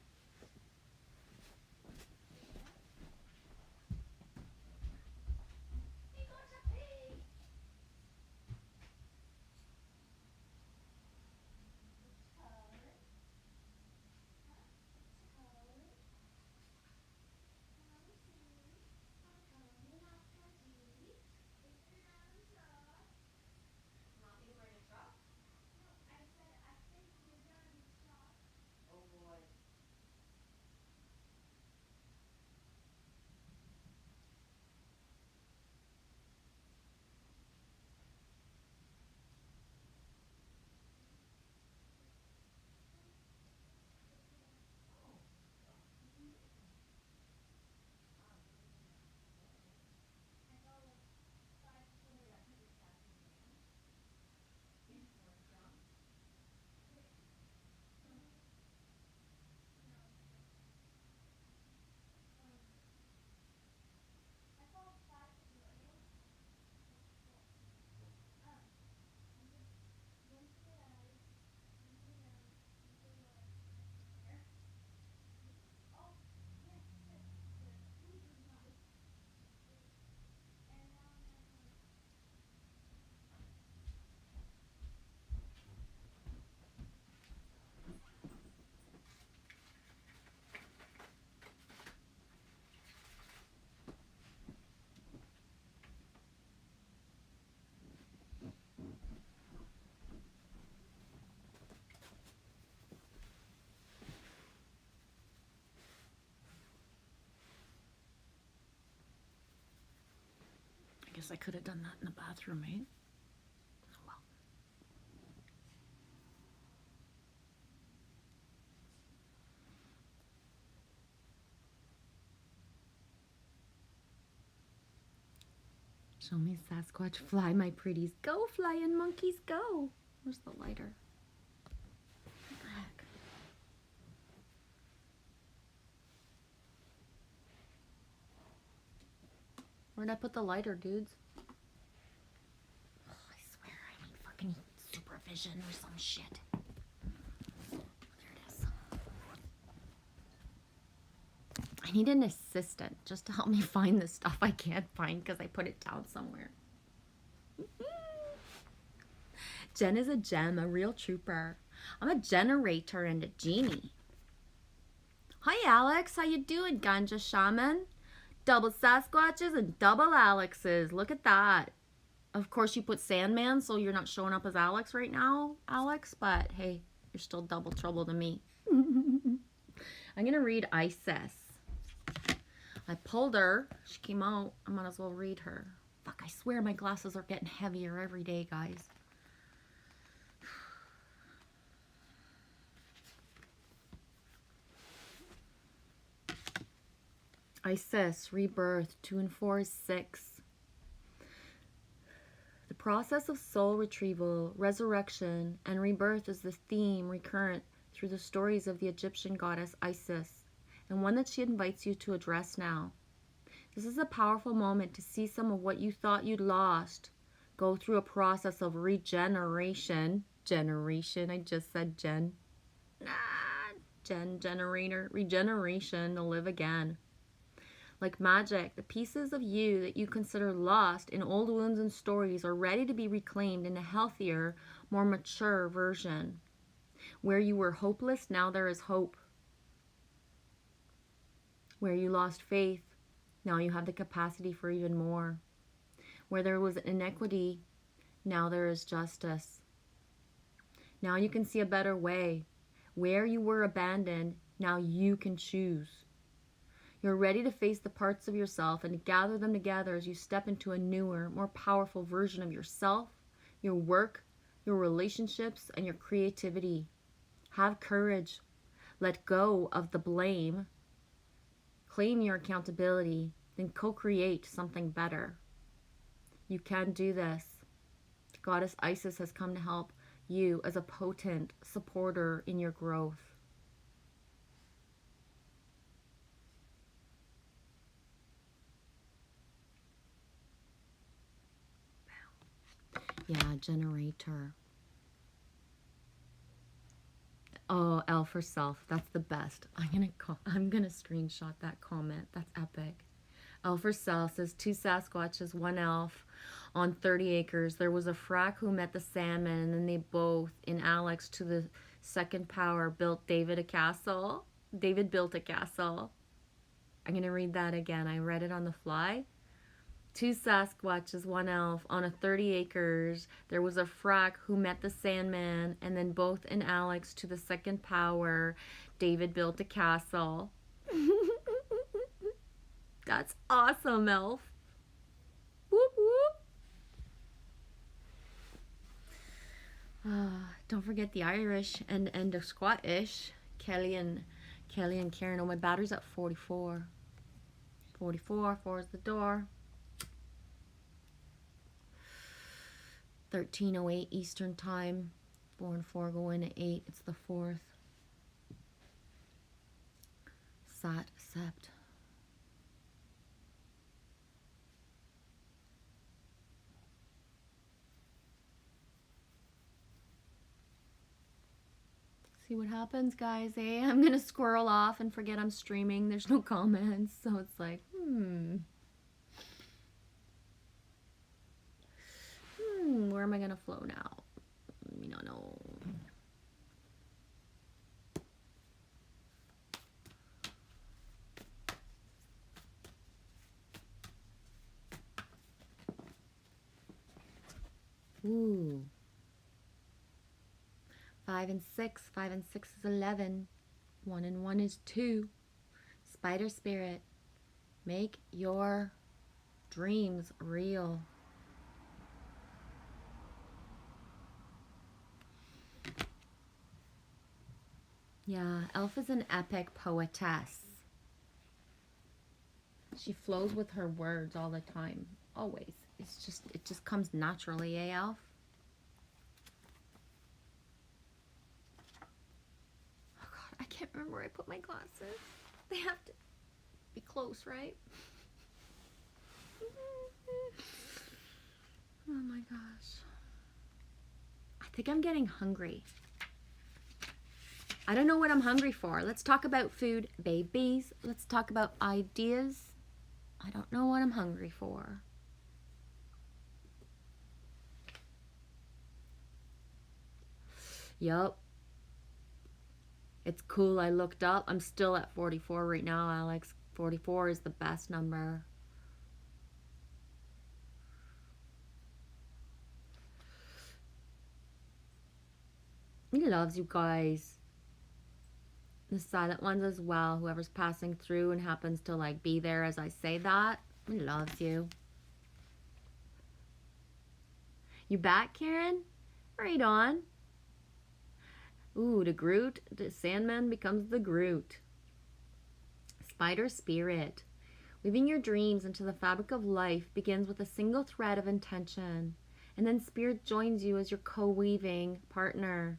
Oh boy. Guess I could have done that in the bathroom, eh? Oh well. Show me Sasquatch, fly my pretties. Go, flying monkeys, go. Where's the lighter? What the heck? Where'd I put the lighter, dudes? Oh, I swear, I need fucking supervision or some shit. There it is. I need an assistant just to help me find the stuff I can't find because I put it down somewhere. Jen is a gem, a real trooper. I'm a generator and a genie. Hi Alex, how you doing, Ganja Shaman? Double Sasquatches and double Alexes. Look at that. Of course you put Sandman, so you're not showing up as Alex right now, Alex, but hey, you're still double trouble to me. I'm gonna read Isis. I pulled her. She came out. I might as well read her. Fuck, I swear my glasses are getting heavier every day, guys. Isis, rebirth, 2 and 4 is 6. The process of soul retrieval, resurrection, and rebirth is the theme recurrent through the stories of the Egyptian goddess Isis, and one that she invites you to address now. This is a powerful moment to see some of what you thought you'd lost go through a process of regeneration. Generation, I just said gen. Generator. Regeneration to live again. Like magic, the pieces of you that you consider lost in old wounds and stories are ready to be reclaimed in a healthier, more mature version. Where you were hopeless, now there is hope. Where you lost faith, now you have the capacity for even more. Where there was inequity, now there is justice. Now you can see a better way. Where you were abandoned, now you can choose. You're ready to face the parts of yourself and to gather them together as you step into a newer, more powerful version of yourself, your work, your relationships, and your creativity. Have courage. Let go of the blame. Claim your accountability, then co-create something better. You can do this. Goddess Isis has come to help you as a potent supporter in your growth. Yeah, generator. Oh, L for self. That's the best. I'm gonna screenshot that comment. That's epic. L for self says 2 Sasquatches, 1 elf on 30 acres. There was a frack who met the Sandman, and then they both, in Alex to the second power, built David a castle. David built a castle. I'm gonna read that again. I read it on the fly. 2 Sasquatches, 1 elf on a 30 acres. There was a frack who met the Sandman, and then both in Alex to the second power, David built a castle. That's awesome, elf. Whoop whoop. Don't forget the Irish and the Scottish. Kelly and Karen. Oh, my battery's at 44. 44. 4 is the door. 13:08 Eastern Time. 4 and 4 go in at 8. It's the 4th. Sat Sept. See what happens, guys, eh? I'm gonna squirrel off and forget I'm streaming. There's no comments, so it's like, where am I gonna flow now? We don't know. Ooh. 5 and 6. 5 and 6 is 11. 1 and 1 is 2. Spider spirit, make your dreams real. Yeah, Elf is an epic poetess. She flows with her words all the time. Always. It just comes naturally, eh, Elf? Oh God, I can't remember where I put my glasses. They have to be close, right? Oh my gosh. I think I'm getting hungry. I don't know what I'm hungry for. Let's talk about food, babies. Let's talk about ideas. I don't know what I'm hungry for. Yup. It's cool. I looked up. I'm still at 44 right now, Alex. 44 is the best number. He loves you guys. The silent ones as well. Whoever's passing through and happens to like be there as I say that. He loves you. You back, Karen? Right on. Ooh, the Groot. The Sandman becomes the Groot. Spider spirit. Weaving your dreams into the fabric of life begins with a single thread of intention. And then spirit joins you as your co-weaving partner.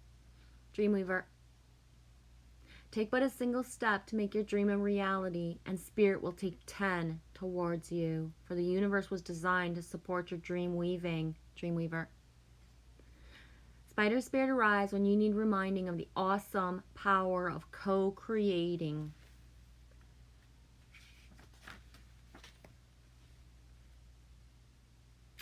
Dreamweaver. Take but a single step to make your dream a reality, and spirit will take 10 towards you. For the universe was designed to support your dream weaving. Dreamweaver. Spider spirit arrives when you need reminding of the awesome power of co-creating.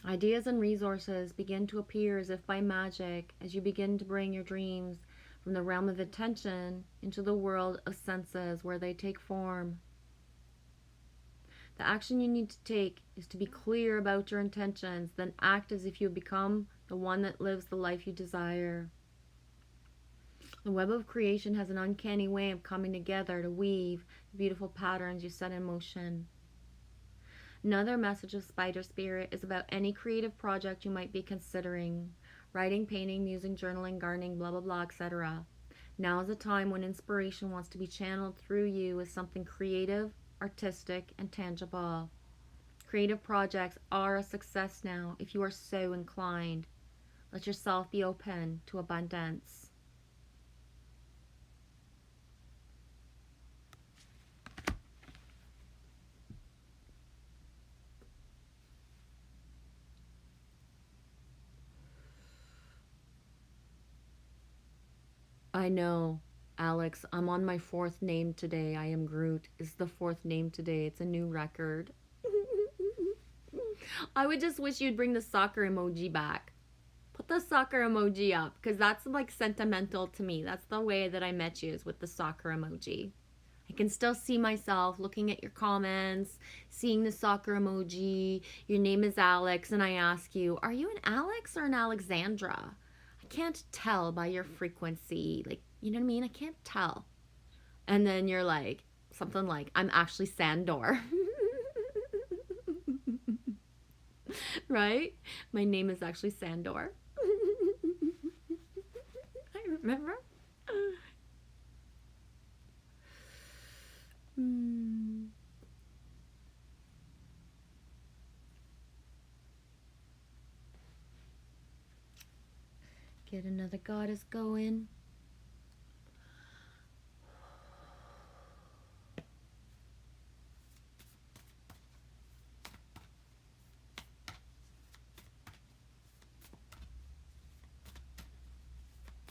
Ideas and resources begin to appear as if by magic as you begin to bring your dreams from the realm of attention into the world of senses where they take form. The action you need to take is to be clear about your intentions, then act as if you become the one that lives the life you desire. The web of creation has an uncanny way of coming together to weave the beautiful patterns you set in motion. Another message of Spider Spirit is about any creative project you might be considering. Writing, painting, music, journaling, gardening, blah, blah, blah, etc. Now is a time when inspiration wants to be channeled through you as something creative, artistic, and tangible. Creative projects are a success now if you are so inclined. Let yourself be open to abundance. I know, Alex. I'm on my 4th name today. I am Groot. It's the 4th name today. It's a new record. I would just wish you'd bring the soccer emoji back. Put the soccer emoji up, because that's like sentimental to me. That's the way that I met you, is with the soccer emoji. I can still see myself looking at your comments, seeing the soccer emoji. Your name is Alex, and I ask you, are you an Alex or an Alexandra? I can't tell by your frequency. Like, you know what I mean? I can't tell. And then you're like, something like, I'm actually Sandor. Right? My name is actually Sandor. I remember. Get another goddess going.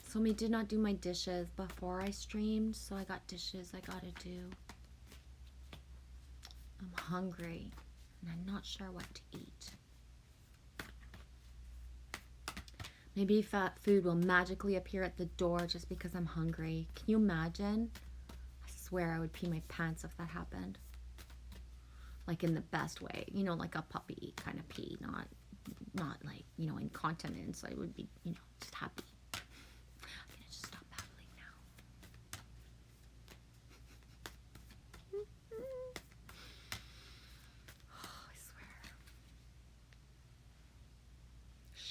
So I did not do my dishes before I streamed, so I got dishes I gotta do. I'm hungry, and I'm not sure what to eat. Maybe fat food will magically appear at the door just because I'm hungry. Can you imagine? I swear I would pee my pants if that happened. Like in the best way. You know, like a puppy kind of pee, not like, you know, incontinence. I would be, you know, just happy. I'm gonna just stop babbling now. Oh, I swear.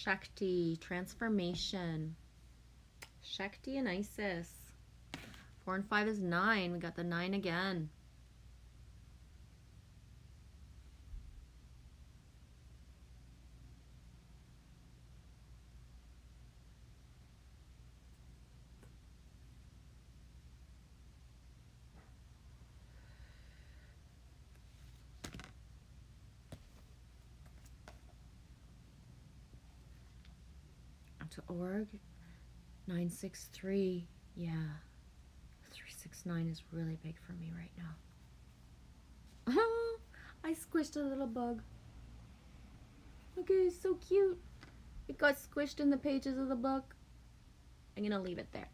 Shakti, transformation. Shakti and Isis. 4 and 5 is 9. We got the 9 again. To org 963. Yeah, 369 is really big for me right now. I squished a little bug. Look, it's so cute. It got squished in the pages of the book. I'm gonna leave it there.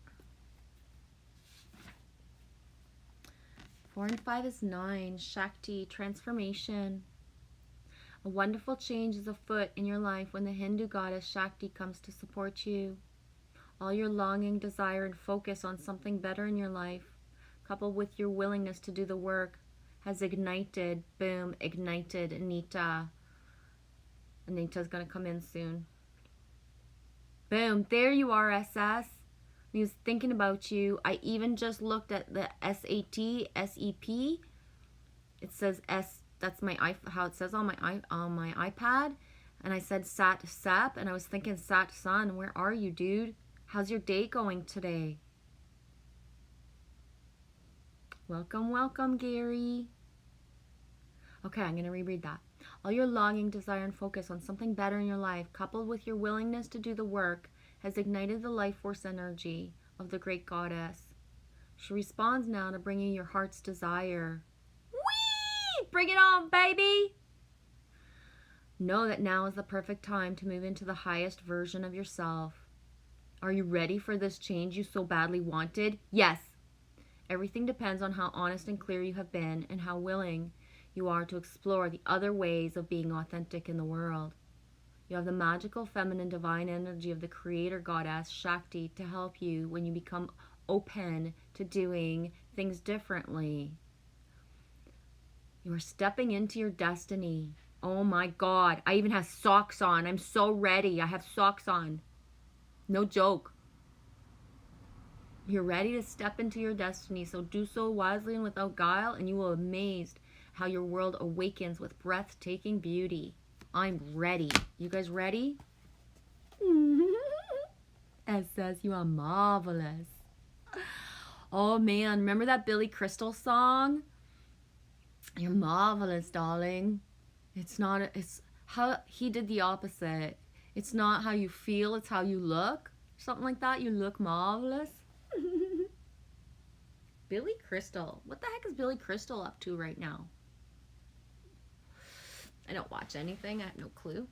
4 and 5 is 9. Shakti, transformation. A wonderful change is afoot in your life when the Hindu goddess Shakti comes to support you. All your longing, desire, and focus on something better in your life, coupled with your willingness to do the work, has ignited, boom, ignited Anita. Anita's going to come in soon. Boom, there you are, SS. He was thinking about you. I even just looked at the SAT, SEP. It says S. That's how it says on my iPad, and I said Sat Sap, and I was thinking Sat Sun. Where are you, dude? How's your day going today? Welcome, welcome, Gary. Okay, I'm gonna reread that. All your longing, desire, and focus on something better in your life, coupled with your willingness to do the work, has ignited the life force energy of the great goddess. She responds now to bringing your heart's desire. Bring it on, baby! Know that now is the perfect time to move into the highest version of yourself. Are you ready for this change you so badly wanted? Yes. Everything depends on how honest and clear you have been and how willing you are to explore the other ways of being authentic in the world. You have the magical feminine divine energy of the creator goddess Shakti to help you when you become open to doing things differently. You are stepping into your destiny. Oh my God. I even have socks on. I'm so ready. I have socks on. No joke. You're ready to step into your destiny, so do so wisely and without guile, and you will be amazed how your world awakens with breathtaking beauty. I'm ready. You guys ready? It says you are marvelous. Oh man, remember that Billy Crystal song? You're marvelous, darling. It's how he did the opposite. It's not how you feel, it's how you look. Something like that. You look marvelous. Billy Crystal. What the heck is Billy Crystal up to right now? I don't watch anything. I have no clue.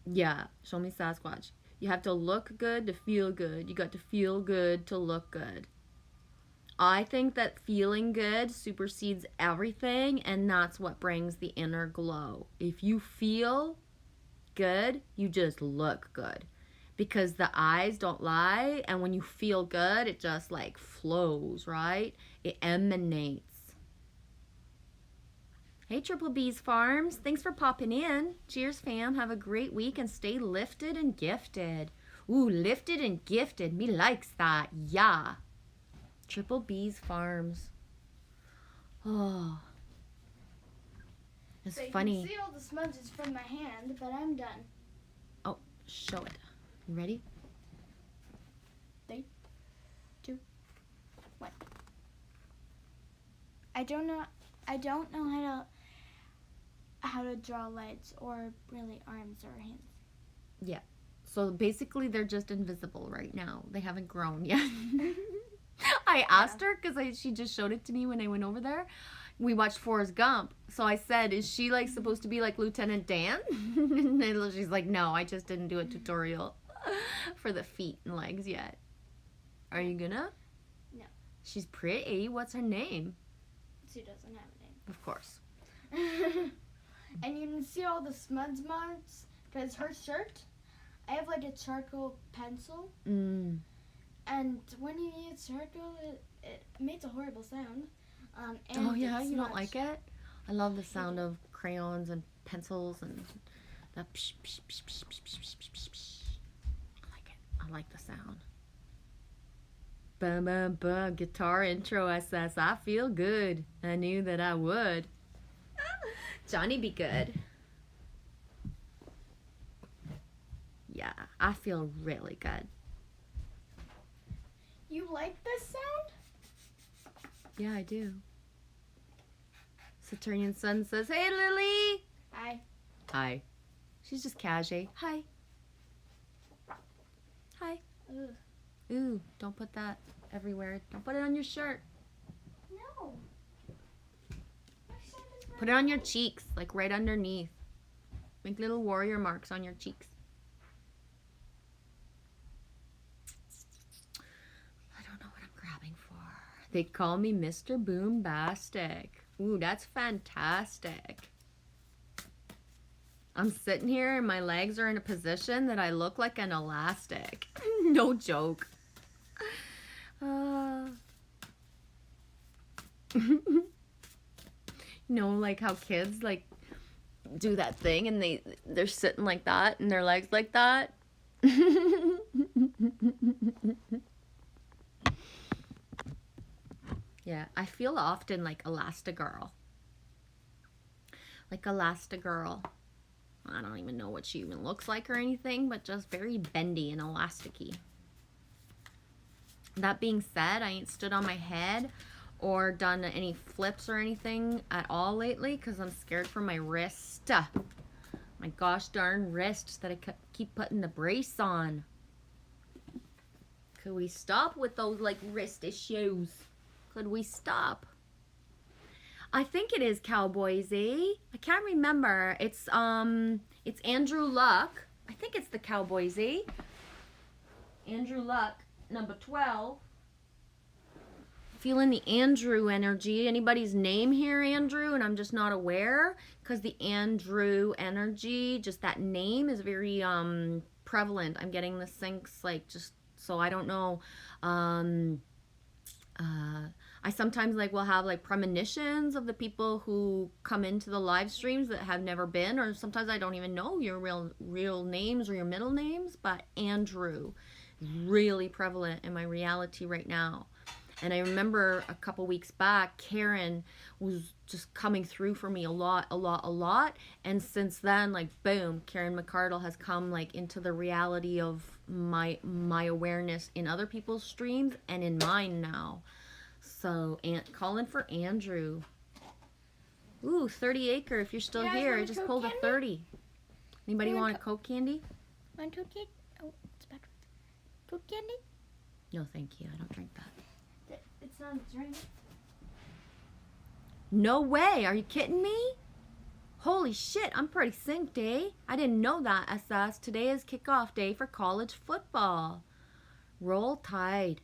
Yeah, show me Sasquatch. You have to look good to feel good. You got to feel good to look good. I think that feeling good supersedes everything, and that's what brings the inner glow. If you feel good, you just look good. Because the eyes don't lie, and when you feel good, it just like flows, right? It emanates. Hey, Triple B's Farms. Thanks for popping in. Cheers, fam. Have a great week and stay lifted and gifted. Ooh, lifted and gifted. Me likes that. Yeah. Triple B's Farms. Oh. It's so funny. You can see all the smudges from my hand, but I'm done. Oh, show it. You ready? 3, 2, 1. I don't know how to draw legs or really arms or hands. Yeah. So basically they're just invisible right now. They haven't grown yet. I asked her because she just showed it to me when I went over there. We watched Forrest Gump. So I said, is she like supposed to be like Lieutenant Dan? And she's like, no, I just didn't do a tutorial for the feet and legs yet. Are you gonna? No. She's pretty. What's her name? She doesn't have a name. Of course. And you can see all the smudge marks because her shirt, I have like a charcoal pencil. And when you use charcoal, it makes a horrible sound. And Oh yeah, you don't like it? I love the sound of crayons and pencils and that psh, psh, psh, psh, psh, psh, psh, psh, psh. I like it. I like the sound. Bum, bum, bum. Guitar intro SS. I feel good. I knew that I would. Johnny be good. Yeah, I feel really good. You like this sound? Yeah, I do. Saturnian Sun says, "Hey, Lily." Hi. Hi. She's just casual. Hi. Hi. Ugh. Ooh, don't put that everywhere. Don't put it on your shirt. No. Put it on your cheeks, like right underneath. Make little warrior marks on your cheeks. I don't know what I'm grabbing for. They call me Mr. Boombastic. Ooh, that's fantastic. I'm sitting here and my legs are in a position that I look like an elastic. No joke. You know, like how kids like do that thing and they're sitting like that and their legs like that. Yeah, I feel often like Elastigirl. Like Elastigirl. I don't even know what she even looks like or anything, but just very bendy and elasticy. That being said, I ain't stood on my head or done any flips or anything at all lately because I'm scared for my wrist. My gosh darn wrist that I keep putting the brace on. Could we stop with those like wrist issues? Could we stop? I think it is Cowboysy. I can't remember. It's Andrew Luck. I think it's the Cowboysy. Andrew Luck, number 12. Feeling the Andrew energy. Anybody's name here, Andrew? And I'm just not aware because the Andrew energy, just that name is very prevalent. I'm getting the syncs like just so I don't know. I sometimes like will have like premonitions of the people who come into the live streams that have never been, or sometimes I don't even know your real names or your middle names, but Andrew is really prevalent in my reality right now. And I remember a couple weeks back, Karen was just coming through for me a lot. And since then, like, boom, Karen McCardle has come like into the reality of my awareness in other people's streams and in mine now. So, calling for Andrew. Ooh, 30 acre. If you're still here, I just pulled a 30. Anybody want a Coke candy? Want Coke candy? Oh, it's bad. Coke candy? No, thank you. I don't drink that. It's not a drink. No way. Are you kidding me? Holy shit, I'm pretty synced, eh? I didn't know that, SS. Today is kickoff day for college football. Roll Tide.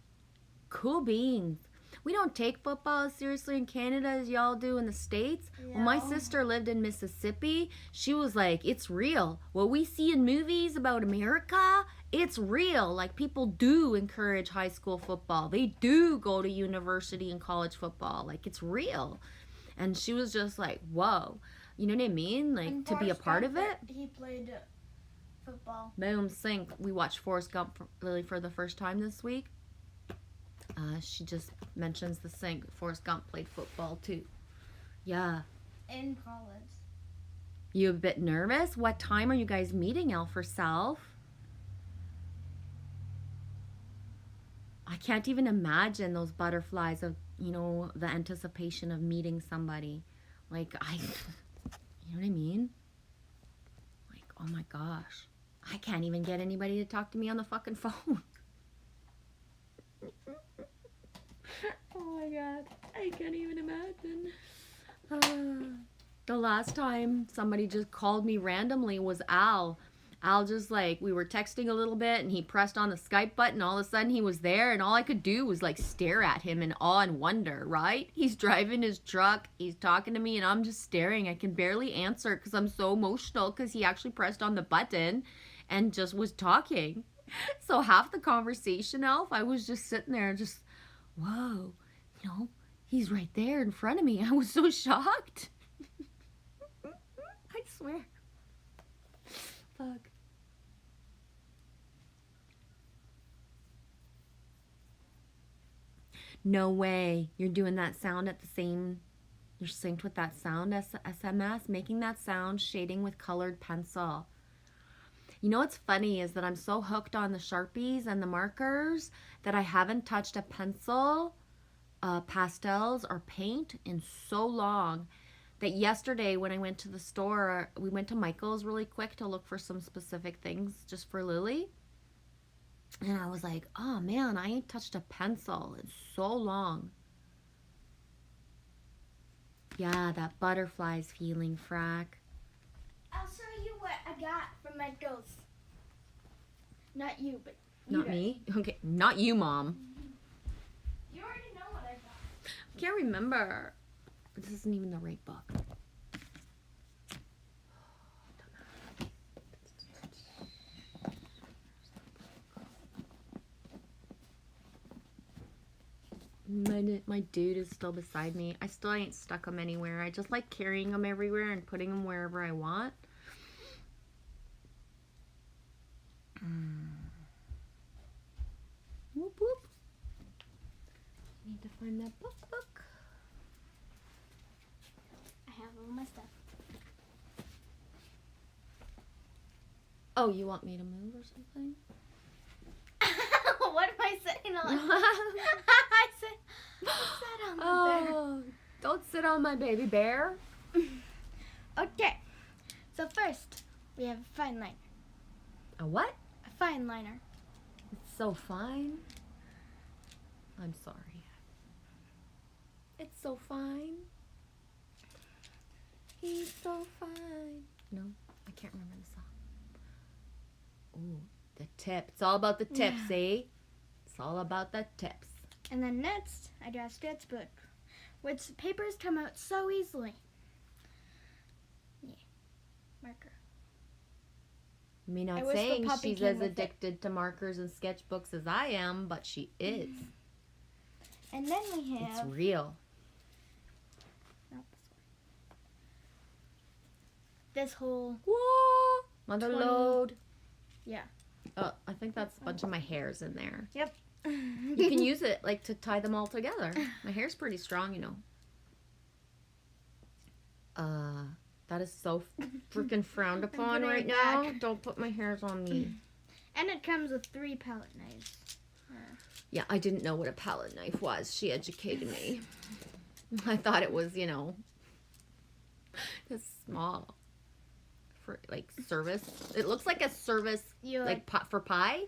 Cool beans. We don't take football as seriously in Canada as y'all do in the States. Yeah. When my sister lived in Mississippi, she was like, it's real. What we see in movies about America, it's real. Like, people do encourage high school football. They do go to university and college football. Like, it's real. And she was just like, whoa. You know what I mean? Like, And to be a part of it. He played football. Boom, sync. We watched Forrest Gump Lily for the first time this week. She just mentions the sync. Forrest Gump played football too. Yeah. In college. You a bit nervous? What time are you guys meeting, L for Self? I can't even imagine those butterflies of, you know, the anticipation of meeting somebody. Like, you know what I mean? Like, oh my gosh. I can't even get anybody to talk to me on the fucking phone. Oh my god, I can't even imagine. The last time somebody just called me randomly was Al. Al just like, we were texting a little bit and he pressed on the Skype button. All of a sudden he was there and all I could do was like stare at him in awe and wonder, right? He's driving his truck, he's talking to me and I'm just staring. I can barely answer because I'm so emotional because he actually pressed on the button and just was talking. So half the conversation, Alf, I was just sitting there just, whoa, you know, he's right there in front of me. I was so shocked. swear. Fuck. No way. You're doing that sound at the same... You're synced with that sound, SMS, making that sound, shading with colored pencil. You know what's funny is that I'm so hooked on the Sharpies and the markers that I haven't touched a pencil, pastels, or paint in so long that yesterday when I went to the store, we went to Michael's really quick to look for some specific things just for Lily. And I was like, oh man, I ain't touched a pencil in so long. Yeah, that butterflies feeling, Frack. I'll show you what I got from Michael's. Not you, but you Not guys. me? Okay, not you, Mom. You already know what I got. I can't remember. This isn't even the right book. My dude is still beside me. I still ain't stuck him anywhere. I just like carrying him everywhere and putting him wherever I want. Whoop whoop. Need to find that book. I have all my stuff. Oh, you want me to move or something? What am I sitting on? I sat on the Oh, don't sit on my baby bear. bear. Okay. So first, we have a fine liner. A what? A fine liner. It's so fine. I'm sorry. It's so fine. He's so fine. No, I can't remember the song. Ooh, the tip. It's all about the tips, eh? It's all about the tips. And then next, I got a sketchbook, which papers come out so easily. Yeah. Marker. Me I not wish the saying puppy she's came as with it. addicted to markers and sketchbooks as I am, but she is. And then we It's have... real. Not this whole... Whoa! Mother 20. load. Yeah. Oh, I think that's a bunch of my hairs in there. Yep. You can use it like to tie them all together. My hair's pretty strong, you know. That is so freaking frowned upon putting right it now. back. Don't put my hairs on me. And it comes with 3 palette knives. Yeah, I didn't know what a palette knife was. She educated me. I thought it was, you know, this small for like service. It looks like a service You like pot for pie,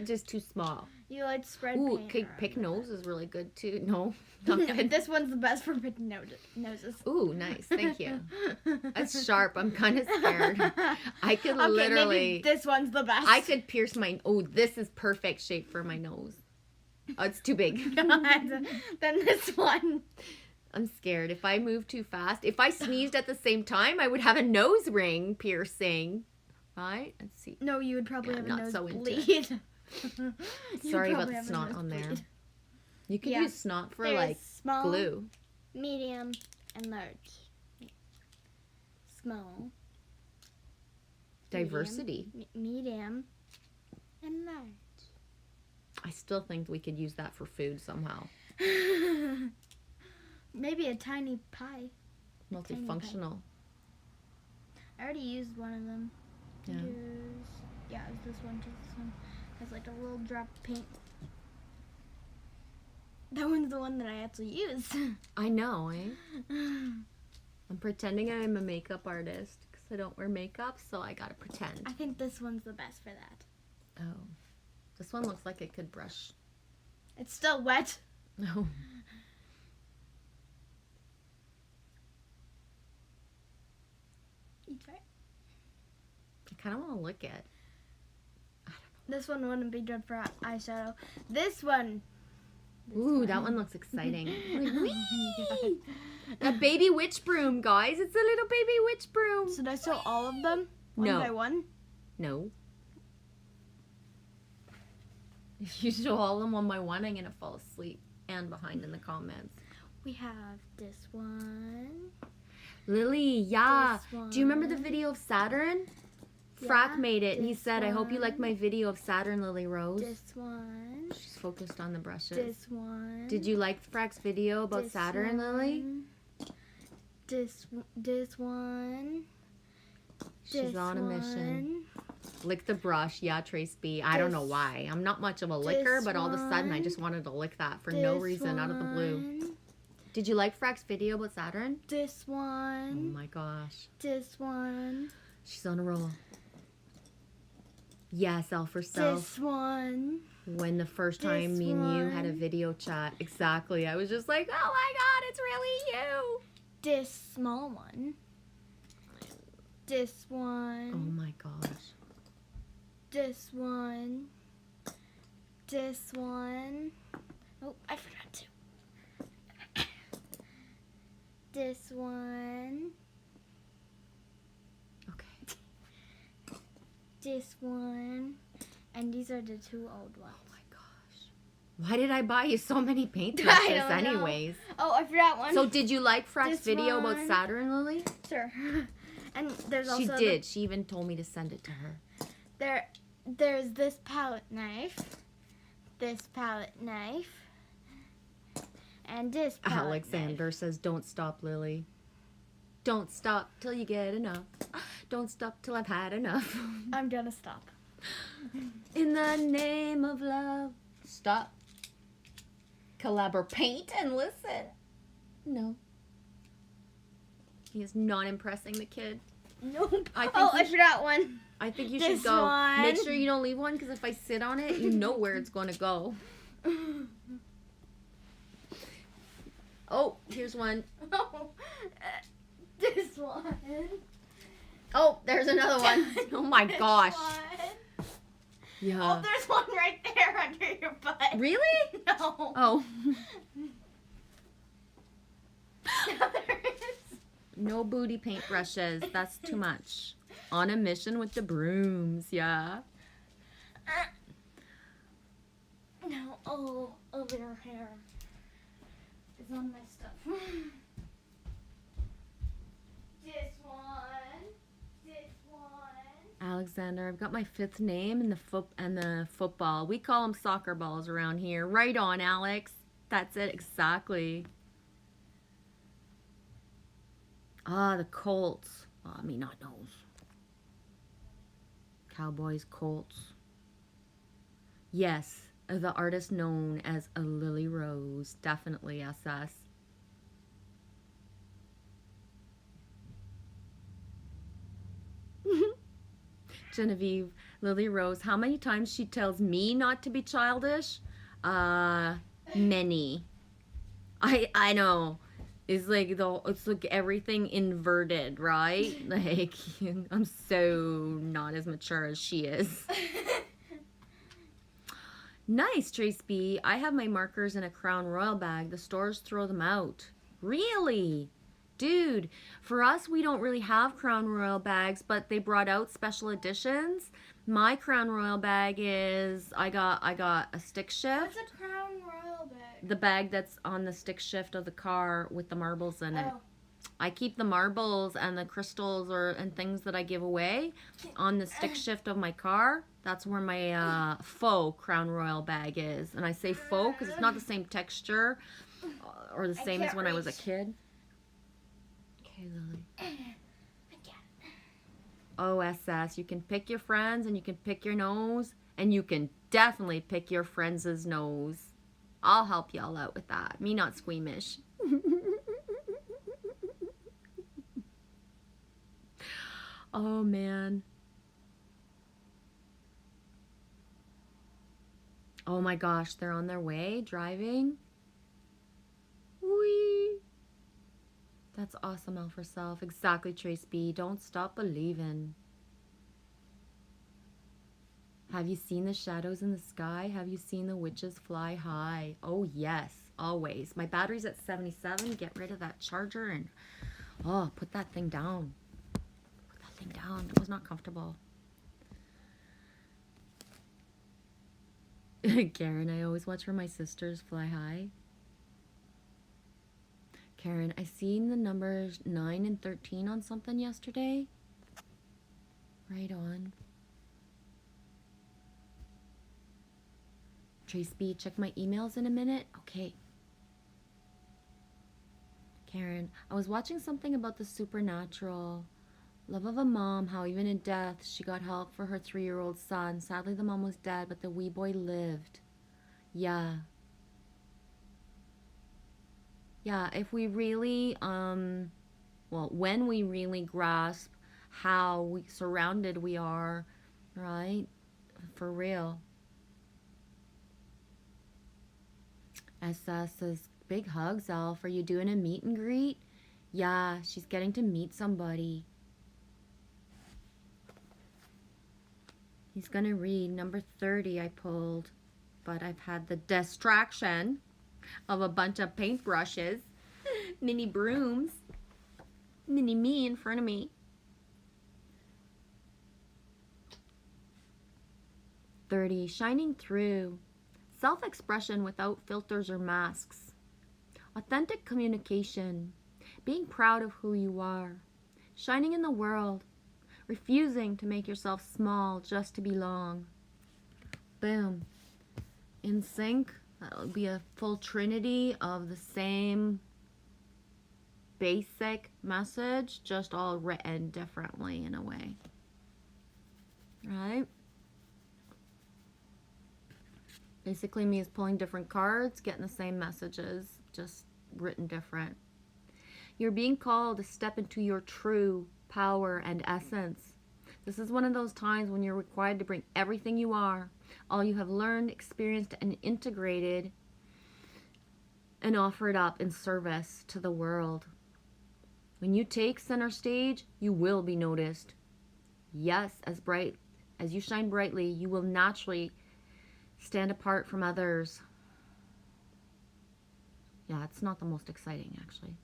just too small. You like spread Ooh, paint pick around nose is really good too. No, with not it. good. This one's the best for picking noses. Ooh, nice. Thank you. That's sharp. I'm kind of scared. I could Okay, literally. maybe this one's the best. I could pierce my. Oh, this is perfect shape for my nose. Oh, it's too big. God, then this one. I'm scared. If I move too fast, if I sneezed at the same time, I would have a nose ring piercing. Right? Let's see. No, you would probably Yeah, have I'm a not so into nosebleed. You'd Sorry about probably the have a snot on there. nosebleed. You could Yeah. use snot for There's like small, glue. medium, and large. Small. Diversity. Medium, and large. I still think we could use that for food somehow. Maybe a tiny pie. Multifunctional. I already used one of them. Yeah. Yeah, it was this one. Just this one has like a little drop of paint. That one's the one that I actually use. I know, eh? I'm pretending I'm a makeup artist because I don't wear makeup, so I gotta pretend. I think this one's the best for that. Oh. This one looks like it could brush. It's still wet. No. You try. I kind of want to lick it. This one wouldn't be good for eyeshadow. This one. Ooh, that one looks exciting. Like, whee! A baby witch broom, guys. It's a little baby witch broom. Should I show all of them one No. by one? No. If you show all of them one by one, I'm going to fall asleep and behind in the comments. We have this one. Lily, yeah. This Do you remember the one. video of Saturn? Yeah, Frack made it, and he this said, I hope you like one. my video of Saturn, Lily Rose. This one. She's focused on the brushes. This one. Did you like Frack's video about This Saturn, Lily? one. This one. She's This on a mission. one. Lick the brush. Yeah, Trace B. I don't know why. I'm not much of a licker, but all of a sudden I just wanted to lick that for no reason out of the blue. One. Did you like Frack's video about Saturn? This Oh one. my gosh. This one. She's on a roll. Yes, L for self. This one. When the first time This me and you had a one. video chat. Exactly. I was just like, oh my god, it's really you. This small one. This Oh one. my gosh. This one. This one. Oh, I forgot to. This one. Okay. This one. And these are the two old ones. Oh my gosh. Why did I buy you so many paint I brushes don't know. anyways? Oh, I forgot one. So did you like Frack's This video about one. Saturn, Lily? Sure. And there's also She did. She even told me to send it to her. There's this palette knife. This palette knife. And this palette Alexander says, don't stop, Lily. Don't stop till you get enough. Don't stop till I've had enough. knife. I'm gonna stop. In the name of love. Stop. Collaborate, paint, and listen. No. He is not impressing the kid. Nope. I think I forgot one. I think you This should go. one. Make sure you don't leave one, because if I sit on it, you know where it's going to go. Oh, here's one. This one. Oh, there's another one. Oh my This gosh. one. Yeah. Oh, there's one right there under your butt. Really? No. Oh. There is. No booty paintbrushes. That's too much. On a mission with the brooms. Yeah. No. Oh, over her hair. It's on my stuff. This one. This one. Alexander, I've got my fifth name in the football. We call them soccer balls around here. Right on, Alex. That's it, exactly. Ah, the Colts. Oh, I mean, not those. Cowboys, Colts. Yes, the artist known as a Lily Rose. Definitely SS. Genevieve, Lily Rose, how many times she tells me not to be childish? Many. I know. It's like everything inverted, right? Like, I'm so not as mature as she is. Nice, Trace B. I have my markers in a Crown Royal bag. The stores throw them out. Really? Dude, for us, we don't really have Crown Royal bags, but they brought out special editions. My Crown Royal bag is, I got a stick shift. What's a Crown Royal bag? The bag that's on the stick shift of the car with the marbles in it. Oh. I keep the marbles and the crystals and things that I give away on the stick shift of my car. That's where my faux Crown Royal bag is. And I say faux because it's not the same texture or the same as when I was a kid. Okay, Lily. OSS. You can pick your friends and you can pick your nose. And you can definitely pick your friends' nose. I'll help y'all out with that. Me not squeamish. Oh, man. Oh, my gosh. They're on their way driving. Whee! That's awesome, L for self. Exactly, Trace B. Don't stop believing. Have you seen the shadows in the sky? Have you seen the witches fly high? Oh, yes. Always. My battery's at 77. Get rid of that charger and, oh, put that thing down. Put that thing down. It was not comfortable. Karen, I always watch for my sisters fly high. Karen, I seen the numbers 9 and 13 on something yesterday. Right on. Trace B, check my emails in a minute. Okay. Karen, I was watching something about the supernatural. Love of a mom, how even in death, she got help for her 3-year-old son. Sadly, the mom was dead, but the wee boy lived. Yeah. Yeah, if we really, when we really grasp how surrounded we are, right? For real. SS says, big hugs, Elf. Are you doing a meet and greet? Yeah, she's getting to meet somebody. He's gonna read number 30 I pulled, but I've had the distraction of a bunch of paintbrushes, mini brooms, mini me in front of me. 30, shining through. Self-expression without filters or masks. Authentic communication. Being proud of who you are. Shining in the world. Refusing to make yourself small just to belong. Boom. In sync. That'll be a full trinity of the same basic message, just all written differently in a way. Right? Basically, me is pulling different cards, getting the same messages, just written different. You're being called to step into your true power and essence. This is one of those times when you're required to bring everything you are, all you have learned, experienced, and integrated, and offer it up in service to the world. When you take center stage, you will be noticed. Yes, as you shine brightly, you will naturally stand apart from others. Yeah, it's not the most exciting, actually.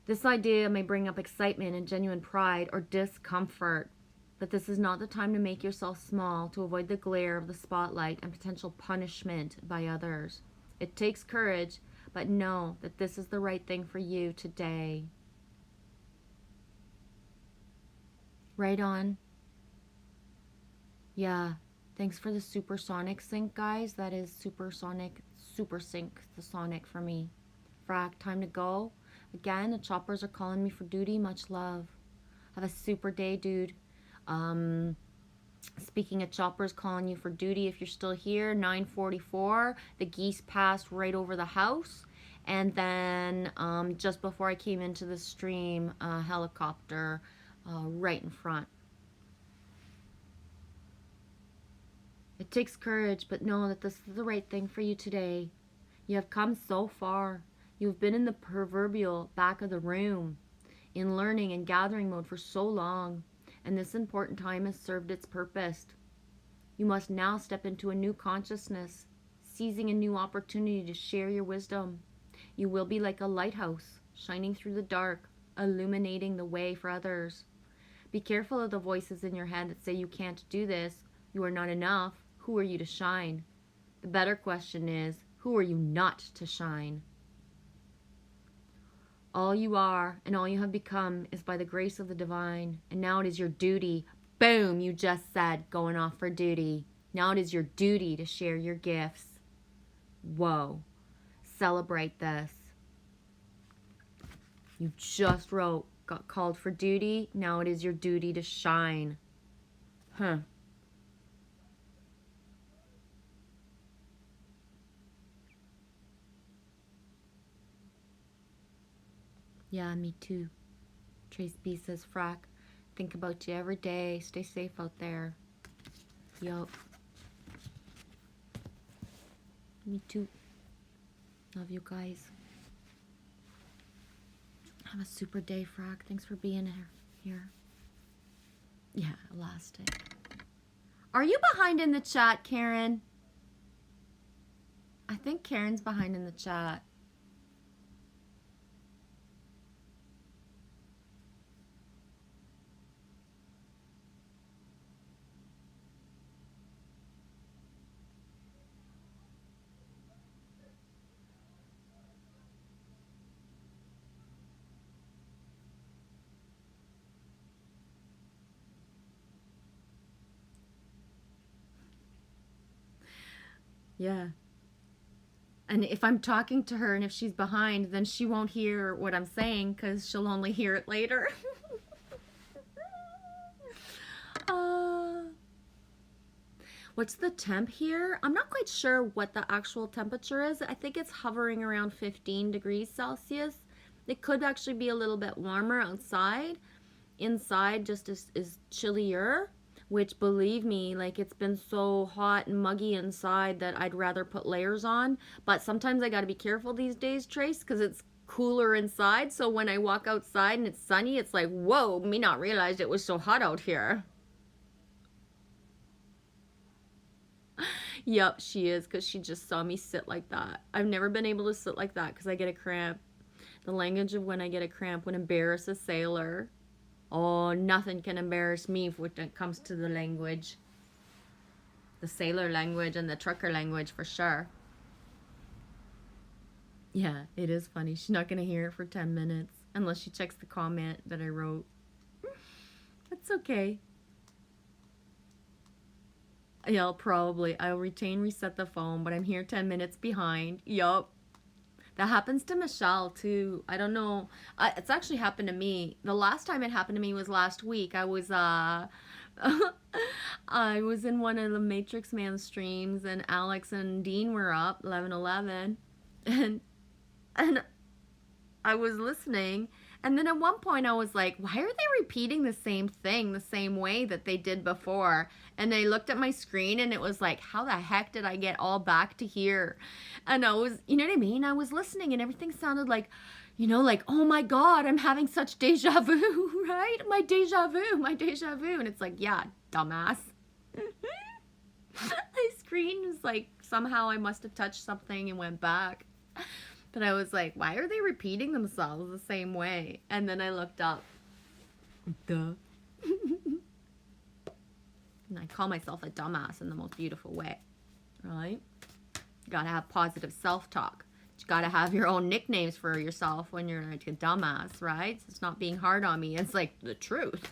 This idea may bring up excitement and genuine pride or discomfort, but this is not the time to make yourself small to avoid the glare of the spotlight and potential punishment by others. It takes courage, but know that this is the right thing for you today. Right on. Yeah. Thanks for the supersonic sync, guys. That is super sync, the sonic for me. Frack, time to go. Again, the choppers are calling me for duty. Much love. Have a super day, dude. Speaking of choppers calling you for duty, if you're still here, 9:44. The geese passed right over the house. And then just before I came into the stream, a helicopter right in front. It takes courage, but know that this is the right thing for you today. You have come so far. You have been in the proverbial back of the room, in learning and gathering mode for so long, and this important time has served its purpose. You must now step into a new consciousness, seizing a new opportunity to share your wisdom. You will be like a lighthouse, shining through the dark, illuminating the way for others. Be careful of the voices in your head that say you can't do this, you are not enough. Who are you to shine? The better question is, who are you not to shine? All you are and all you have become is by the grace of the divine, and now it is your duty. Boom, you just said going off for duty. Now it is your duty to share your gifts. Whoa. Celebrate this. You just wrote, got called for duty. Now it is your duty to shine. Huh. Yeah, me too. Trace B says, Frack, think about you every day. Stay safe out there. Yup. Me too. Love you guys. Have a super day, Frack. Thanks for being here. Yeah, elastic. Are you behind in the chat, Karen? I think Karen's behind in the chat. Yeah. And if I'm talking to her and if she's behind, then she won't hear what I'm saying because she'll only hear it later. uh, what's the temp here? I'm not quite sure what the actual temperature is. I think it's hovering around 15 degrees Celsius. It could actually be a little bit warmer outside. Inside just is chillier, which, believe me, like, it's been so hot and muggy inside that I'd rather put layers on. But sometimes I got to be careful these days, Trace, because it's cooler inside. So when I walk outside and it's sunny, it's like, whoa, me not realized it was so hot out here. Yep, she is, because she just saw me sit like that. I've never been able to sit like that because I get a cramp. The language of when I get a cramp would embarrass a sailor. Oh, nothing can embarrass me when it comes to the language. The sailor language and the trucker language for sure. Yeah, it is funny. She's not going to hear it for 10 minutes unless she checks the comment that I wrote. That's okay. Yeah, I'll reset the phone, but I'm here 10 minutes behind. Yup. That happens to Michelle too. I don't know. It's actually happened to me. The last time it happened to me was last week. I was I was in one of the Matrix Man streams, and Alex and Dean were up 11:11, and I was listening. And then at one point I was like, why are they repeating the same thing the same way that they did before? And I looked at my screen and it was like, how the heck did I get all back to here? And I was, you know what I mean? I was listening and everything sounded like, you know, like, oh my God, I'm having such deja vu, right? My deja vu. And it's like, yeah, dumbass. My screen was like, somehow I must have touched something and went back. But I was like, why are they repeating themselves the same way? And then I looked up. Duh. And I call myself a dumbass in the most beautiful way. Right? You gotta have positive self-talk. You gotta have your own nicknames for yourself when you're like a dumbass, right? So it's not being hard on me. It's like the truth.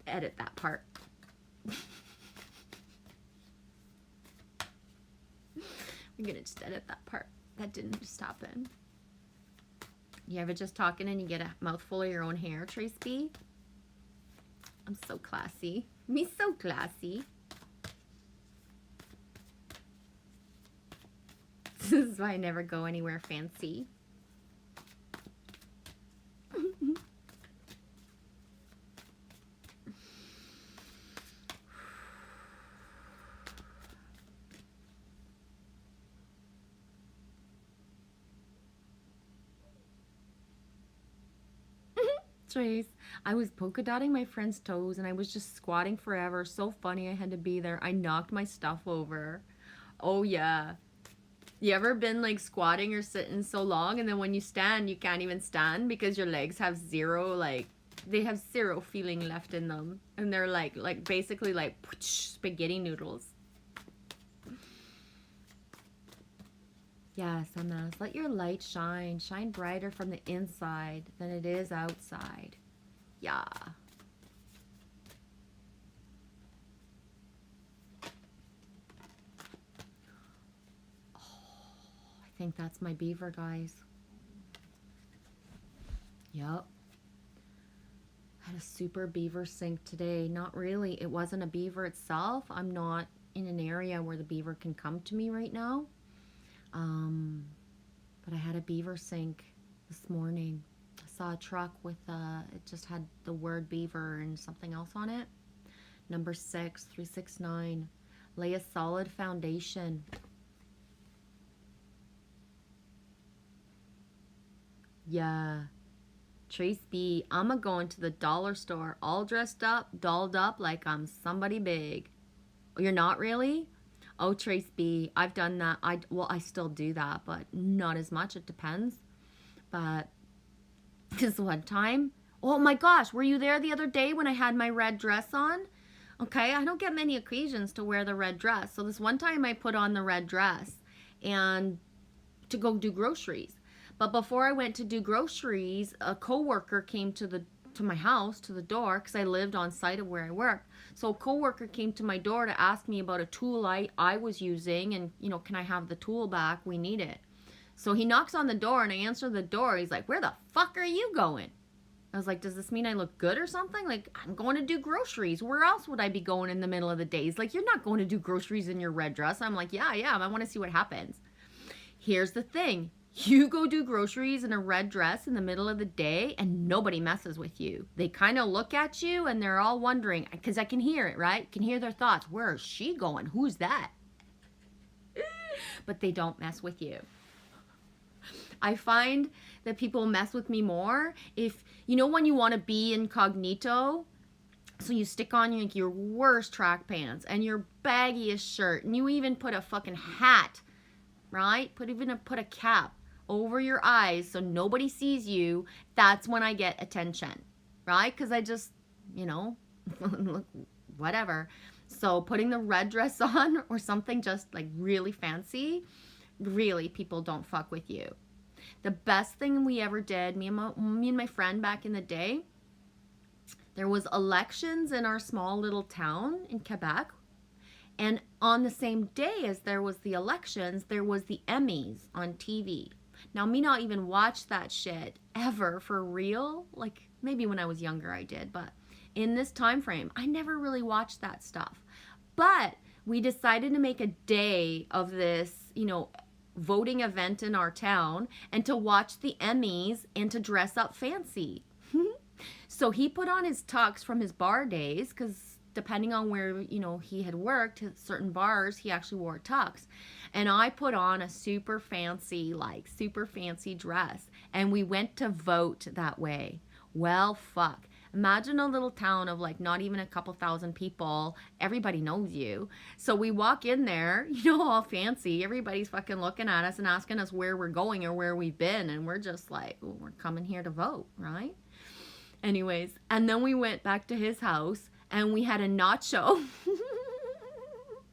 Edit that part. I'm gonna just edit that part. That didn't just happen. You ever just talking and you get a mouthful of your own hair, Trace B? I'm so classy. Me so classy. This is why I never go anywhere fancy. Trace, I was polka dotting my friend's toes and I was just squatting forever. So funny, I had to be there. I knocked my stuff over. Oh yeah. You ever been like squatting or sitting so long and then when you stand, you can't even stand because your legs have zero, like, they have zero feeling left in them. And they're like basically like spaghetti noodles. Yes, MS. Let your light shine. Shine brighter from the inside than it is outside. Yeah. Oh, I think that's my beaver, guys. Yep. Had a super beaver sink today. Not really. It wasn't a beaver itself. I'm not in an area where the beaver can come to me right now. But I had a beaver sink this morning. I saw a truck with, it just had the word beaver and something else on it. Number 6369. Lay a solid foundation. Yeah. Trace B. I'm going to the dollar store all dressed up, dolled up like I'm somebody big. You're not really? Oh, Trace B, I've done that. I still do that, but not as much. It depends. But this one time, oh my gosh, were you there the other day when I had my red dress on? Okay, I don't get many occasions to wear the red dress. So this one time I put on the red dress and to go do groceries. But before I went to do groceries, a coworker came to to my house, to the door, because I lived on site of where I worked. So a coworker came to my door to ask me about a tool I was using, and, you know, can I have the tool back? We need it. So he knocks on the door, and I answer the door. He's like, where the fuck are you going? I was like, does this mean I look good or something? Like, I'm going to do groceries. Where else would I be going in the middle of the day? He's like, you're not going to do groceries in your red dress. I'm like, yeah, I want to see what happens. Here's the thing. You go do groceries in a red dress in the middle of the day and nobody messes with you. They kind of look at you and they're all wondering, because I can hear it, right? I can hear their thoughts. Where is she going? Who's that? But they don't mess with you. I find that people mess with me more if, you know, when you want to be incognito, so you stick on your worst track pants and your baggiest shirt, and you even put a fucking hat, right? Put a cap over your eyes so nobody sees you. That's when I get attention, right? Because I just, you know, look, whatever. So putting the red dress on or something just like really fancy, really, people don't fuck with you. The best thing we ever did, me and my friend back in the day, there was elections in our small little town in Quebec. And on the same day as there was the elections, there was the Emmys on TV. Now, me not even watch that shit ever for real. Like, maybe when I was younger I did. But in this time frame, I never really watched that stuff. But we decided to make a day of this, you know, voting event in our town and to watch the Emmys and to dress up fancy. So he put on his tux from his bar days, because depending on where, you know, he had worked at certain bars, he actually wore a tux. And I put on a super fancy dress, and we went to vote that way. Well, fuck. Imagine a little town of like not even a couple thousand people. Everybody knows you. So we walk in there, you know, all fancy. Everybody's fucking looking at us and asking us where we're going or where we've been. And we're just like, well, we're coming here to vote, right? Anyways, and then we went back to his house and we had a nacho.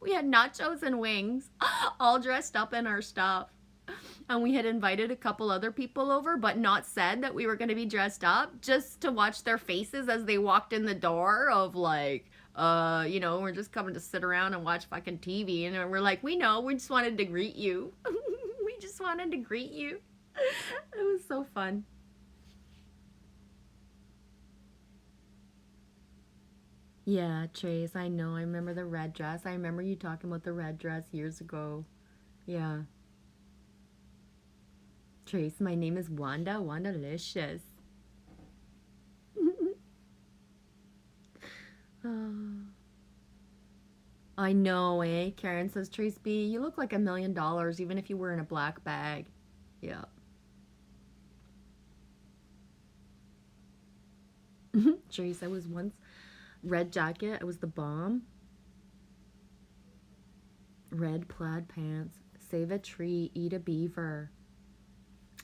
We had nachos and wings, all dressed up in our stuff. And we had invited a couple other people over, but not said that we were going to be dressed up, just to watch their faces as they walked in the door of like, you know, we're just coming to sit around and watch fucking TV. And we're like, we know, we just wanted to greet you. We just wanted to greet you. It was so fun. Yeah, Trace, I know. I remember the red dress. I remember you talking about the red dress years ago. Yeah. Trace, my name is Wanda. Wandalicious. Oh. I know, eh? Karen says, Trace B, you look like $1 million even if you were in a black bag. Yeah. Trace, I was once red jacket. I was the bomb. Red plaid pants. Save a tree. Eat a beaver.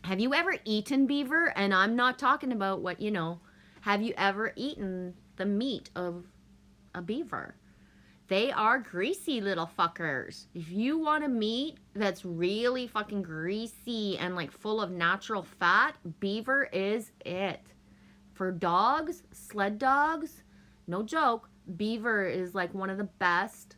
Have you ever eaten beaver? And I'm not talking about what, you know. Have you ever eaten the meat of a beaver? They are greasy little fuckers. If you want a meat that's really fucking greasy and like full of natural fat, beaver is it. For dogs, sled dogs, no joke, beaver is like one of the best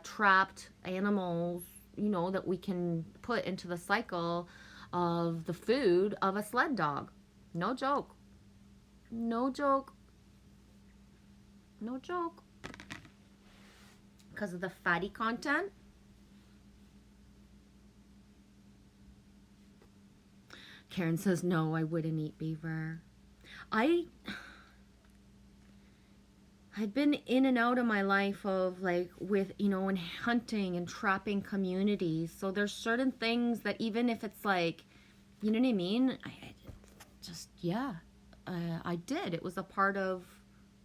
trapped animals, you know, that we can put into the cycle of the food of a sled dog. No joke. No joke. No joke. Because of the fatty content. Karen says, no, I wouldn't eat beaver. I've been in and out of my life of like with, you know, in hunting and trapping communities. So there's certain things that even if it's like, you know what I mean? I did. It was a part of,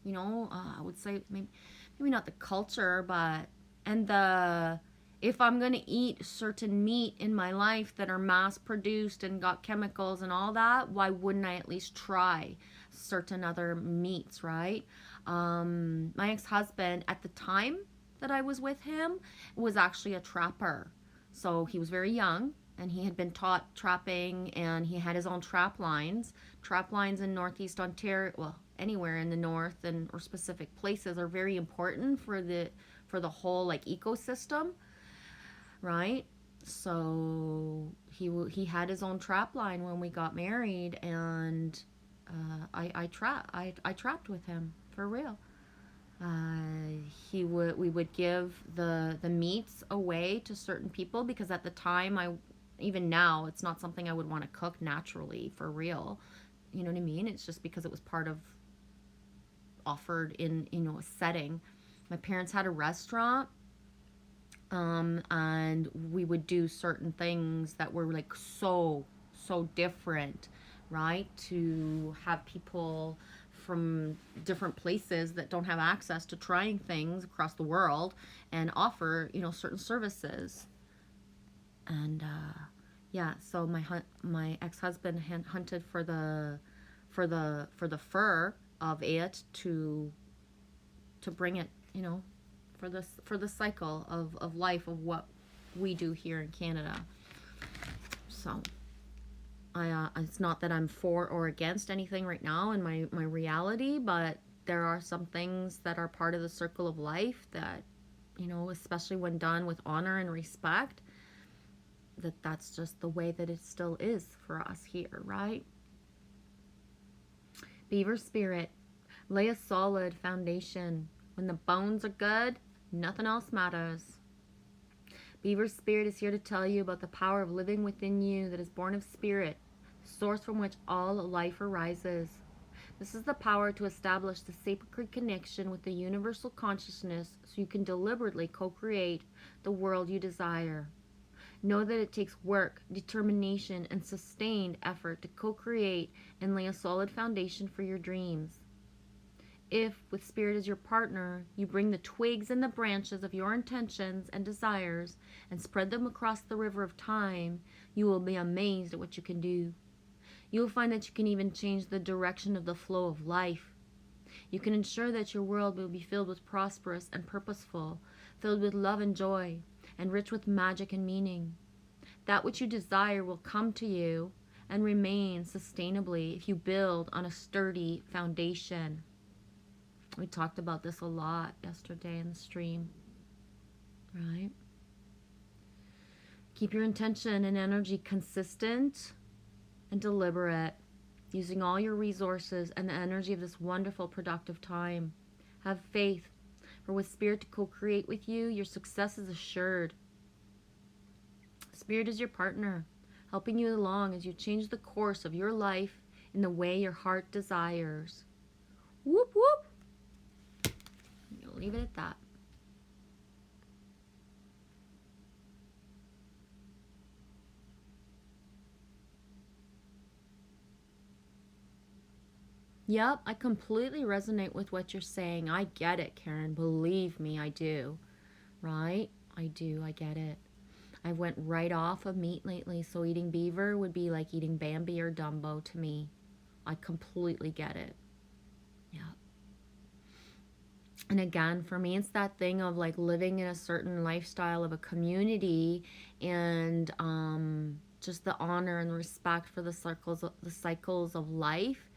you know, I would say maybe not the culture, but, and if I'm going to eat certain meat in my life that are mass produced and got chemicals and all that, why wouldn't I at least try certain other meats, right? My ex-husband at the time that I was with him was actually a trapper. So he was very young and he had been taught trapping and he had his own trap lines in Northeast Ontario, well, anywhere in the north and or specific places are very important for the whole like ecosystem, right? So he had his own trap line when we got married, and I trapped with him for real. We would give the meats away to certain people because at the time even now it's not something I would want to cook naturally for real. You know what I mean? It's just because it was part of offered in a setting. My parents had a restaurant, and we would do certain things that were like so different, right? To have people from different places that don't have access to trying things across the world and offer certain services. And yeah, so my ex-husband hunted for the fur of it to bring it, for the cycle of life of what we do here in Canada. So it's not that I'm for or against anything right now in my reality, but there are some things that are part of the circle of life that, especially when done with honor and respect, that's just the way that it still is for us here, right? Beaver spirit, lay a solid foundation. When the bones are good, nothing else matters. Beaver spirit is here to tell you about the power of living within you that is born of spirit, the source from which all life arises. This is the power to establish the sacred connection with the universal consciousness so you can deliberately co-create the world you desire. Know that it takes work, determination, and sustained effort to co-create and lay a solid foundation for your dreams. If, with spirit as your partner, you bring the twigs and the branches of your intentions and desires and spread them across the river of time, you will be amazed at what you can do. You will find that you can even change the direction of the flow of life. You can ensure that your world will be filled with prosperous and purposeful, filled with love and joy, and rich with magic and meaning. That which you desire will come to you and remain sustainably if you build on a sturdy foundation. We talked about this a lot yesterday in the stream, right? Keep your intention and energy consistent and deliberate, using all your resources and the energy of this wonderful, productive time. Have faith, for with spirit to co-create with you, your success is assured. Spirit is your partner, helping you along as you change the course of your life in the way your heart desires. Whoop, whoop. You'll leave it at that. Yep, I completely resonate with what you're saying. I get it, Karen. Believe me, I do. Right? I do. I get it. I went right off of meat lately, so eating beaver would be like eating Bambi or Dumbo to me. I completely get it. Yeah. And again, for me, it's that thing of like living in a certain lifestyle of a community and just the honor and respect for the cycles of life.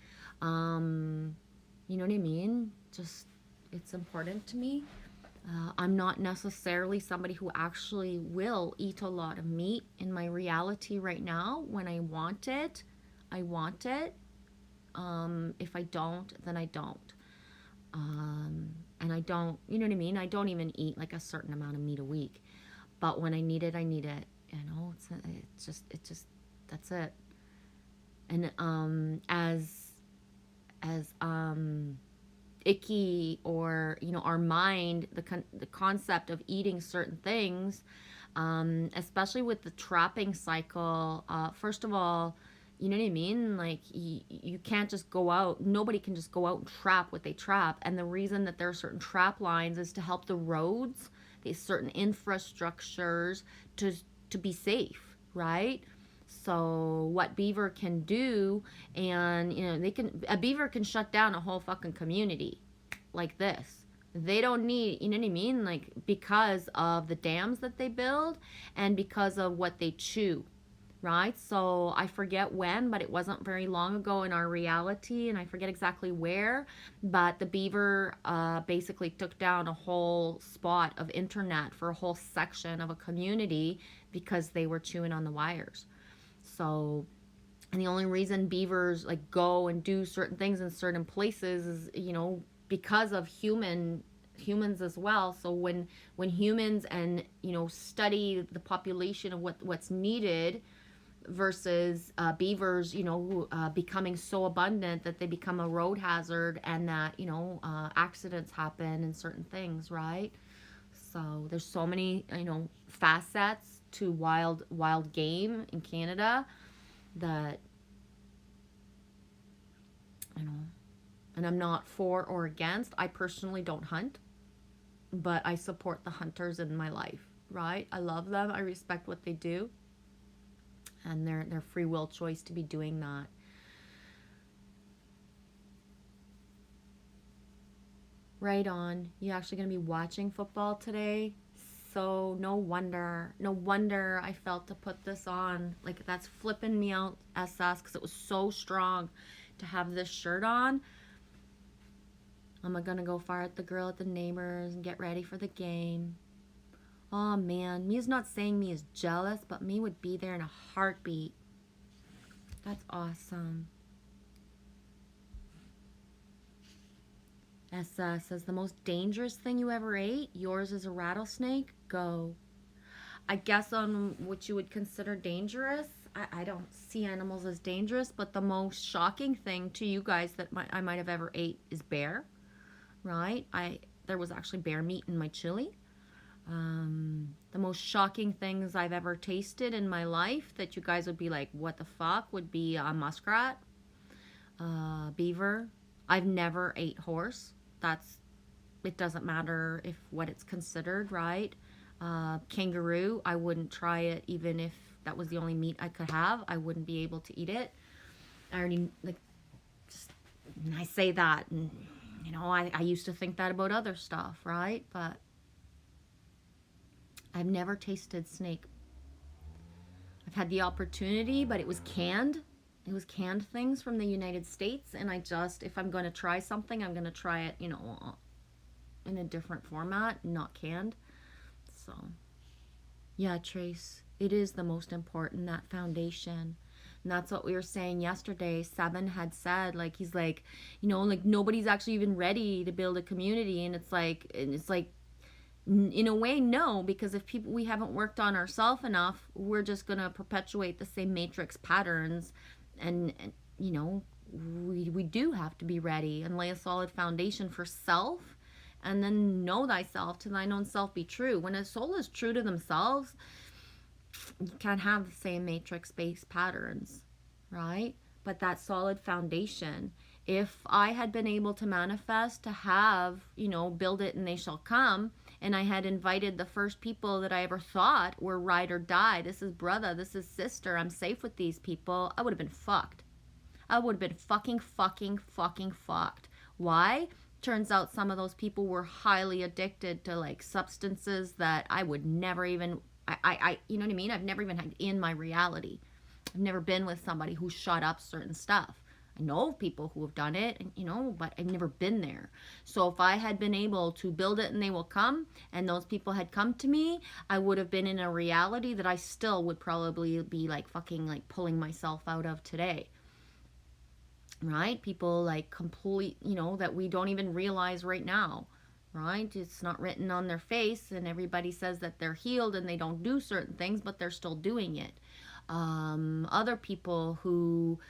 You know what I mean? Just, it's important to me. I'm not necessarily somebody who actually will eat a lot of meat in my reality right now. When I want it, I want it. If I don't, then I don't. And I don't, you know what I mean? I don't even eat like a certain amount of meat a week. But when I need it, I need it. You know, it's just, that's it. And as icky or our mind, the concept of eating certain things, especially with the trapping cycle, first of all, you know what I mean, like you can't just go out, nobody can just go out and trap what they trap. And the reason that there are certain trap lines is to help the roads, these certain infrastructures to be safe, right? So what beaver can do, and a beaver can shut down a whole fucking community like this. They don't need, you know what I mean, like because of the dams that they build and because of what they chew, right? So I forget when, but it wasn't very long ago in our reality, and I forget exactly where, but the beaver basically took down a whole spot of internet for a whole section of a community because they were chewing on the wires. So, and the only reason beavers like go and do certain things in certain places is, because of humans as well. So when humans and study the population of what's needed versus beavers, becoming so abundant that they become a road hazard, and that accidents happen and certain things, right? So there's so many facets to wild game in Canada that and I'm not for or against. I personally don't hunt, but I support the hunters in my life, right? I love them. I respect what they do, and their free will choice to be doing that. Right on. You actually going to be watching football today? So no wonder I felt to put this on. Like, that's flipping me out, SS, because it was so strong to have this shirt on. I'm gonna go fire at the girl at the neighbors and get ready for the game. Oh man, me is not saying me is jealous, but me would be there in a heartbeat. That's awesome. SS says, the most dangerous thing you ever ate? Yours is a rattlesnake? Go. I guess on what you would consider dangerous, I don't see animals as dangerous, but the most shocking thing to you guys that I might have ever ate is bear, right? There was actually bear meat in my chili. The most shocking things I've ever tasted in my life that you guys would be like, what the fuck, would be a muskrat, beaver. I've never ate horse. It doesn't matter if what it's considered, right? Kangaroo, I wouldn't try it even if that was the only meat I could have. I wouldn't be able to eat it. I already, I say that, and I used to think that about other stuff, right? But I've never tasted snake. I've had the opportunity, but it was canned. It was canned things from the United States, and if I'm going to try something, I'm going to try it, in a different format, not canned. So, yeah, Trace, it is the most important, that foundation. And that's what we were saying yesterday. Seven had said, he's like, nobody's actually even ready to build a community. And it's like, in a way, no, because if we haven't worked on ourselves enough, we're just going to perpetuate the same matrix patterns. And we do have to be ready and lay a solid foundation for self, and then know thyself, to thine own self be true. When a soul is true to themselves, you can't have the same matrix-based patterns, right? But that solid foundation, if I had been able to manifest to have, build it and they shall come, and I had invited the first people that I ever thought were ride or die, this is brother, this is sister, I'm safe with these people, I would have been fucked. I would have been fucking fucked. Why? Turns out some of those people were highly addicted to substances that I would never even, you know what I mean? I've never even had in my reality. I've never been with somebody who shot up certain stuff. I know people who have done it, but I've never been there. So if I had been able to build it and they will come, and those people had come to me, I would have been in a reality that I still would probably be fucking pulling myself out of today. Right? People complete, that we don't even realize right now, right? It's not written on their face, and everybody says that they're healed and they don't do certain things, but they're still doing it. Other people who,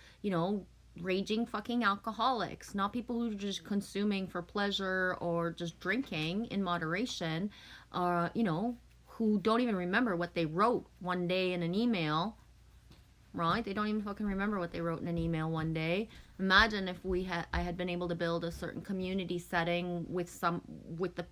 raging fucking alcoholics, not people who are just consuming for pleasure or just drinking in moderation, who don't even remember what they wrote one day in an email, right? They don't even fucking remember what they wrote in an email one day. Imagine if I had been able to build a certain community setting with the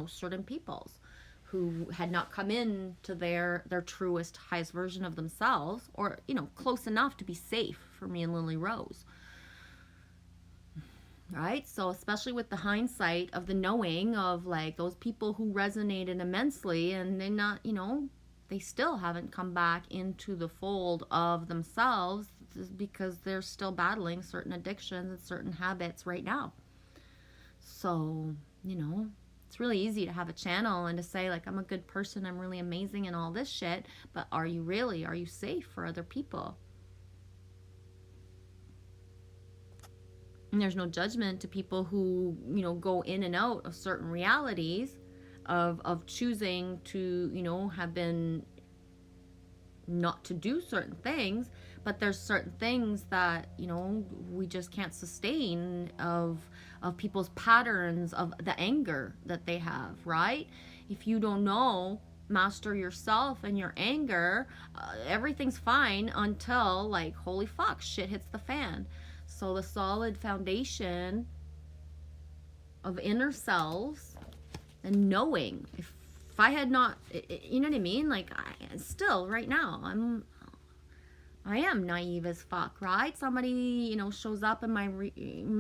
certain peoples who had not come in to their truest, highest version of themselves, or close enough to be safe for me and Lily Rose. Right? So especially with the hindsight of the knowing of those people who resonated immensely, and they're not, they still haven't come back into the fold of themselves because they're still battling certain addictions and certain habits right now. So, it's really easy to have a channel and to say, like, I'm a good person, I'm really amazing, and all this shit, but are you really? Are you safe for other people? And there's no judgment to people who, go in and out of certain realities of choosing to, have been not to do certain things, but there's certain things that we just can't sustain of people's patterns of the anger that they have, right? If you don't know, master yourself and your anger, everything's fine until, like, holy fuck, shit hits the fan. So the solid foundation of inner selves and knowing, if I had not, you know what I mean? Like, still right now, I am naive as fuck, right? Somebody, shows up in my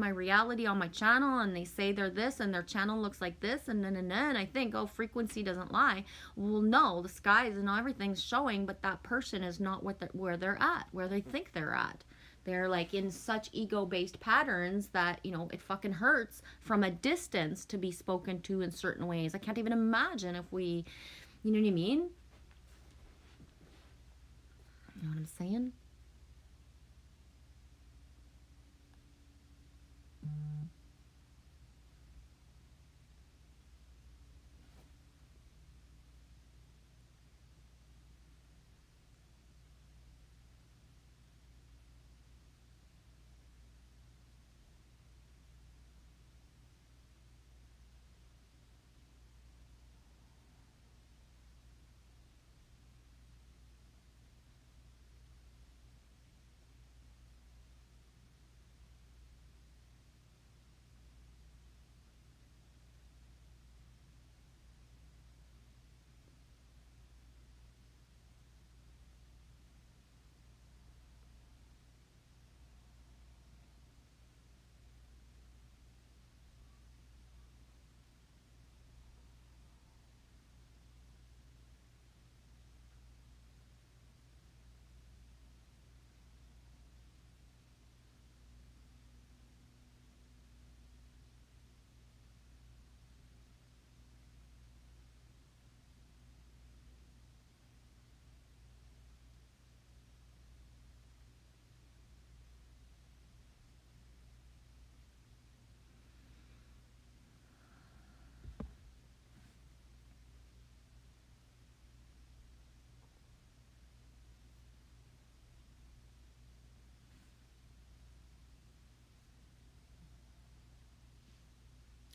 reality on my channel, and they say they're this, and their channel looks like this, and then I think, oh, frequency doesn't lie. Well, no, the skies and everything's showing, but that person is not where they're at, where they think they're at. They're, like, in such ego-based patterns that, it fucking hurts from a distance to be spoken to in certain ways. I can't even imagine if we, you know what I mean? You know what I'm saying?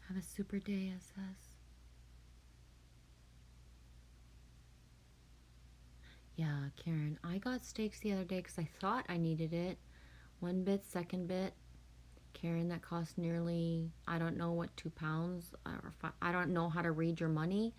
Have a super day, SS. Yeah, Karen, I got steaks the other day because I thought I needed it. One bit, second bit. Karen, that cost nearly, I don't know what, 2 pounds. I don't know how to read your money.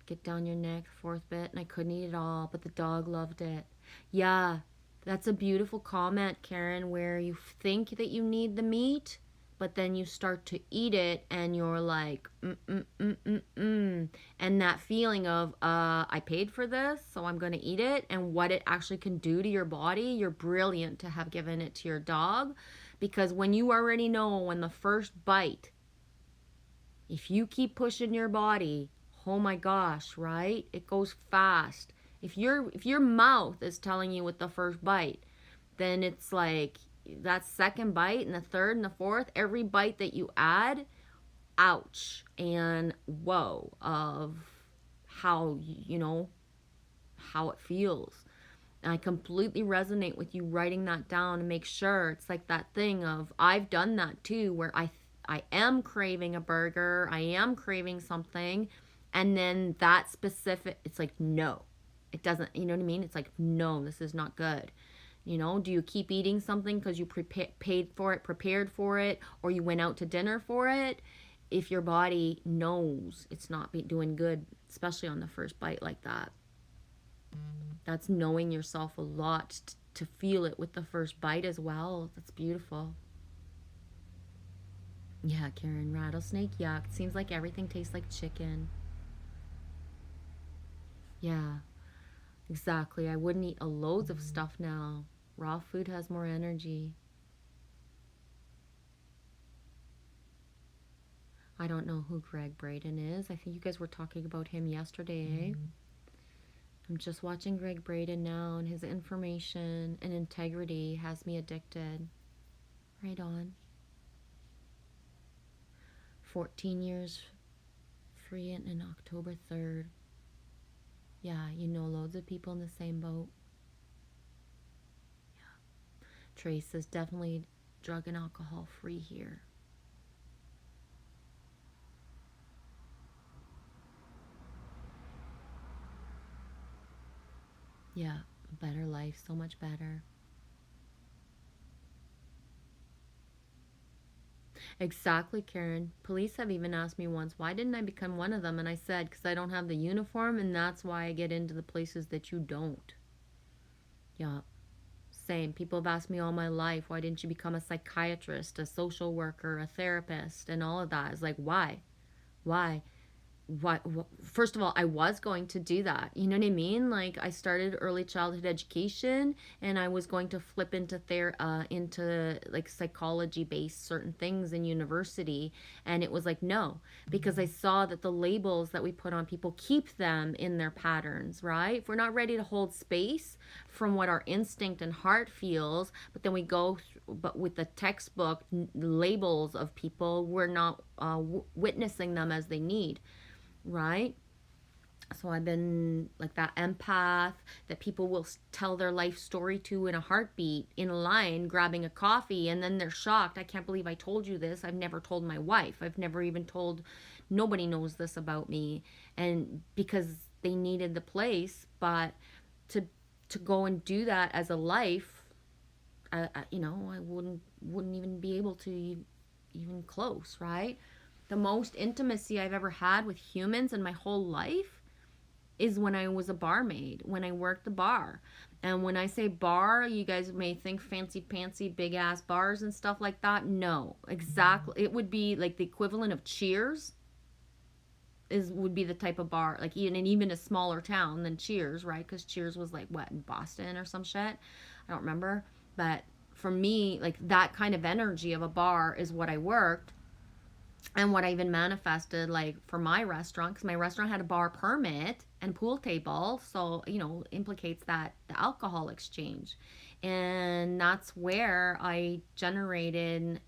Get down your neck, fourth bit, and I couldn't eat it all, but the dog loved it. Yeah, that's a beautiful comment, Karen, where you think that you need the meat, but then you start to eat it and you're like, and that feeling of, I paid for this, so I'm going to eat it, and what it actually can do to your body. You're brilliant to have given it to your dog, because when you already know, when the first bite, if you keep pushing your body, oh my gosh, right? It goes fast. If your mouth is telling you with the first bite, then it's like that second bite and the third and the fourth, every bite that you add, ouch and whoa of how, how it feels. And I completely resonate with you writing that down and make sure. It's like that thing of, I've done that too, where I am craving a burger, I am craving something, and then that specific, it's like, no, it doesn't, you know what I mean? It's like, no, this is not good. Do you keep eating something because you paid for it, prepared for it, or you went out to dinner for it? If your body knows it's not doing good, especially on the first bite like that, that's knowing yourself a lot to feel it with the first bite as well. That's beautiful. Yeah, Karen, rattlesnake, yuck. Seems like everything tastes like chicken. Yeah. Exactly. I wouldn't eat a loads of stuff now. Raw food has more energy. I don't know who Greg Braden is. I think you guys were talking about him yesterday. I'm just watching Greg Braden now, and his information and integrity has me addicted. Right on. 14 years free in October 3rd. Yeah, you know loads of people in the same boat. Yeah. Trace is definitely drug and alcohol free here. Yeah, a better life, so much better. Exactly, Karen. Police have even asked me once, why didn't I become one of them? And I said, because I don't have the uniform, and that's why I get into the places that you don't. Yeah, same. People have asked me all my life, why didn't you become a psychiatrist, a social worker, a therapist, and all of that. It's like, why? Why? First of all, I was going to do that, you know what I mean? Like, I started early childhood education, and I was going to flip into like psychology based certain things in university, and it was like, no, because I saw that the labels that we put on people keep them in their patterns, right? If we're not ready to hold space from what our instinct and heart feels, but then we go but with the textbook labels of people, we're not witnessing them as they need, right? So I've been like that empath that people will tell their life story to in a heartbeat, in a line, grabbing a coffee, and then they're shocked. I can't believe I told you this. I've never told my wife. I've never even told, nobody knows this about me. And because they needed the place, but to go and do that as a life, I wouldn't even be able to even close, right? The most intimacy I've ever had with humans in my whole life is when I was a barmaid, when I worked the bar. And when I say bar, you guys may think fancy pantsy, big ass bars and stuff like that. No, exactly. It would be like the equivalent of Cheers would be the type of bar, like even a smaller town than Cheers, right? Because Cheers was like what, in Boston or some shit. I don't remember. But for me, like that kind of energy of a bar is what I worked. And what I even manifested, like for my restaurant, because my restaurant had a bar permit and pool table, so implicates that the alcohol exchange, and that's where I generated.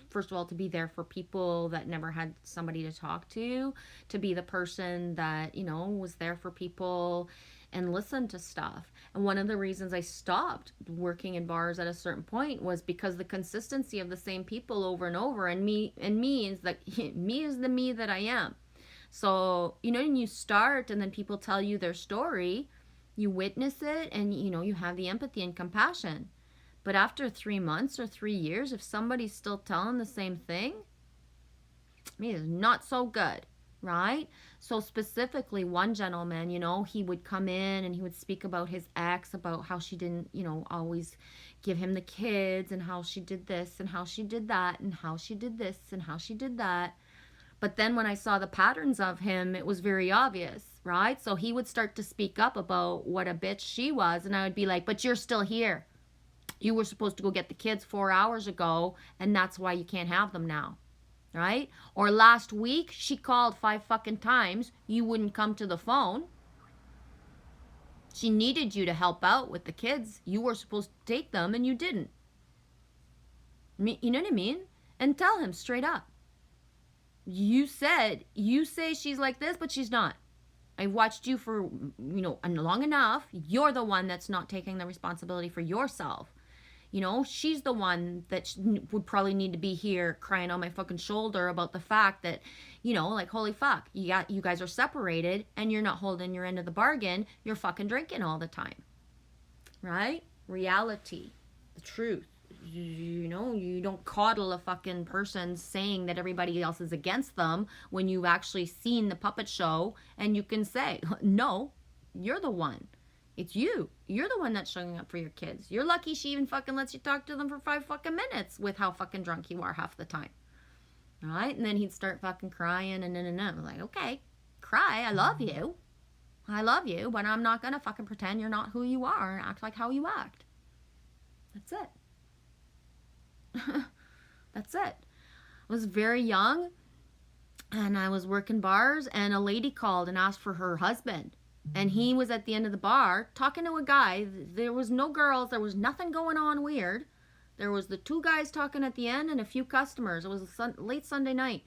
First of all, to be there for people that never had somebody to talk to be the person that was there for people and listened to stuff. And one of the reasons I stopped working in bars at a certain point was because the consistency of the same people over and over, and me is like me is the me that I am. So when you start and then people tell you their story, you witness it, and you have the empathy and compassion. But after 3 months or 3 years, if somebody's still telling the same thing, it is not so good, right? So specifically, one gentleman, he would come in and he would speak about his ex, about how she didn't, always give him the kids, and how she did this and how she did that and how she did this and how she did that. But then when I saw the patterns of him, it was very obvious, right? So he would start to speak up about what a bitch she was, and I would be like, but you're still here. You were supposed to go get the kids 4 hours ago, and that's why you can't have them now, right? Or last week, she called 5 fucking times. You wouldn't come to the phone. She needed you to help out with the kids. You were supposed to take them, and you didn't. You know what I mean? And tell him straight up. You say she's like this, but she's not. I watched you for, long enough. You're the one that's not taking the responsibility for yourself. She's the one that would probably need to be here crying on my fucking shoulder about the fact that, like, holy fuck, you guys are separated and you're not holding your end of the bargain. You're fucking drinking all the time, right? Reality, the truth. You don't coddle a fucking person saying that everybody else is against them when you've actually seen the puppet show, and you can say, no, you're the one. It's you. You're the one that's showing up for your kids. You're lucky she even fucking lets you talk to them for 5 fucking minutes with how fucking drunk you are half the time. All right? And then he'd start fucking crying and I'm like, okay, cry. I love you. I love you, but I'm not gonna fucking pretend you're not who you are and act like how you act. That's it. That's it. I was very young and I was working bars, and a lady called and asked for her husband. And he was at the end of the bar talking to a guy. There was no girls. There was nothing going on weird. There was the two guys talking at the end and a few customers. It was a late Sunday night.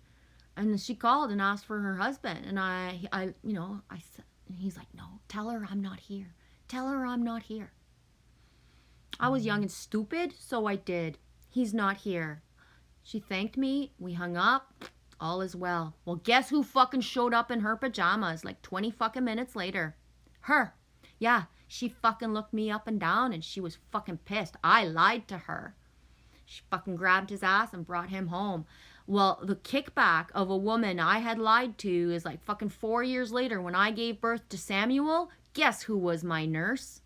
And she called and asked for her husband. And I said, and he's like, no, tell her I'm not here. Tell her I'm not here. I was young and stupid, so I did. He's not here. She thanked me. We hung up. All is well. Well, guess who fucking showed up in her pajamas like 20 fucking minutes later? Her. Yeah, she fucking looked me up and down and she was fucking pissed. I lied to her. She fucking grabbed his ass and brought him home. Well, the kickback of a woman I had lied to is like fucking 4 years later when I gave birth to Samuel. Guess who was my nurse?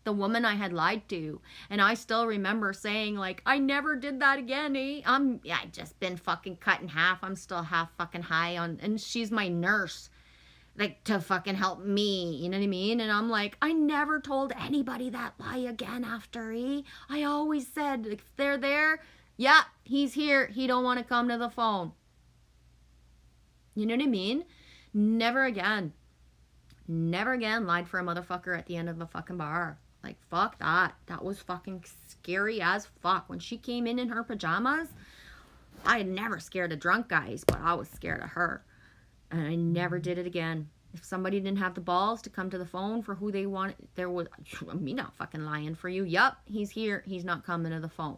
The woman I had lied to. And I still remember saying, like, I never did that again, eh? I just been fucking cut in half. I'm still half fucking high on, and she's my nurse, like, to fucking help me, you know what I mean? And I'm like, I never told anybody that lie again after, eh? I always said, if they're there, yeah, he's here. He don't want to come to the phone. You know what I mean? Never again. Never again lied for a motherfucker at the end of the fucking bar. Like, fuck that. That was fucking scary as fuck. When she came in her pajamas, I had never scared of drunk guys, but I was scared of her. And I never did it again. If somebody didn't have the balls to come to the phone for who they wanted, there was, me not fucking lying for you. Yup, he's here. He's not coming to the phone.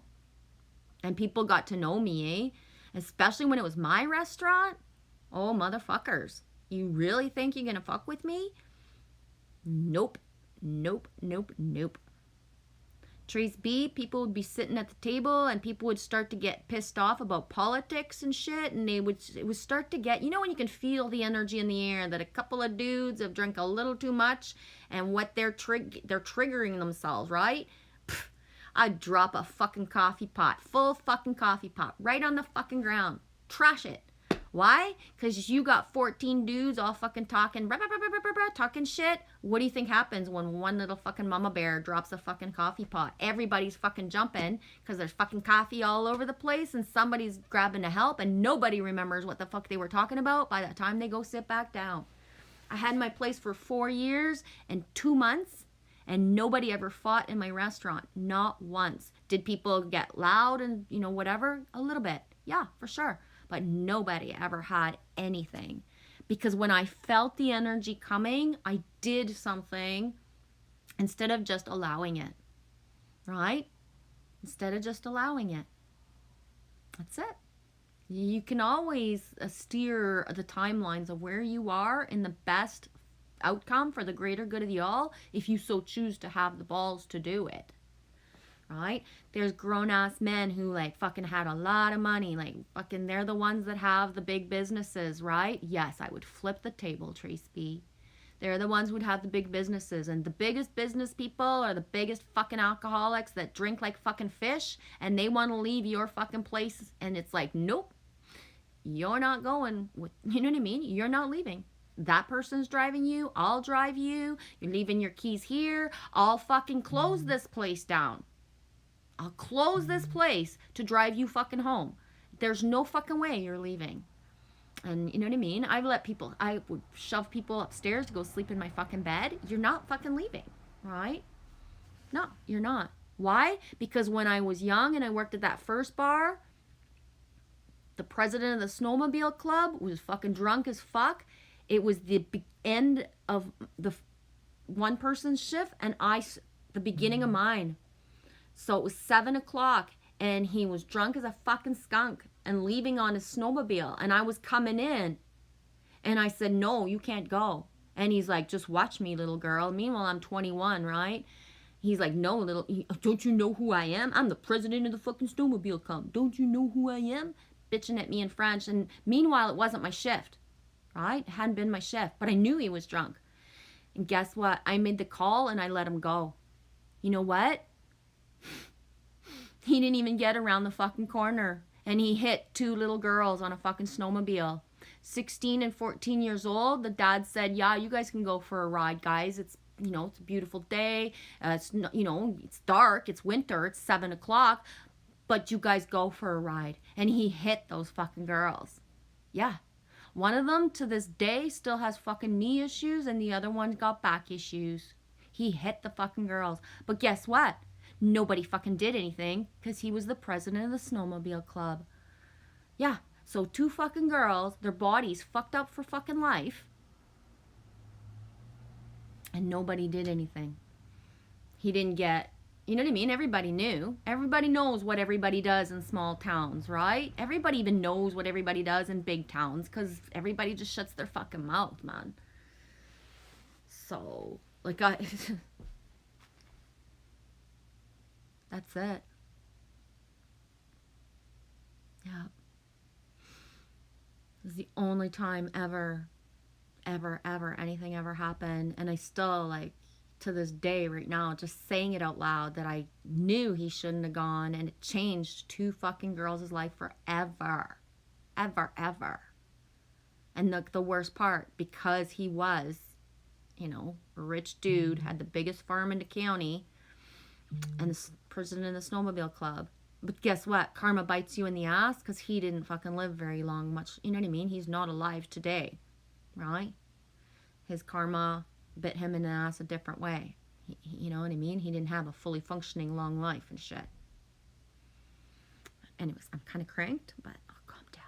And people got to know me, eh? Especially when it was my restaurant. Oh, motherfuckers. You really think you're gonna fuck with me? Nope. Nope, nope, nope. Trace B, people would be sitting at the table and people would start to get pissed off about politics and shit, and it would start to get, you know, when you can feel the energy in the air that a couple of dudes have drank a little too much and what they're triggering themselves, right? Pfft, I'd drop a fucking coffee pot, full fucking coffee pot, right on the fucking ground. Trash it. Why? Because you got 14 dudes all fucking talking shit. What do you think happens when one little fucking mama bear drops a fucking coffee pot? Everybody's fucking jumping because there's fucking coffee all over the place and somebody's grabbing to help and nobody remembers what the fuck they were talking about by the time they go sit back down. I had my place for 4 years and 2 months and nobody ever fought in my restaurant. Not once. Did people get loud and, you know, whatever? A little bit. Yeah, for sure. But nobody ever had anything. Because when I felt the energy coming, I did something instead of just allowing it. Right? Instead of just allowing it. That's it. You can always steer the timelines of where you are in the best outcome for the greater good of you all if you so choose to have the balls to do it. Right? There's grown-ass men who, like, fucking had a lot of money. Like, fucking, they're the ones that have the big businesses, right? Yes, I would flip the table, Trace B. They're the ones who would have the big businesses. And the biggest business people are the biggest fucking alcoholics that drink like fucking fish. And they want to leave your fucking place. And it's like, nope. You're not going with, you know what I mean? You're not leaving. That person's driving you. I'll drive you. You're leaving your keys here. I'll fucking close this place down. I'll close this place to drive you fucking home. There's no fucking way you're leaving. And you know what I mean? I would shove people upstairs to go sleep in my fucking bed. You're not fucking leaving, right? No, you're not. Why? Because when I was young and I worked at that first bar, the president of the snowmobile club was fucking drunk as fuck. It was the end of the one person's shift and the beginning of mine. So it was 7 o'clock and he was drunk as a fucking skunk and leaving on his snowmobile. And I was coming in and I said, no, you can't go. And he's like, just watch me, little girl. Meanwhile, I'm 21, right? He's like, no, don't you know who I am? I'm the president of the fucking snowmobile club. Don't you know who I am? Bitching at me in French. And meanwhile, it wasn't my shift, right? It hadn't been my shift, but I knew he was drunk. And guess what? I made the call and I let him go. You know what? He didn't even get around the fucking corner. And he hit 2 little girls on a fucking snowmobile. 16 and 14 years old, the dad said, yeah, you guys can go for a ride, guys. It's, it's a beautiful day. It's dark. It's winter. It's 7 o'clock. But you guys go for a ride. And he hit those fucking girls. Yeah. One of them to this day still has fucking knee issues, and the other one got back issues. He hit the fucking girls. But guess what? Nobody fucking did anything because he was the president of the snowmobile club. Yeah. So 2 fucking girls, their bodies fucked up for fucking life. And nobody did anything. He didn't get, you know what I mean? Everybody knew. Everybody knows what everybody does in small towns, right? Everybody even knows what everybody does in big towns because everybody just shuts their fucking mouth, man. So, that's it. Yeah. This is the only time ever anything ever happened. And I still, to this day right now, just saying it out loud, that I knew he shouldn't have gone, and it changed 2 fucking girls' life forever. Ever. And the worst part, because he was, a rich dude, had the biggest farm in the county, and the president of the snowmobile club. But guess what? Karma bites you in the ass because he didn't fucking live very long, much, you know what I mean? He's not alive today, right? His karma bit him in the ass a different way. You know what I mean? He didn't have a fully functioning long life and shit. Anyways, I'm kind of cranked, but I'll calm down.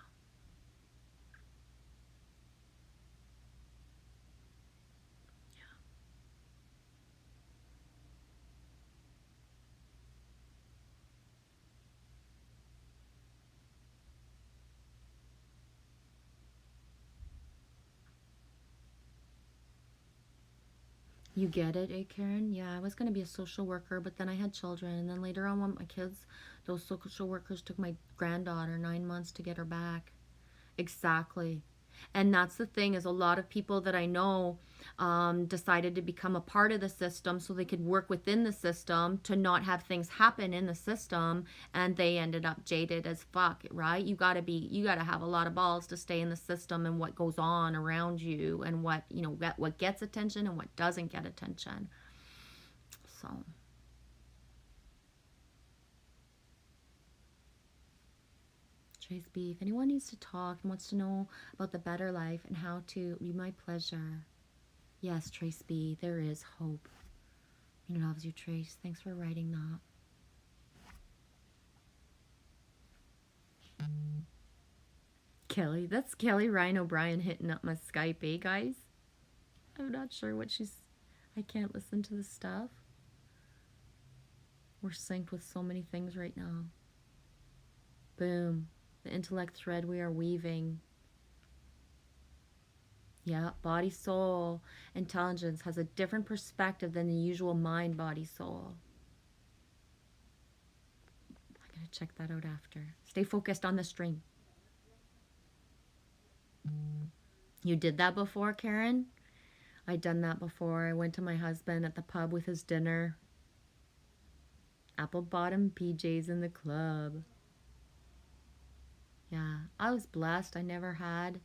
You get it, eh, Karen? Yeah, I was going to be a social worker, but then I had children. And then later on, when my kids, those social workers took my granddaughter 9 months to get her back. Exactly. And that's the thing, is a lot of people that I know decided to become a part of the system so they could work within the system to not have things happen in the system, and they ended up jaded as fuck, right? You gotta have a lot of balls to stay in the system and what goes on around you, and what gets attention and what doesn't get attention. So Trace B, if anyone needs to talk and wants to know about the better life and how to, be my pleasure. Yes, Trace B, there is hope. He loves you, Trace. Thanks for writing that. Kelly, that's Kelly Ryan O'Brien hitting up my Skype, eh, guys? I'm not sure what I can't listen to this stuff. We're synced with so many things right now. Boom. The intellect thread we are weaving. Yeah, body, soul, intelligence has a different perspective than the usual mind, body, soul. I'm going to check that out after. Stay focused on the stream. You did that before, Karen? I'd done that before. I went to my husband at the pub with his dinner. Apple bottom PJs in the club. Yeah, I was blessed. I never had,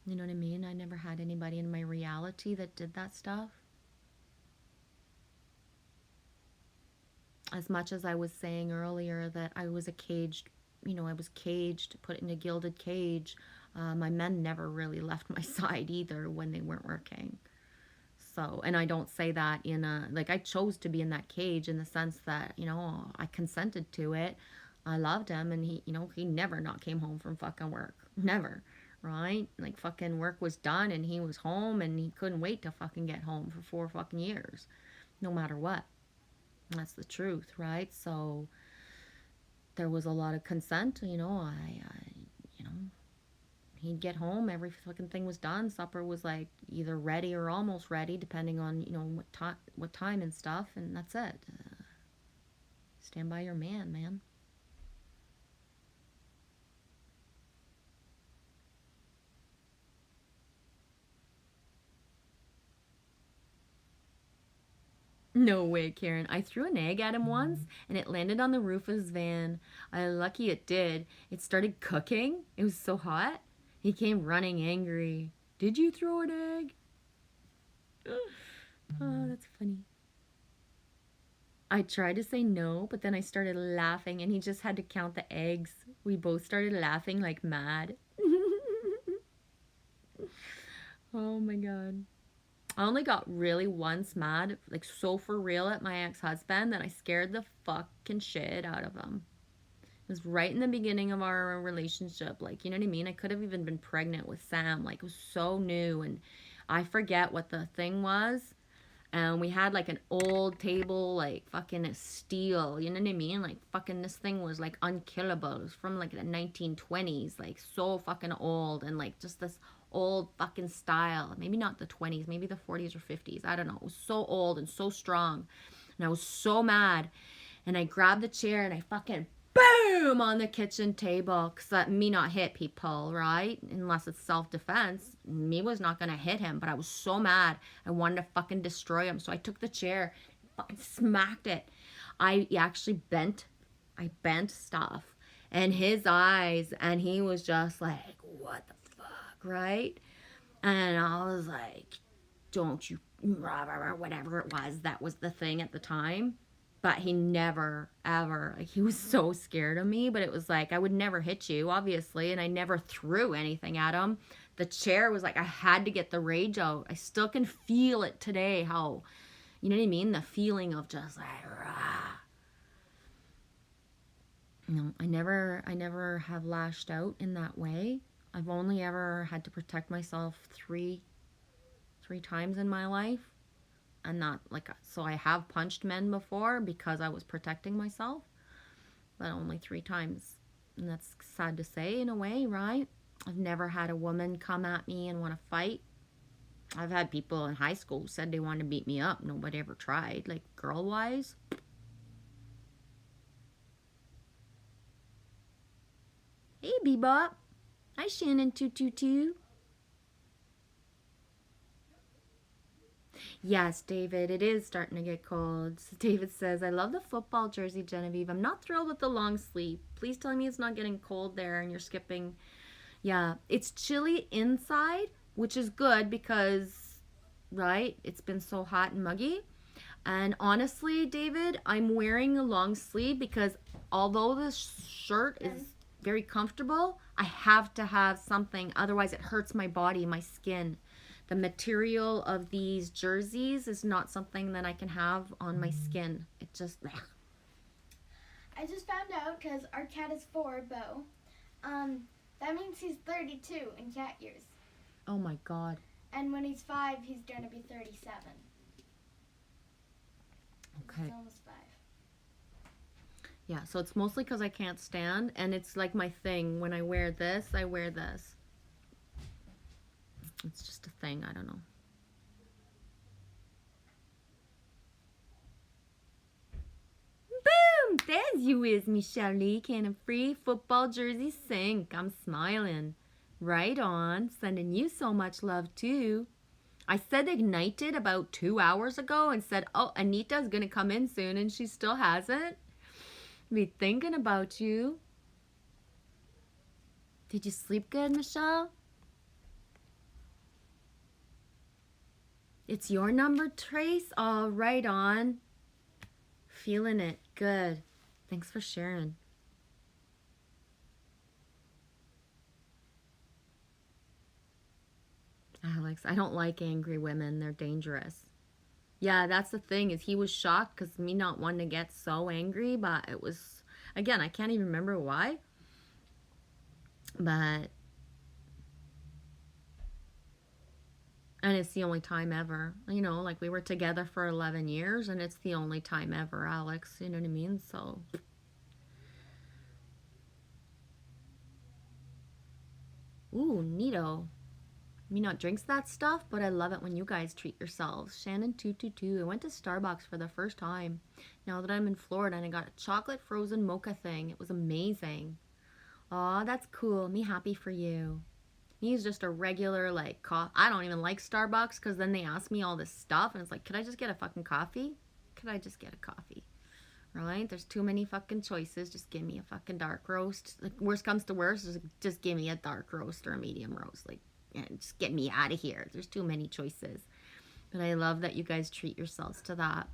you know what I mean? I never had anybody in my reality that did that stuff. As much as I was saying earlier that I was I was caged, put in a gilded cage. My men never really left my side either when they weren't working. So, and I don't say that I chose to be in that cage in the sense that, I consented to it. I loved him, and he never not came home from fucking work. Never, right? Fucking work was done, and he was home, and he couldn't wait to fucking get home for 4 fucking years, no matter what. That's the truth, right? So there was a lot of consent, he'd get home, every fucking thing was done, supper was either ready or almost ready, depending on, what time and stuff, and that's it. Stand by your man. No way, Karen. I threw an egg at him once, and it landed on the roof of his van. Lucky it did. It started cooking. It was so hot. He came running angry. Did you throw an egg? Oh, that's funny. I tried to say no, but then I started laughing and he just had to count the eggs. We both started laughing like mad. Oh my God. I only got really once mad, like so for real at my ex-husband that I scared the fucking shit out of him. It was right in the beginning of our relationship. Like, you know what I mean? I could have even been pregnant with Sam. Like, it was so new. And I forget what the thing was. And we had like an old table, like fucking steel. You know what I mean? Like, fucking this thing was like unkillable. It was from like the 1920s. Like, so fucking old. And like just this old fucking style. Maybe not the 20s. Maybe the 40s or 50s. I don't know. It was so old and so strong. And I was so mad. And I grabbed the chair and I fucking boom on the kitchen table, because that me not hit people, right? Unless it's self-defense. Me was not gonna hit him, but I was so mad. I wanted to fucking destroy him. So I took the chair, fucking smacked it. I bent stuff. And his eyes, and he was just like, what the fuck, right? And I was like, don't you, whatever it was, that was the thing at the time. But he never, ever, like, he was so scared of me. But it was like, I would never hit you, obviously. And I never threw anything at him. The chair was like, I had to get the rage out. I still can feel it today, how, you know what I mean? The feeling of just like, rah. No, I never have lashed out in that way. I've only ever had to protect myself three times in my life. And not like, so I have punched men before because I was protecting myself, but only 3 times. And that's sad to say in a way, right? I've never had a woman come at me and want to fight. I've had people in high school who said they wanted to beat me up. Nobody ever tried, like girl-wise. Hey, Bebop. Hi, Shannon 222. Yes, David, it is starting to get cold. So David says, I love the football jersey, Genevieve. I'm not thrilled with the long sleeve. Please tell me it's not getting cold there and you're skipping. Yeah, it's chilly inside, which is good because, right, it's been so hot and muggy. And honestly, David, I'm wearing a long sleeve because although this shirt is very comfortable, I have to have something. Otherwise, it hurts my body, my skin. The material of these jerseys is not something that I can have on my skin. It just... I just found out because our cat is 4, Bo. That means he's 32 in cat years. Oh my God. And when he's 5, he's going to be 37. Okay. He's almost 5. Yeah, so it's mostly because I can't stand, and it's like my thing. When I wear this, I wear this. It's just a thing. I don't know. Boom! There's you is, Michelle Lee. Can a free football jersey sink. I'm smiling. Right on. Sending you so much love, too. I said ignited about 2 hours ago and said, oh, Anita's going to come in soon, and she still hasn't. Be thinking about you. Did you sleep good, Michelle? It's your number, Trace? Oh, right on. Feeling it. Good. Thanks for sharing. Alex, I don't like angry women. They're dangerous. Yeah, that's the thing, is he was shocked because me not wanting to get so angry, but it was, again, I can't even remember why. But... and it's the only time ever. You know, like we were together for 11 years and it's the only time ever, Alex. You know what I mean? So. Ooh, neato. Me not drinks that stuff, but I love it when you guys treat yourselves. Shannon222. I went to Starbucks for the first time. Now that I'm in Florida and I got a chocolate frozen mocha thing. It was amazing. Aw, that's cool. Me happy for you. He's just a regular, like, I don't even like Starbucks because then they ask me all this stuff. And it's like, could I just get a fucking coffee? Could I just get a coffee? right? There's too many fucking choices. Just give me a fucking dark roast. Like, worst comes to worst, just give me a dark roast or a medium roast. Like, yeah, just get me out of here. There's too many choices. But I love that you guys treat yourselves to that.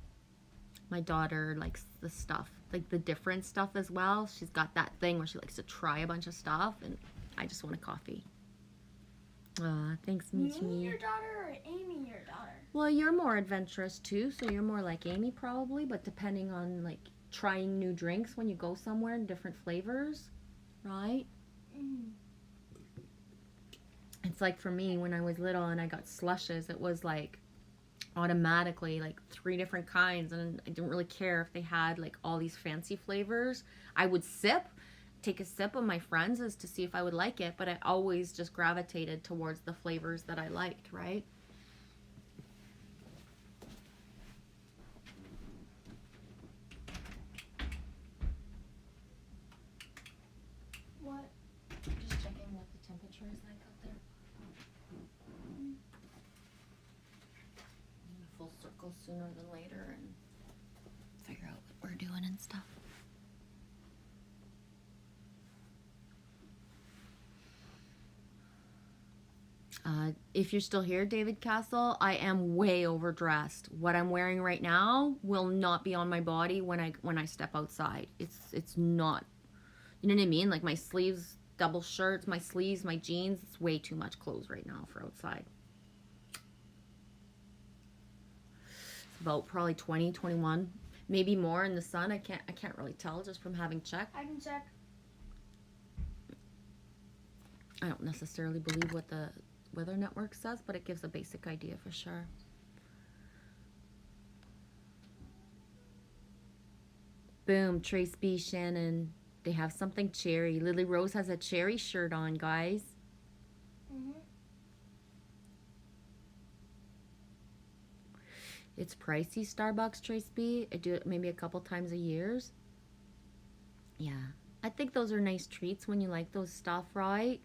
My daughter likes the stuff, like the different stuff as well. She's got that thing where she likes to try a bunch of stuff, and I just want a coffee. Thanks, Me, me. your daughter, or Amy, your daughter? Well, you're more adventurous too, so you're more like Amy probably, but depending on like trying new drinks when you go somewhere in different flavors, right? Mm. It's like for me when I was little and I got slushes, it was like automatically like 3 different kinds, and I didn't really care if they had like all these fancy flavors. I would take a sip of my friends' to see if I would like it, but I always just gravitated towards the flavors that I liked, right? What? Just checking what the temperature is like out there. Full circle sooner than later and figure out what we're doing and stuff. If you're still here, David Castle, I am way overdressed. What I'm wearing right now will not be on my body when I step outside. It's not, you know what I mean? Like my sleeves, double shirts, my sleeves, my jeans. It's way too much clothes right now for outside. It's about probably 20, 21, maybe more in the sun. I can't really tell just from having checked. I can check. I don't necessarily believe what the Weather Network says, but it gives a basic idea for sure. Boom, Trace B. Shannon. They have something cherry. Lily Rose has a cherry shirt on, guys. Mhm. It's pricey, Starbucks, Trace B. I do it maybe a couple times a year. Yeah. I think those are nice treats when you like those stuff, right?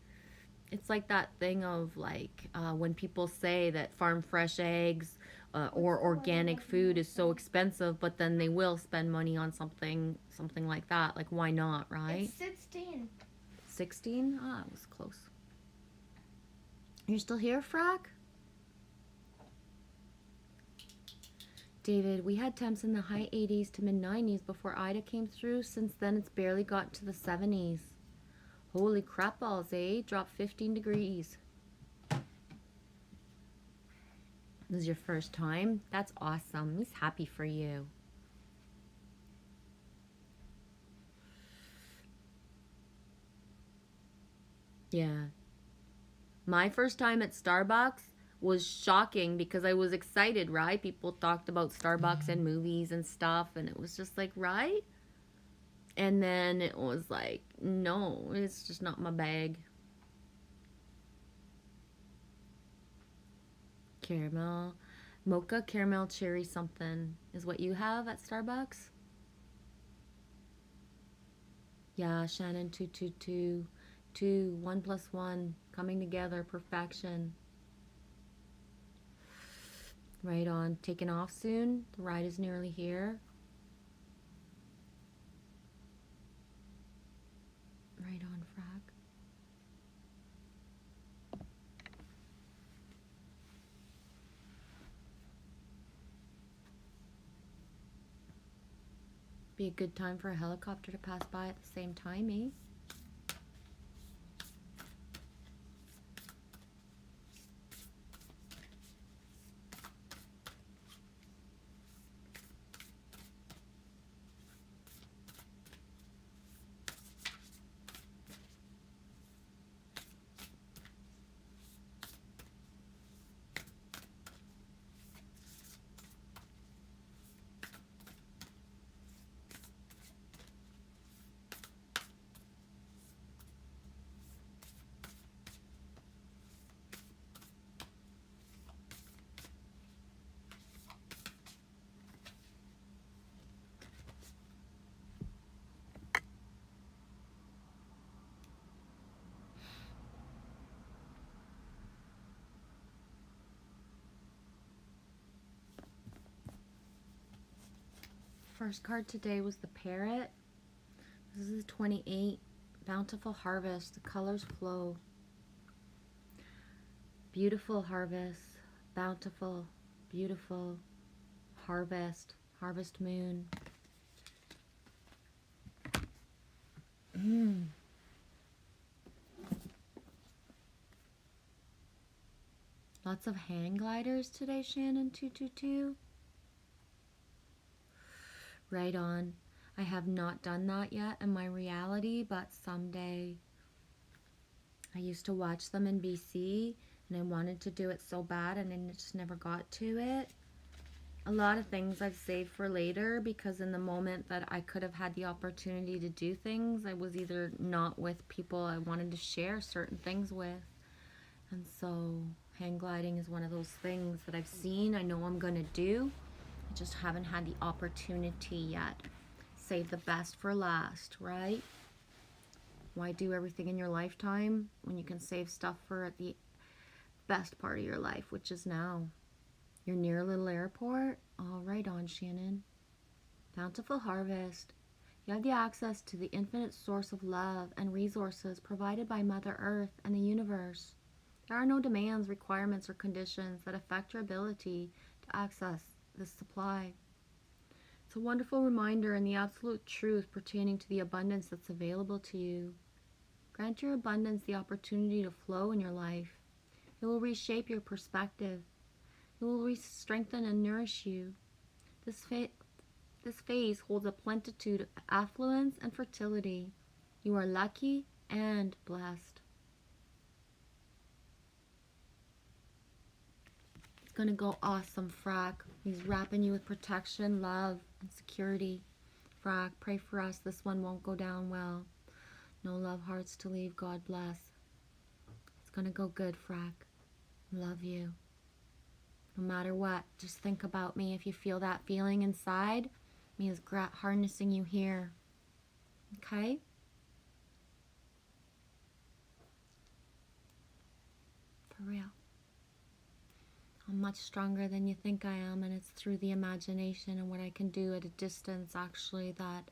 It's like that thing of like when people say that farm fresh eggs or organic food is so expensive, but then they will spend money on something like that. Like, why not, right? It's 16. 16? Ah, it was close. You're still here, Frack? David, we had temps in the high 80s to mid 90s before Ida came through. Since then, it's barely gotten to the 70s. Holy crap balls, eh? Dropped 15 degrees. This is your first time? That's awesome. He's happy for you. Yeah. My first time at Starbucks was shocking because I was excited, right? People talked about Starbucks and movies and stuff, and it was just like, right? And then it was like, no, it's just not my bag. Caramel. Mocha, caramel, cherry something is what you have at Starbucks? Yeah, Shannon, 222. 2, 1 + 1. Coming together, perfection. Right on. Taking off soon. The ride is nearly here. Right on, Frag. Be a good time for a helicopter to pass by at the same time, eh? first card today was the parrot. This is 28. Bountiful harvest. The colors flow. Beautiful harvest. Bountiful. Beautiful. Harvest. Harvest moon. Lots of hang gliders today, Shannon 222. Right on. I have not done that yet in my reality, but someday. I used to watch them in BC, and I wanted to do it so bad, and I just never got to it. A lot of things I've saved for later, because in the moment that I could have had the opportunity to do things, I was either not with people I wanted to share certain things with. And so hang gliding is one of those things that I've seen, I know I'm gonna do. I just haven't had the opportunity yet. Save the best for last, right? Why do everything in your lifetime when you can save stuff for the best part of your life, which is now? You're near a little airport? Oh, right on, Shannon. Bountiful harvest. You have the access to the infinite source of love and resources provided by Mother Earth and the universe. There are no demands, requirements, or conditions that affect your ability to access this supply. It's a wonderful reminder and the absolute truth pertaining to the abundance that's available to you. Grant your abundance the opportunity to flow in your life. It will reshape your perspective. It will strengthen and nourish you. This phase holds a plenitude of affluence and fertility. You are lucky and blessed. It's going to go awesome, Frack. He's wrapping you with protection, love, and security. Frack, pray for us. This one won't go down well. No love hearts to leave. God bless. It's going to go good, Frack. Love you. No matter what, just think about me. If you feel that feeling inside, me is harnessing you here. Okay? For real. I'm much stronger than you think I am, and it's through the imagination and what I can do at a distance, actually, that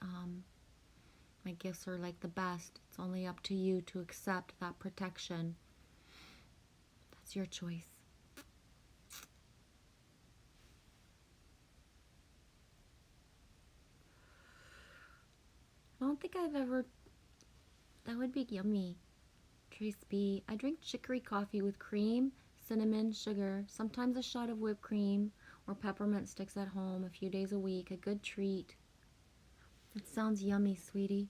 my gifts are like the best. It's only up to you to accept that protection. That's your choice. I don't think I've ever... That would be yummy. Trace B. I drink chicory coffee with cream, cinnamon, sugar, sometimes a shot of whipped cream or peppermint sticks at home a few days a week. A good treat. It sounds yummy, sweetie.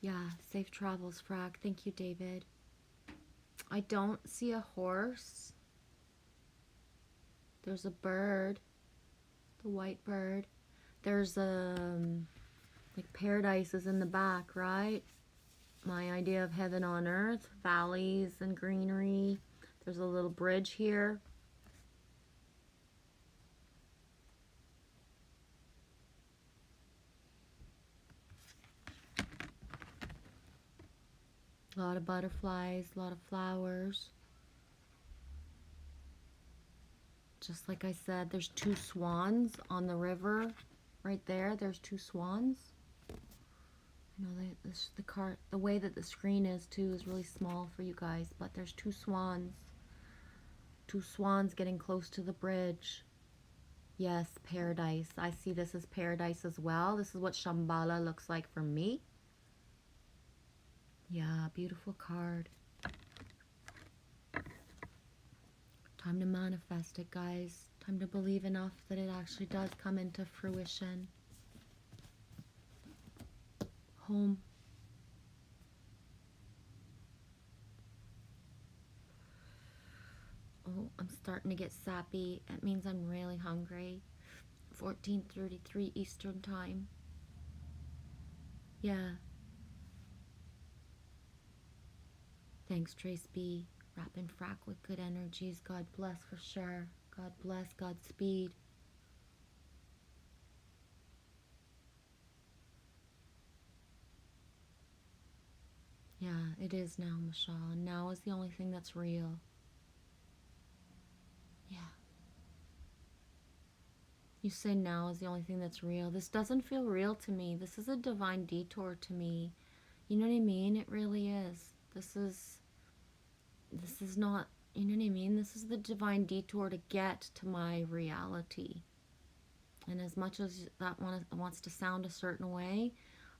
Yeah, safe travels, Frack. Thank you, David. I don't see a horse. There's a bird. The white bird. There's like paradise is in the back, right? My idea of heaven on earth, valleys and greenery. There's a little bridge here. A lot of butterflies, a lot of flowers. Just like I said, there's two swans on the river. Right there, there's two swans. I know the way that the screen is too is really small for you guys, but there's two swans. Two swans getting close to the bridge. Yes, paradise. I see this as paradise as well. This is what Shambhala looks like for me. Yeah, beautiful card. Time to manifest it, guys. Time to believe enough that it actually does come into fruition. Home. Oh, I'm starting to get sappy. It means I'm really hungry. 14:33 Eastern time. Yeah. Thanks, Trace B. Wrapping Frack with good energies. God bless for sure. God bless. Godspeed. Yeah, it is now, Michelle. And now is the only thing that's real. Yeah. You say now is the only thing that's real. This doesn't feel real to me. This is a divine detour to me. You know what I mean? It really is. This is not, you know what I mean? This is the divine detour to get to my reality. And as much as that wants to sound a certain way,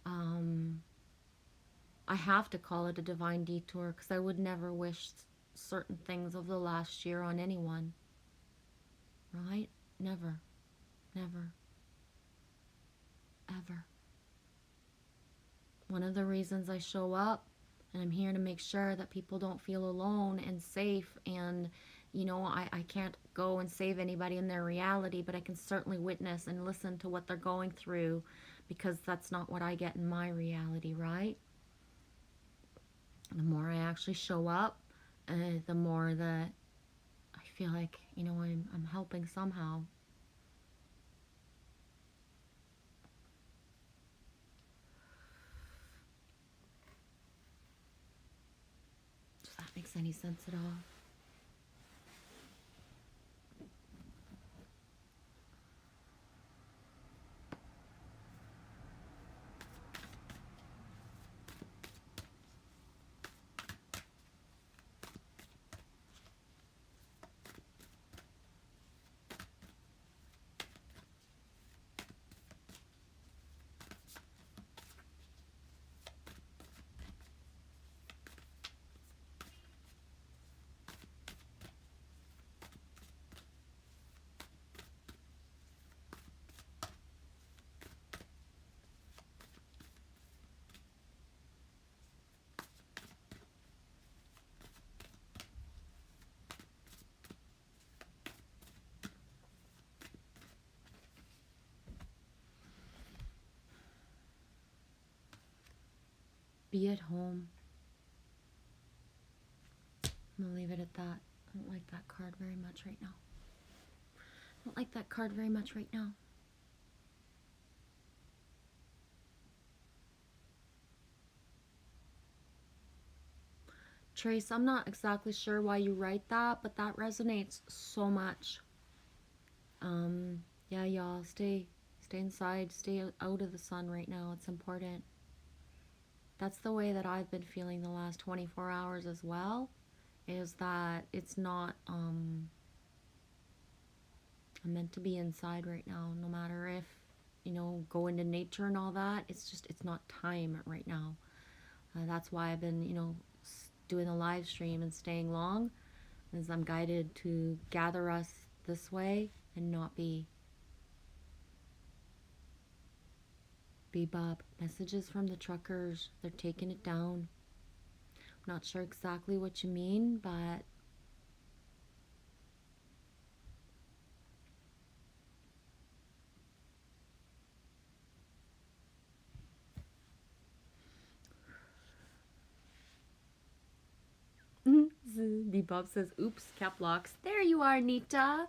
I have to call it a divine detour because I would never wish certain things of the last year on anyone. Right? Never. Never. Ever. One of the reasons I show up, and I'm here to make sure that people don't feel alone and safe, and you know, I can't go and save anybody in their reality, but I can certainly witness and listen to what they're going through, because that's not what I get in my reality, right? The more I actually show up, the more that I feel like, you know, I'm helping somehow. Does that make any sense at all? Be at home. I'm gonna leave it at that. I don't like that card very much right now. I don't like that card very much right now. Trace, I'm not exactly sure why you write that, but that resonates so much. Yeah, y'all, stay inside, stay out of the sun right now. It's important. That's the way that I've been feeling the last 24 hours as well, is that it's not, I'm meant to be inside right now, no matter if, you know, go into nature and all that. It's just, it's not time right now. That's why I've been, you know, doing a live stream and staying long, as I'm guided to gather us this way and not be Bebop. Messages from the truckers. They're taking it down. I'm not sure exactly what you mean, but Bebop says, oops, cap locks. There you are, Nita.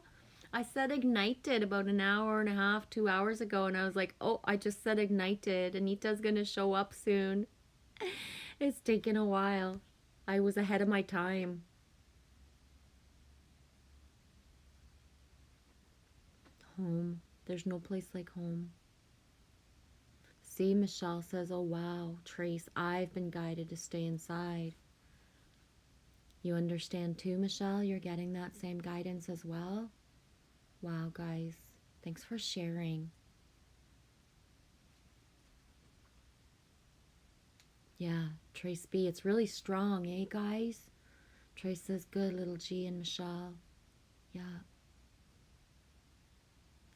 I said ignited about an hour and a half, 2 hours ago, and I was like, oh, I just said ignited. Anita's gonna show up soon. It's taken a while. I was ahead of my time. Home. There's no place like home. See, Michelle says, oh wow, Trace, I've been guided to stay inside. You understand too, Michelle? You're getting that same guidance as well? Wow, guys. Thanks for sharing. Yeah, Trace B, it's really strong, eh, guys? Trace says, good, little G and Michelle. Yeah.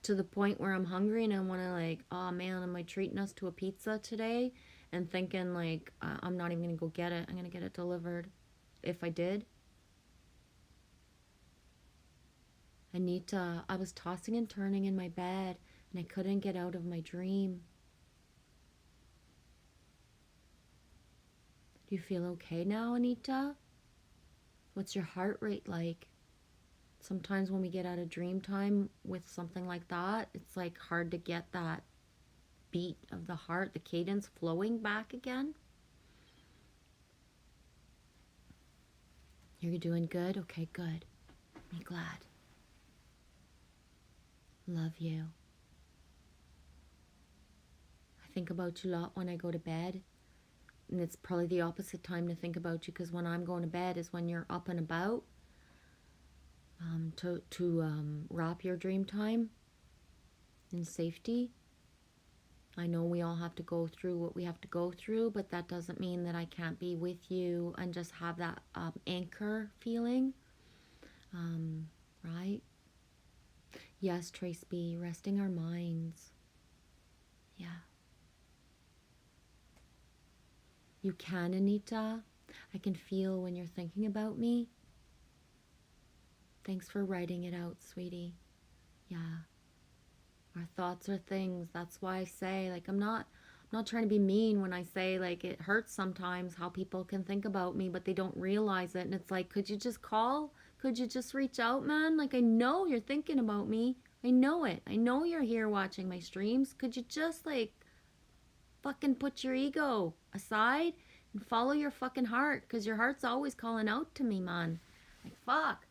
To the point where I'm hungry and I want to, like, oh man, am I treating us to a pizza today? And thinking, like, I'm not even going to go get it. I'm going to get it delivered. If I did. Anita, I was tossing and turning in my bed and I couldn't get out of my dream. Do you feel okay now, Anita? What's your heart rate like? Sometimes when we get out of dream time with something like that, it's like hard to get that beat of the heart, the cadence flowing back again. You're doing good? Okay, good. I'm glad. Love you. think about you a lot when I go to bed. And it's probably the opposite time to think about you, because when I'm going to bed is when you're up and about, to wrap your dream time in safety. I know we all have to go through what we have to go through, but that doesn't mean that I can't be with you and just have that anchor feeling. Right? Yes, Trace B, resting our minds. Yeah. You can, Anita. I can feel when you're thinking about me. Thanks for writing it out, sweetie. Yeah. Our thoughts are things. That's why I say, like, I'm not trying to be mean when I say, like, it hurts sometimes how people can think about me, but they don't realize it. And it's like, could you just call? Could you just reach out, man? Like, I know you're thinking about me. I know it. I know you're here watching my streams. Could you just, like, fucking put your ego aside and follow your fucking heart? Because your heart's always calling out to me, man. Like, fuck.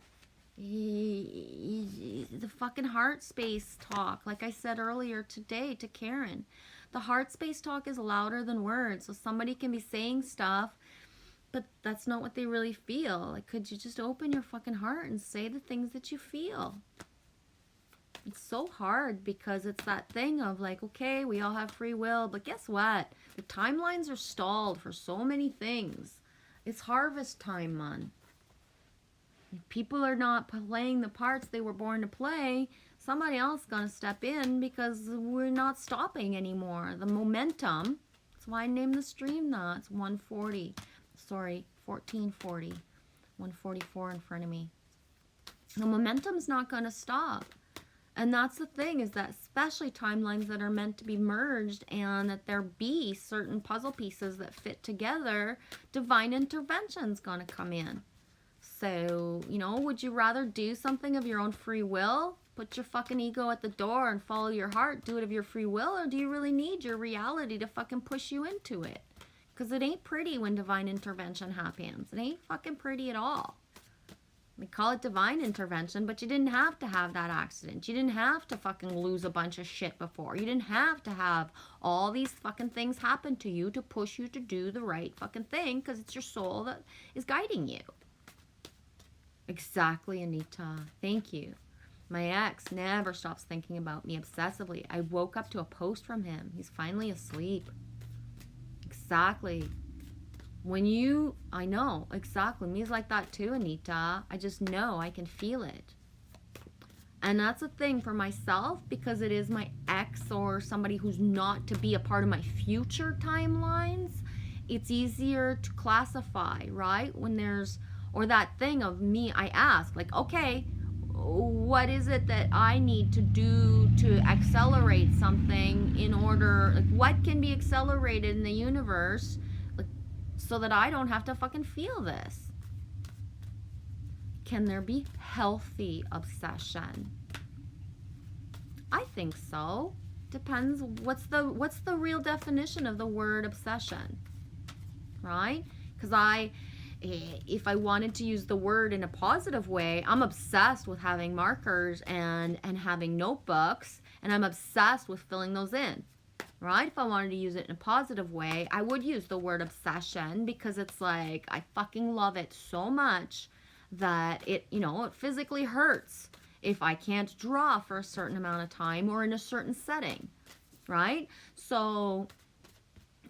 The fucking heart space talk, like I said earlier today to Karen, the heart space talk is louder than words. So somebody can be saying stuff, but that's not what they really feel. Like, could you just open your fucking heart and say the things that you feel? It's so hard because it's that thing of like, okay, we all have free will, but guess what? The timelines are stalled for so many things. It's harvest time, man. If people are not playing the parts they were born to play, somebody else is going to step in because we're not stopping anymore. The momentum, that's why I named the stream that. It's 140. Sorry, 1440. 144 in front of me. The momentum's not going to stop. And that's the thing, is that especially timelines that are meant to be merged and that there be certain puzzle pieces that fit together, divine intervention's going to come in. So, you know, would you rather do something of your own free will? Put your fucking ego at the door and follow your heart, do it of your free will? Or do you really need your reality to fucking push you into it? Because it ain't pretty when divine intervention happens. It ain't fucking pretty at all. We call it divine intervention, but you didn't have to have that accident. You didn't have to fucking lose a bunch of shit before. You didn't have to have all these fucking things happen to you to push you to do the right fucking thing, because it's your soul that is guiding you. Exactly, Anita. Thank you. My ex never stops thinking about me obsessively. I woke up to a post from him. He's finally asleep. Exactly. I know, exactly. Me's like that too, Anita. I just know, I can feel it. And that's a thing for myself, because it is my ex or somebody who's not to be a part of my future timelines. It's easier to classify, right? When there's, or that thing of me, I ask, like, okay, what is it that I need to do to accelerate something in order, like, what can be accelerated in the universe, like, so that I don't have to fucking feel this? Can there be healthy obsession? I think so. Depends, what's the real definition of the word obsession, right? Because if I wanted to use the word in a positive way, I'm obsessed with having markers and having notebooks, and I'm obsessed with filling those in, right? If I wanted to use it in a positive way, I would use the word obsession, because it's like, I fucking love it so much that it, you know, it physically hurts if I can't draw for a certain amount of time or in a certain setting, right? So,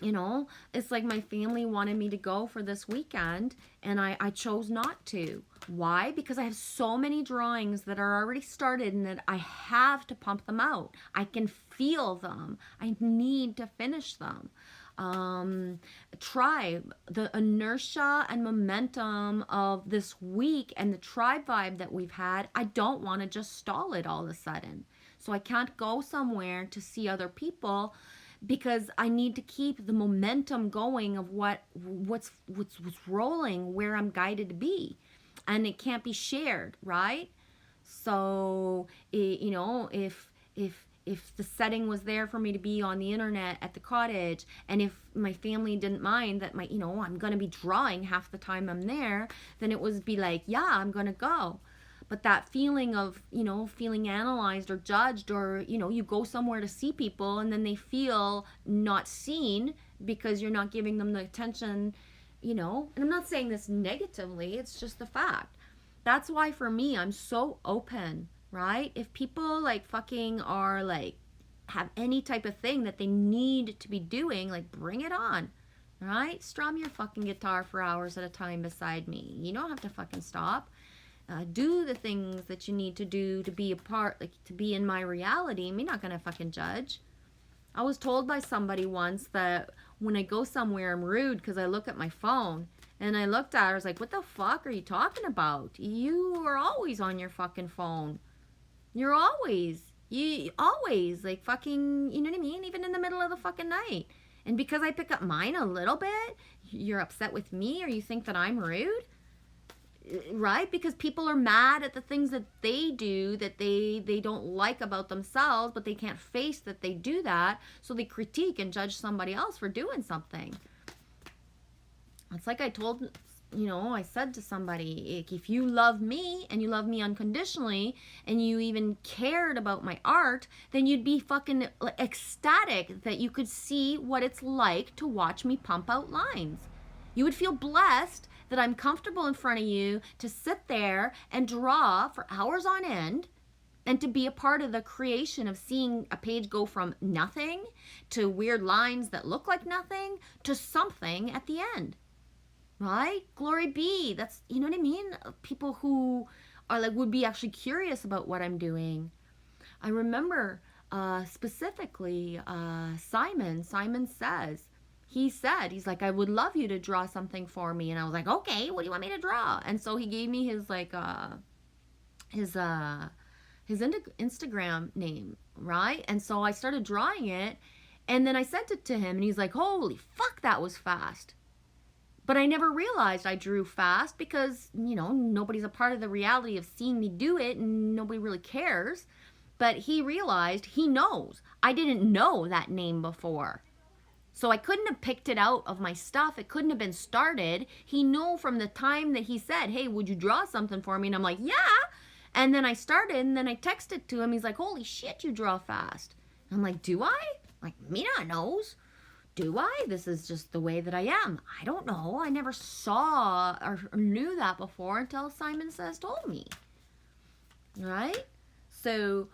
you know, it's like my family wanted me to go for this weekend, and I chose not to. Why? Because I have so many drawings that are already started and that I have to pump them out. I can feel them. I need to finish them. Tribe, the inertia and momentum of this week and the tribe vibe that we've had, I don't want to just stall it all of a sudden. So I can't go somewhere to see other people, because I need to keep the momentum going of what's rolling, where I'm guided to be, and it can't be shared, right? So, you know, if the setting was there for me to be on the internet at the cottage, and if my family didn't mind that my, you know, I'm going to be drawing half the time I'm there, then it would be like, yeah, I'm going to go. But that feeling of, you know, feeling analyzed or judged, or, you know, you go somewhere to see people and then they feel not seen because you're not giving them the attention, you know. And I'm not saying this negatively, it's just the fact. That's why for me, I'm so open, right? If people like fucking are like, have any type of thing that they need to be doing, like bring it on, right? Strum your fucking guitar for hours at a time beside me. You don't have to fucking stop. Do the things that you need to do to be a part, like to be in my reality. I'm not gonna fucking judge. I was told by somebody once that when I go somewhere, I'm rude because I look at my phone. And I looked at her, I was like, what the fuck are you talking about? You are always on your fucking phone. You always, like, fucking, you know what I mean? Even in the middle of the fucking night. And because I pick up mine a little bit, you're upset with me, or you think that I'm rude? Right? Because people are mad at the things that they do that they don't like about themselves, but they can't face that they do that, so they critique and judge somebody else for doing something. It's like I told, you know, I said to somebody, if you love me and you love me unconditionally and you even cared about my art, then you'd be fucking ecstatic that you could see what it's like to watch me pump out lines. You would feel blessed that I'm comfortable in front of you to sit there and draw for hours on end, and to be a part of the creation of seeing a page go from nothing to weird lines that look like nothing to something at the end. Right? Glory be. That's, you know what I mean? People who are like, would be actually curious about what I'm doing. I remember specifically Simon says, he's like, I would love you to draw something for me. And I was like, okay, what do you want me to draw? And so he gave me his like his Instagram name, right? And so I started drawing it, and then I sent it to him, and he's like, holy fuck, that was fast. But I never realized I drew fast because, you know, nobody's a part of the reality of seeing me do it, and nobody really cares. But he realized, he knows, I didn't know that name before. So I couldn't have picked it out of my stuff. It couldn't have been started. He knew from the time that he said, hey, would you draw something for me? And I'm like, yeah. And then I started, and then I texted to him. He's like, holy shit, you draw fast. And I'm like, do I? Like, me not knows. Do I? This is just the way that I am. I don't know. I never saw or knew that before until Simon Says told me. Right? So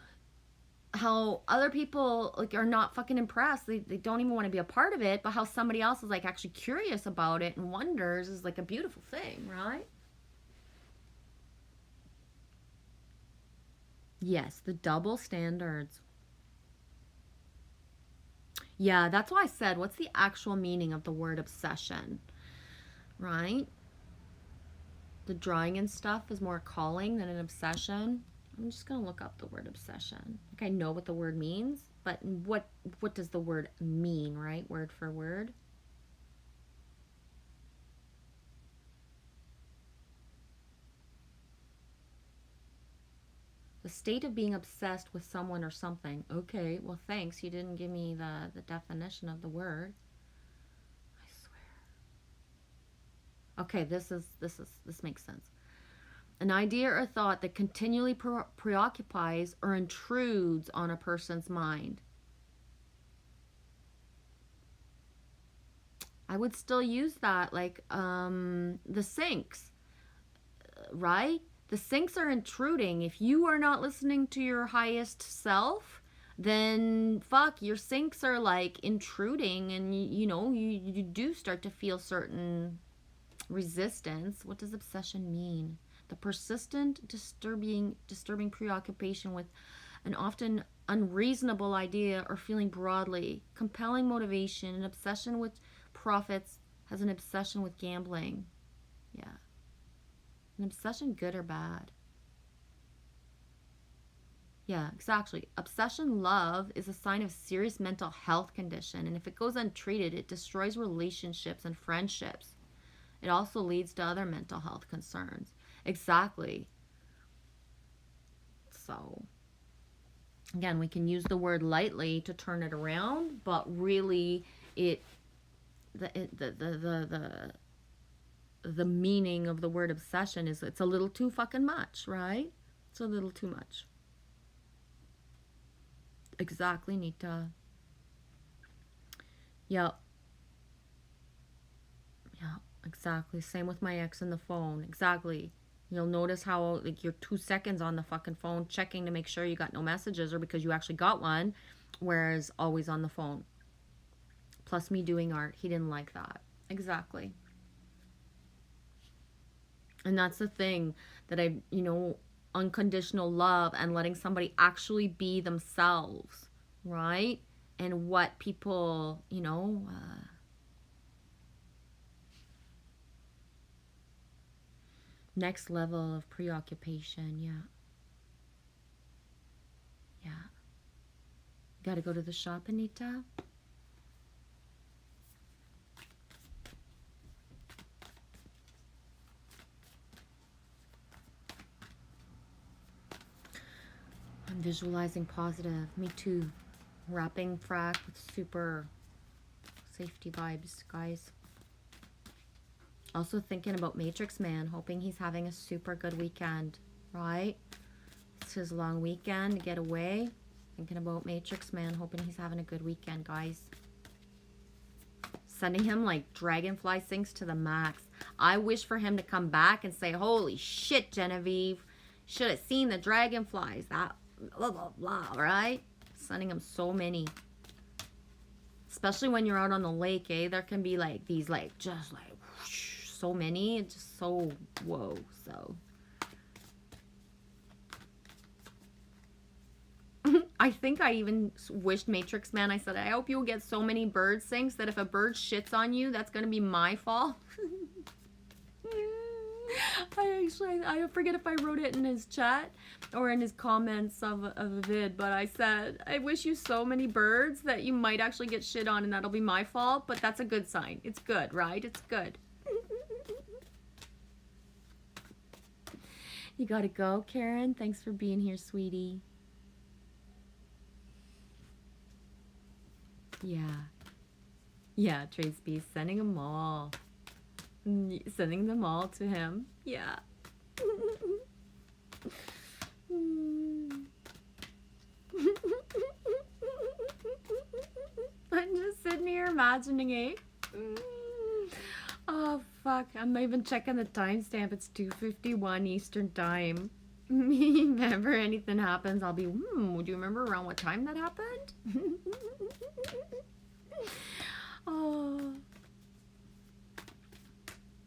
how other people like are not fucking impressed. They don't even want to be a part of it, but how somebody else is like actually curious about it and wonders is like a beautiful thing, right? Yes, the double standards. Yeah, that's why I said, what's the actual meaning of the word obsession? Right? The drawing and stuff is more calling than an obsession. I'm just going to look up the word obsession. Like, I know what the word means, but what does the word mean, right? Word for word. The state of being obsessed with someone or something. Okay, well, thanks. You didn't give me the definition of the word. I swear. Okay, this makes sense. An idea or thought that continually preoccupies or intrudes on a person's mind. I would still use that, like the sinks, right? The sinks are intruding. If you are not listening to your highest self, then fuck, your sinks are like intruding, and you do start to feel certain resistance. What does obsession mean? The persistent, disturbing preoccupation with an often unreasonable idea or feeling broadly, compelling motivation, an obsession with profits, has an obsession with gambling. Yeah. An obsession, good or bad? Yeah, exactly. Obsession love is a sign of serious mental health condition, and if it goes untreated, it destroys relationships and friendships. It also leads to other mental health concerns. Exactly. So, again, we can use the word lightly to turn it around, but really the meaning of the word obsession is it's a little too fucking much, right? It's a little too much. Exactly, Nita. Yep. Yeah, exactly. Same with my ex and the phone. Exactly. You'll notice how like you're 2 seconds on the fucking phone checking to make sure you got no messages or because you actually got one, whereas always on the phone. Plus me doing art. He didn't like that. Exactly. And that's the thing that unconditional love and letting somebody actually be themselves, right? And what people, next level of preoccupation. Yeah. Yeah. Gotta go to the shop, Anita? I'm visualizing positive. Me too. Wrapping frack with super safety vibes, guys. Also thinking about Matrix Man, hoping he's having a super good weekend, right? It's his long weekend to get away. Thinking about Matrix Man, hoping he's having a good weekend, guys. Sending him like dragonfly sinks to the max. I wish for him to come back and say, holy shit, Genevieve. Should have seen the dragonflies. That blah, blah, blah, right? Sending him so many. Especially when you're out on the lake, eh? There can be like these like, just like, whoosh, so many. It's just so, whoa, so. I think I even wished Matrix Man, I said, I hope you'll get so many bird sinks that if a bird shits on you, that's going to be my fault. I forget if I wrote it in his chat or in his comments of a vid, but I said, I wish you so many birds that you might actually get shit on and that'll be my fault, but that's a good sign. It's good, right? It's good. You gotta go, Karen. Thanks for being here, sweetie. Yeah. Yeah, Trace B, sending them all. Sending them all to him. Yeah. I'm just sitting here imagining it. Oh, fuck. I'm not even checking the timestamp. It's 2:51 Eastern Time. Remember, anything happens, I'll be, do you remember around what time that happened? Oh.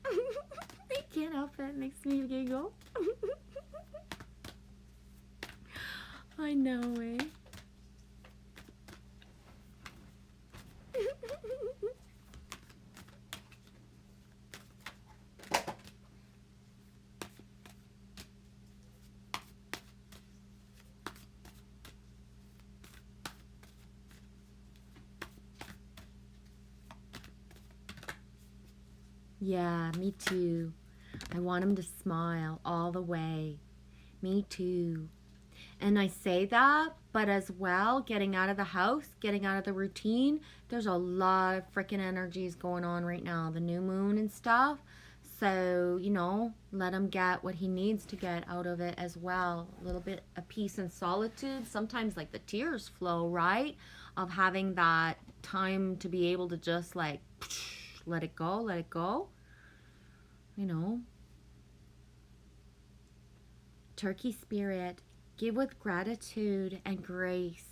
I can't help it. It makes me giggle. I know, eh? Yeah, me too. I want him to smile all the way. Me too. And I say that, but as well, getting out of the house, getting out of the routine, there's a lot of freaking energies going on right now. The new moon and stuff. So, let him get what he needs to get out of it as well. A little bit of peace and solitude. Sometimes like the tears flow, right? Of having that time to be able to just like let it go, let it go. Turkey spirit, give with gratitude and grace.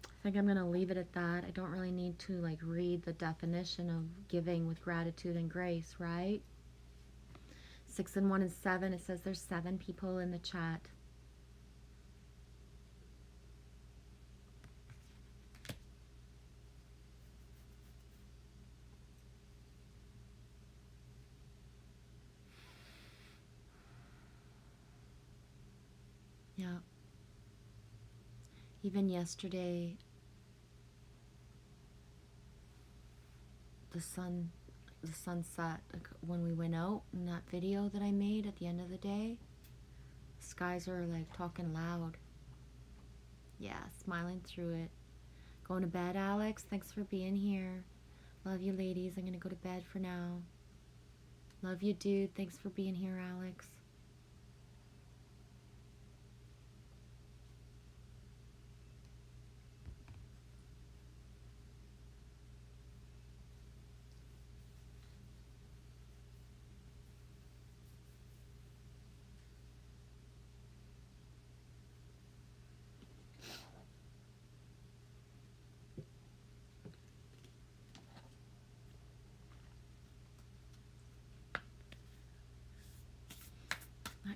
I think I'm going to leave it at that. I don't really need to like read the definition of giving with gratitude and grace, right? 6 and 1 and 7, it says there's 7 people in the chat. Yeah. Even yesterday, the sunset, like when we went out in that video that I made at the end of the day, skies are like talking loud. Yeah, smiling through it. Going to bed, Alex? Thanks for being here. Love you, ladies. I'm gonna go to bed for now. Love you, dude. Thanks for being here, Alex.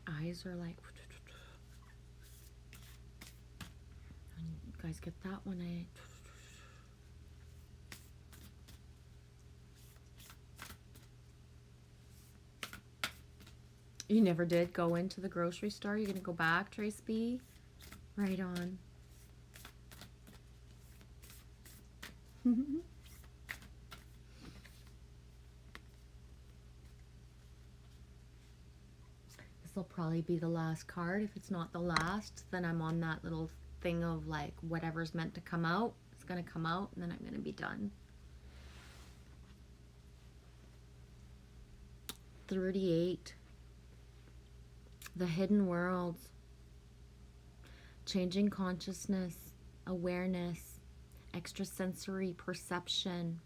eyes are like. You guys get that when I. You never did go into the grocery store? You're gonna go back, Trace B? Right on. This will probably be the last card. If it's not the last, then I'm on that little thing of like whatever's meant to come out. It's gonna come out and then I'm gonna be done. 38. The hidden worlds. Changing consciousness, awareness, extrasensory perception.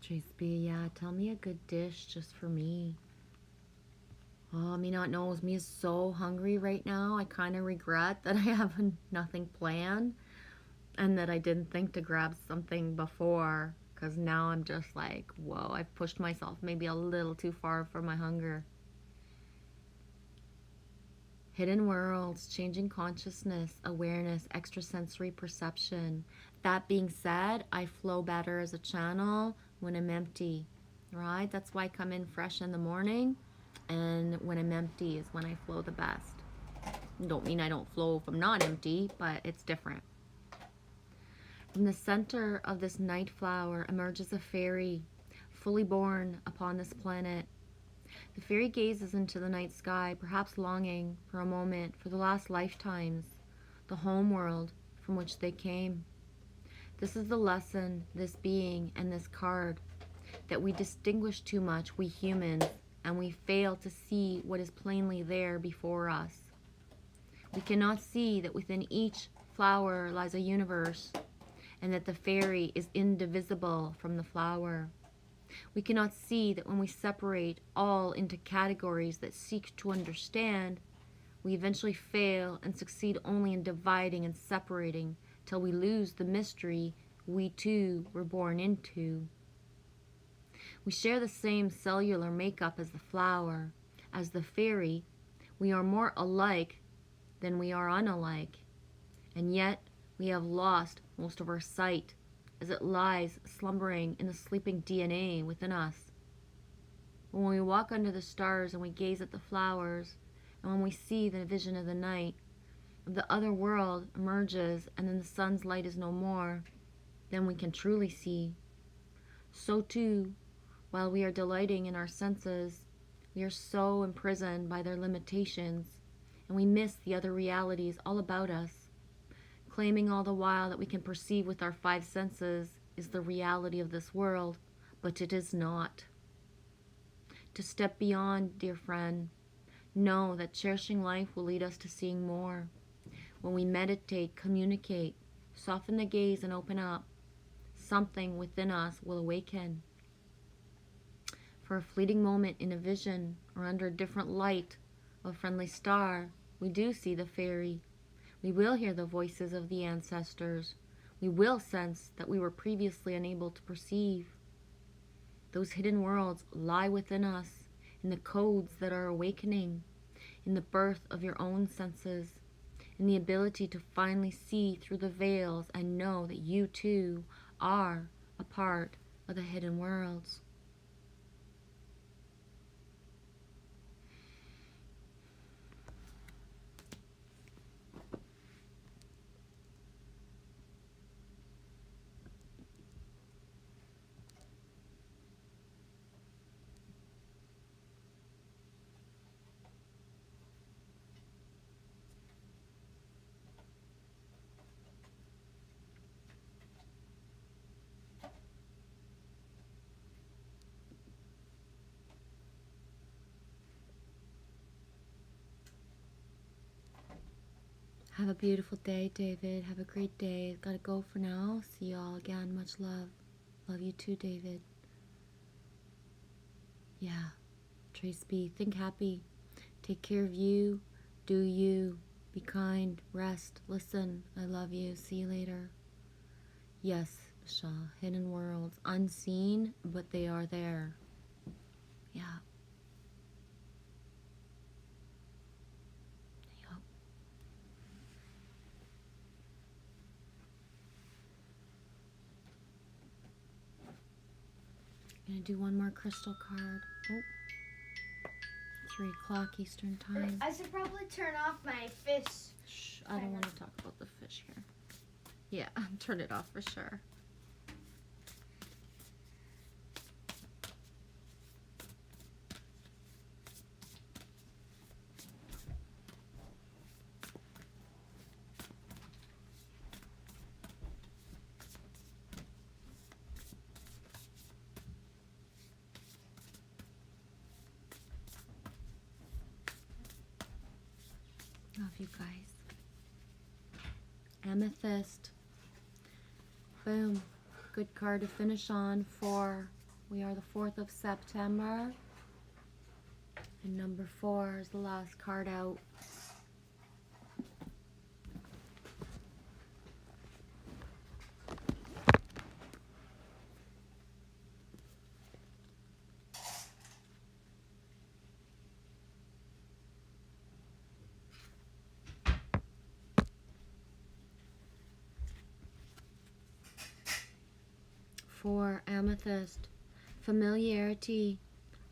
Chase B, yeah, tell me a good dish just for me. Oh, me not knows. Me is so hungry right now. I kind of regret that I have nothing planned and that I didn't think to grab something before, because now I'm just like, whoa, I've pushed myself maybe a little too far for my hunger. Hidden worlds, changing consciousness, awareness, extrasensory perception. That being said, I flow better as a channel when I'm empty, right? That's why I come in fresh in the morning, and when I'm empty is when I flow the best. Don't mean I don't flow if I'm not empty, but it's different. From the center of this night flower emerges a fairy, fully born upon this planet. The fairy gazes into the night sky, perhaps longing for a moment for the last lifetimes, the home world from which they came. This is the lesson, this being, and this card, that we distinguish too much, we humans, and we fail to see what is plainly there before us. We cannot see that within each flower lies a universe, and that the fairy is indivisible from the flower. We cannot see that when we separate all into categories that seek to understand, we eventually fail and succeed only in dividing and separating till we lose the mystery we too were born into. We share the same cellular makeup as the flower, as the fairy. We are more alike than we are unalike, and yet we have lost most of our sight as it lies slumbering in the sleeping DNA within us. When we walk under the stars and we gaze at the flowers, and when we see the vision of the night, of the other world emerges, and then the sun's light is no more, then we can truly see. So too, while we are delighting in our senses, we are so imprisoned by their limitations, and we miss the other realities all about us, claiming all the while that we can perceive with our five senses is the reality of this world, but it is not. To step beyond, dear friend, know that cherishing life will lead us to seeing more. When we meditate, communicate, soften the gaze and open up, something within us will awaken. For a fleeting moment in a vision or under a different light of a friendly star, we do see the fairy. We will hear the voices of the ancestors. We will sense that we were previously unable to perceive. Those hidden worlds lie within us, in the codes that are awakening, in the birth of your own senses, in the ability to finally see through the veils and know that you too are a part of the hidden worlds. Have a beautiful day, David. Have a great day. Gotta go for now. See y'all again. Much love. Love you too, David. Yeah. Trace B, think happy. Take care of you. Do you. Be kind. Rest. Listen. I love you. See you later. Yes, Michelle. Hidden worlds. Unseen, but they are there. Yeah. Yep. Gonna do one more crystal card. Oh. 3 o'clock Eastern time. I should probably turn off my fish. Shh, I don't want to talk about the fish here. Yeah, turn it off for sure. Love you guys. Amethyst. Boom. Good card to finish on for. We are the 4th of September. And number 4 is the last card out. For Amethyst, familiarity,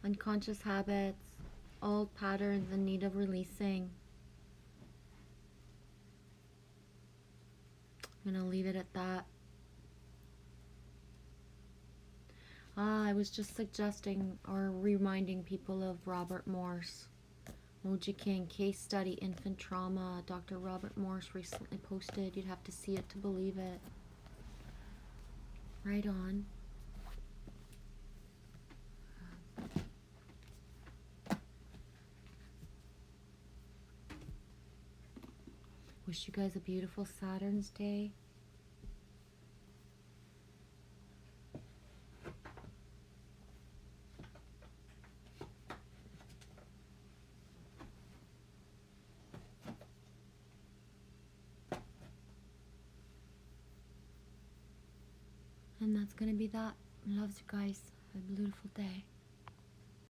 unconscious habits, old patterns in need of releasing. I'm going to leave it at that. I was just suggesting or reminding people of Robert Morse. Moji King, case study, infant trauma. Dr. Robert Morse recently posted. You'd have to see it to believe it. Right on. Wish you guys a beautiful Saturn's Day. And that's going to be that. Loves you guys. Have a beautiful day.